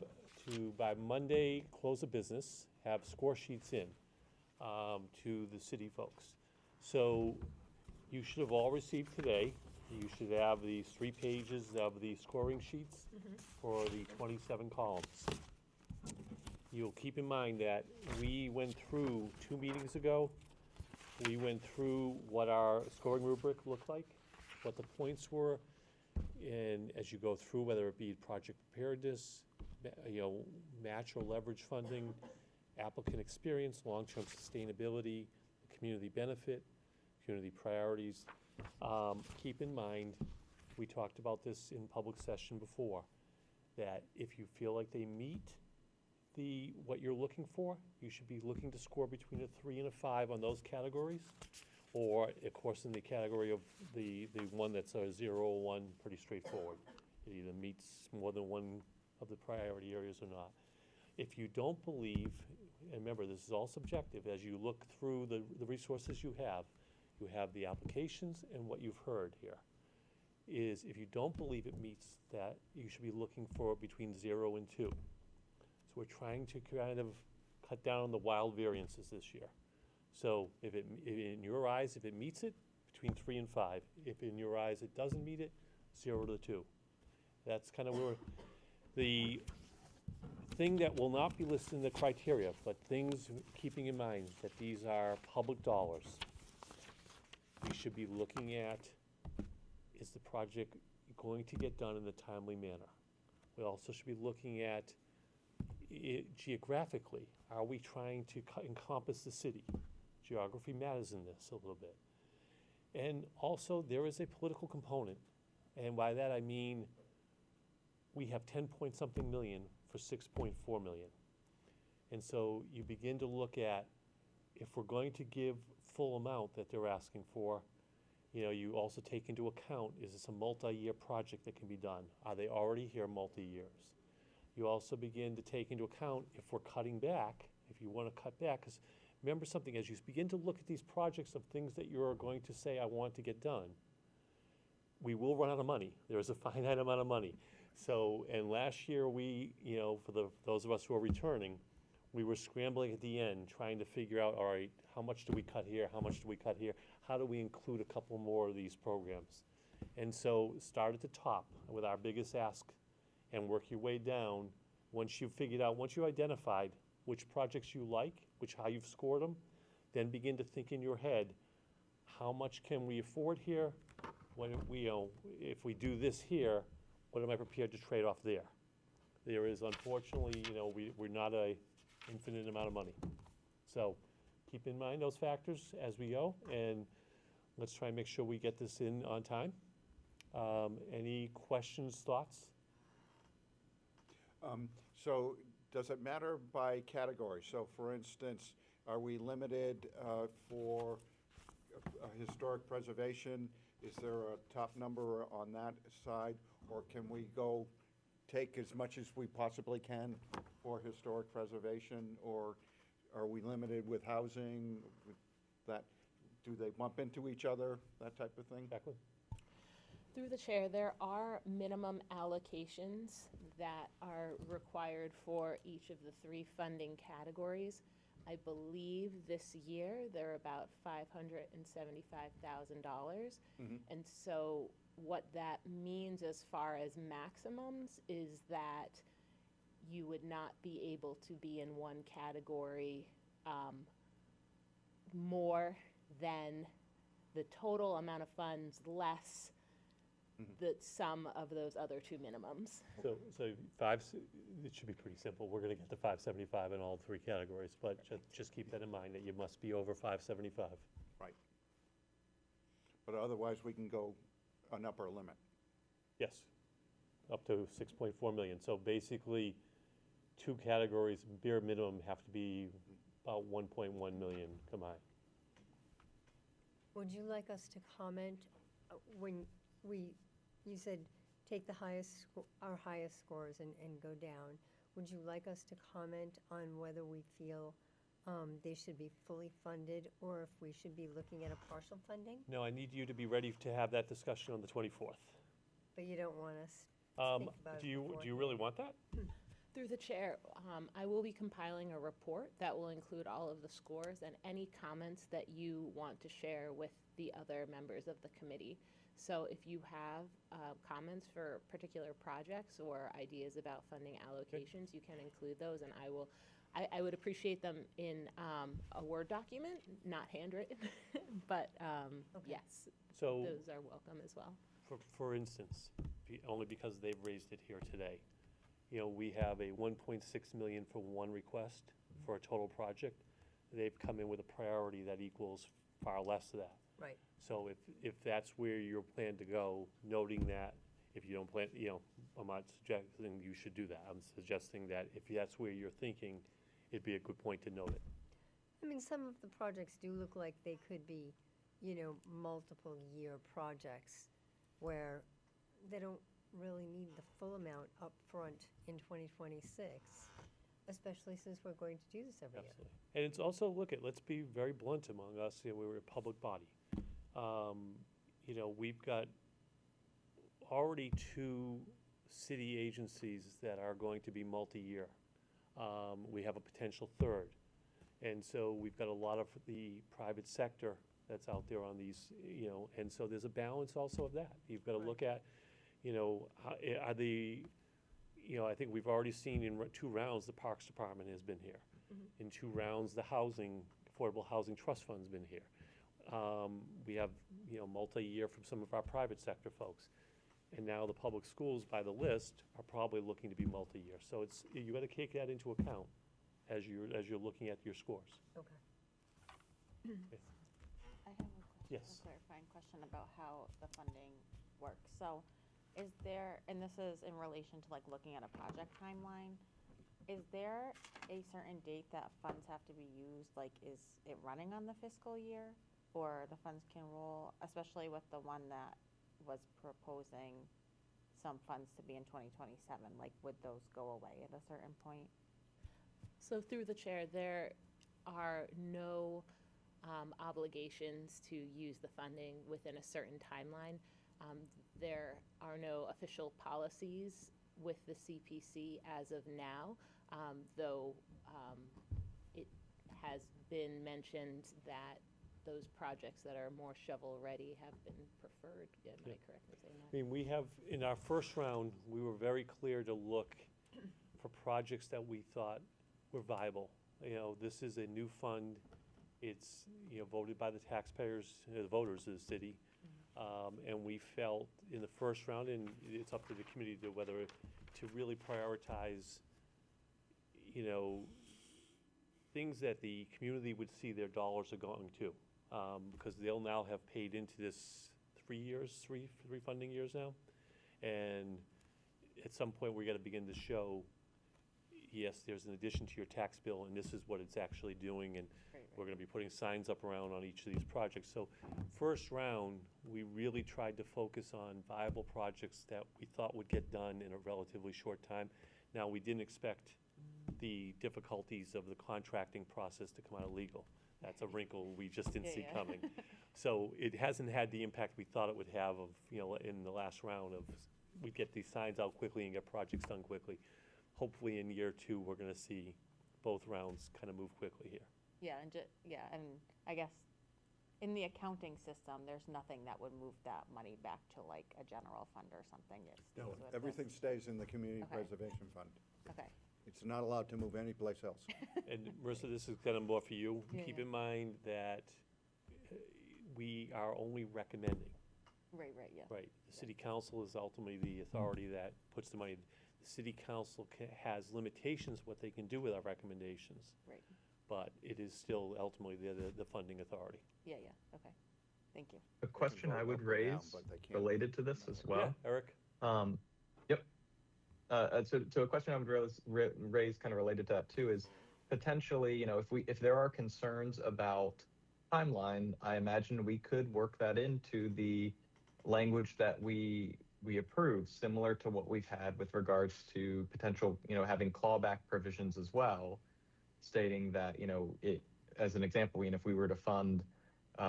to, by Monday, close of business, have score sheets in to the city folks. So you should have all received today. You should have these 3 pages of the scoring sheets for the 27 columns. You'll keep in mind that we went through 2 meetings ago, we went through what our scoring rubric looked like, what the points were, and as you go through, whether it be project preparedness, match or leverage funding, applicant experience, long-term sustainability, community benefit, community priorities. Keep in mind, we talked about this in public session before, that if you feel like they meet what you're looking for, you should be looking to score between a 3 and a 5 on those categories. Or, of course, in the category of the one that's a 0 or 1, pretty straightforward. It either meets more than one of the priority areas or not. If you don't believe, and remember, this is all subjective, as you look through the resources you have the applications and what you've heard here, is if you don't believe it meets that, you should be looking for between 0 and 2. So we're trying to kind of cut down on the wild variances this year. So if in your eyes, if it meets it, between 3 and 5. If in your eyes it doesn't meet it, 0 to 2. That's kind of where the thing that will not be listed in the criteria, but things keeping in mind that these are public dollars. We should be looking at, is the project going to get done in a timely manner? We also should be looking at it geographically. Are we trying to encompass the city? Geography matters in this a little bit. And also, there is a political component. And by that I mean, we have 10-point-something million for 6.4 million. And so you begin to look at, if we're going to give full amount that they're asking for, you also take into account, is this a multi-year project that can be done? Are they already here multi-years? You also begin to take into account, if we're cutting back, if you want to cut back, because remember something, as you begin to look at these projects of things that you're going to say, I want to get done, we will run out of money. There is a finite amount of money. So, and last year we, for those of us who are returning, we were scrambling at the end, trying to figure out, all right, how much do we cut here? How much do we cut here? How do we include a couple more of these programs? And so start at the top with our biggest ask and work your way down. Once you've figured out, once you've identified which projects you like, how you've scored them, then begin to think in your head, how much can we afford here? When if we do this here, what am I prepared to trade off there? There is, unfortunately, we're not an infinite amount of money. So keep in mind those factors as we go, and let's try and make sure we get this in on time. Any questions, thoughts? So does it matter by category? So for instance, are we limited for historic preservation? Is there a top number on that side? Or can we take as much as we possibly can for historic preservation? Or are we limited with housing? Do they bump into each other, that type of thing? Jacqueline? Through the chair, there are minimum allocations that are required for each of the 3 funding categories. I believe this year they're about $575,000. And so what that means as far as maximums is that you would not be able to be in one category more than the total amount of funds less the sum of those other 2 minimums. So it should be pretty simple. We're going to get to 575 in all 3 categories, but just keep that in mind, that you must be over 575. Right. But otherwise, we can go an upper limit. Yes, up to 6.4 million. So basically, 2 categories, bare minimum, have to be about 1.1 million combined. Would you like us to comment when you said take our highest scores and go down? Would you like us to comment on whether we feel they should be fully funded, or if we should be looking at a partial funding, No, I need you to be ready to have that discussion on the 24th. but you don't want us to think about it Do you beforehand. really want that? Through the chair, I will be compiling a report that will include all of the scores and any comments that you want to share with the other members of the committee. So if you have comments for particular projects or ideas about funding allocations, you can include those, and I would appreciate them in a Word document, not handwritten, but yes, So, those are welcome as well. for instance, only because they've raised it here today, you know, we have a 1.6 million for one request for a total project. They've come in with a priority that equals far less of that. Right. So if that's where you plan to go, noting that, if you don't plan, you know, I'm not suggesting you should do that. I'm suggesting that if that's where you're thinking, it'd be a good point to note it. I mean, some of the projects do look like they could be, multiple year projects where they don't really need the full amount up front in 2026, especially since we're going to do this every year. Absolutely. And it's also, let's be very blunt among us, you know, we're a public body. You know, we've got already 2 city agencies that are going to be multi-year. We have a potential 3rd. And so we've got a lot of the private sector that's out there on these, you know, and so there's a balance also of that. You've got to look at, you know, are the, you know, I think we've already seen in 2 rounds, the Parks Department has been here. In 2 rounds, the Affordable Housing Trust Fund's been here. We have, you know, multi-year from some of our private sector folks. And now the public schools, by the list, are probably looking to be multi-year. So you got to take that into account as you're looking at your scores. Okay. I have a clarifying question about how the funding works. So is there, and this is in relation to like looking at a project timeline, is there a certain date that funds have to be used? Like, is it running on the fiscal year? Or the funds can roll, especially with the one that was proposing some funds to be in 2027? Like, would those go away at a certain point? So through the chair, there are no obligations to use the funding within a certain timeline. There are no official policies with the CPC as of now, though it has been mentioned that those projects that are more shovel-ready have been preferred. Am I correct in saying that? I mean, we have, in our first round, we were very clear to look for projects that we thought were viable. You know, this is a new fund. It's, you know, voted by the taxpayers, the voters of the city. And we felt in the first round, and it's up to the committee to whether to really prioritize, you know, things that the community would see their dollars are going to. Because they'll now have paid into this 3 funding years now. And at some point, we got to begin to show, yes, there's an addition to your tax bill, and this is what it's actually doing, and we're going to be putting signs up around on each of these projects. So first round, we really tried to focus on viable projects that we thought would get done in a relatively short time. Now, we didn't expect the difficulties of the contracting process to come out of legal. That's a wrinkle we just didn't see coming. So it hasn't had the impact we thought it would have of, you know, in the last round of, we get these signs out quickly and get projects done quickly. Hopefully in year 2, we're going to see both rounds kind of move quickly here. Yeah, and I guess in the accounting system, there's nothing that would move that money back to like a general fund or something. It stays No, with everything this. stays in the Community Okay. Preservation Fund. Okay. It's not allowed to move anyplace else. And Marissa, this is kind of more for you. Yeah, Keep yeah. in mind that we are only recommending. Right, yeah. Right. The city council is ultimately the authority that puts the money. The city council has limitations what they can do with our recommendations. Right. But it is still ultimately the funding authority. Yeah, okay. Thank you. A question I would vote up or down, raise but they can't related to this as well. Yeah, Eric? Yep. So a question I would raise kind of related to that too is potentially, you know, if there are concerns about timeline, I imagine we could work that into the language that we approve, similar to what we've had with regards to potential, you know, having clawback provisions as well. stating that, you know, as an example, if we were to fund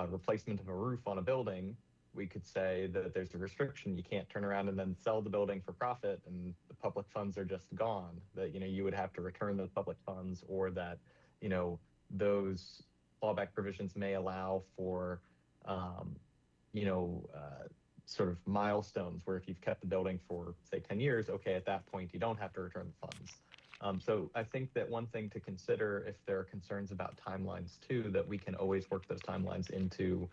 replacement of a roof on a building, we could say that there's a restriction. You can't turn around and then sell the building for profit and the public funds are just gone. That, you would have to return those public funds, or that, those clawback provisions may allow for, sort of milestones where if you've kept the building for, say, 10 years, okay, at that point, you don't have to return the funds. So I think that one thing to consider, if there are concerns about timelines too, that we can always work those timelines into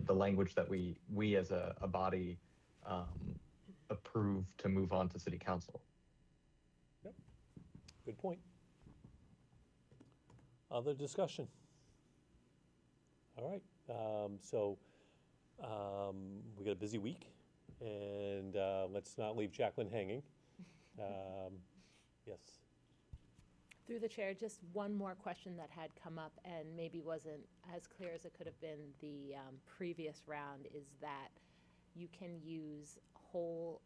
the language that we as a body approve to move on to city council. Yep. Good point. Other discussion? All right, we got a busy week, and let's not leave Jacqueline hanging. Yes. Through the chair, just one more question that had come up and maybe wasn't as clear as it could have been the previous round, is that you can use whole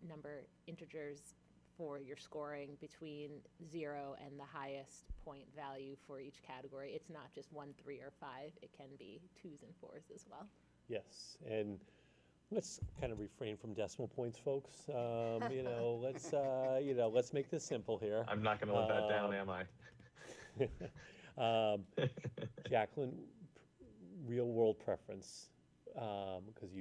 number integers for your scoring between 0 and the highest point value for each category. It's not just 1, 3, or 5. It can be 2s and 4s as well. Yes, and let's kind of refrain from decimal points, folks. Let's make this simple here. I'm not going to let that down, am I? Jacqueline, real world preference, because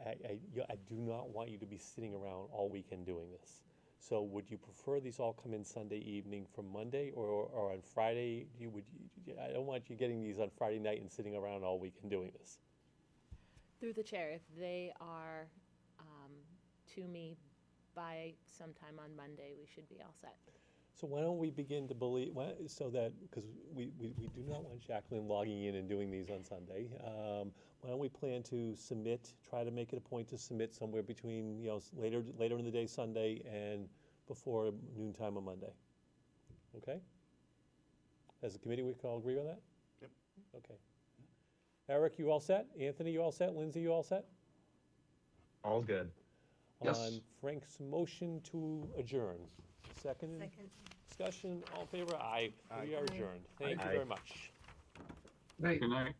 I do not want you to be sitting around all weekend doing this. So would you prefer these all come in Sunday evening from Monday, or on Friday? I don't want you getting these on Friday night and sitting around all weekend doing this. Through the chair, if they are to me by sometime on Monday, we should be all set. So why don't we begin to believe, so that, because we do not want Jacqueline logging in and doing these on Sunday. Why don't we plan to submit, try to make it a point to submit somewhere between, later in the day Sunday and before noontime on Monday? Okay? As a committee, we can all agree on that? Yep. Okay. Eric, you all set? Anthony, you all set? Lindsay, you all set? All good. Yes. On Frank's motion to adjourn. Second? Second. Discussion, all in favor? Aye. We are adjourned. Thank you Aye. very much. Right. Good night.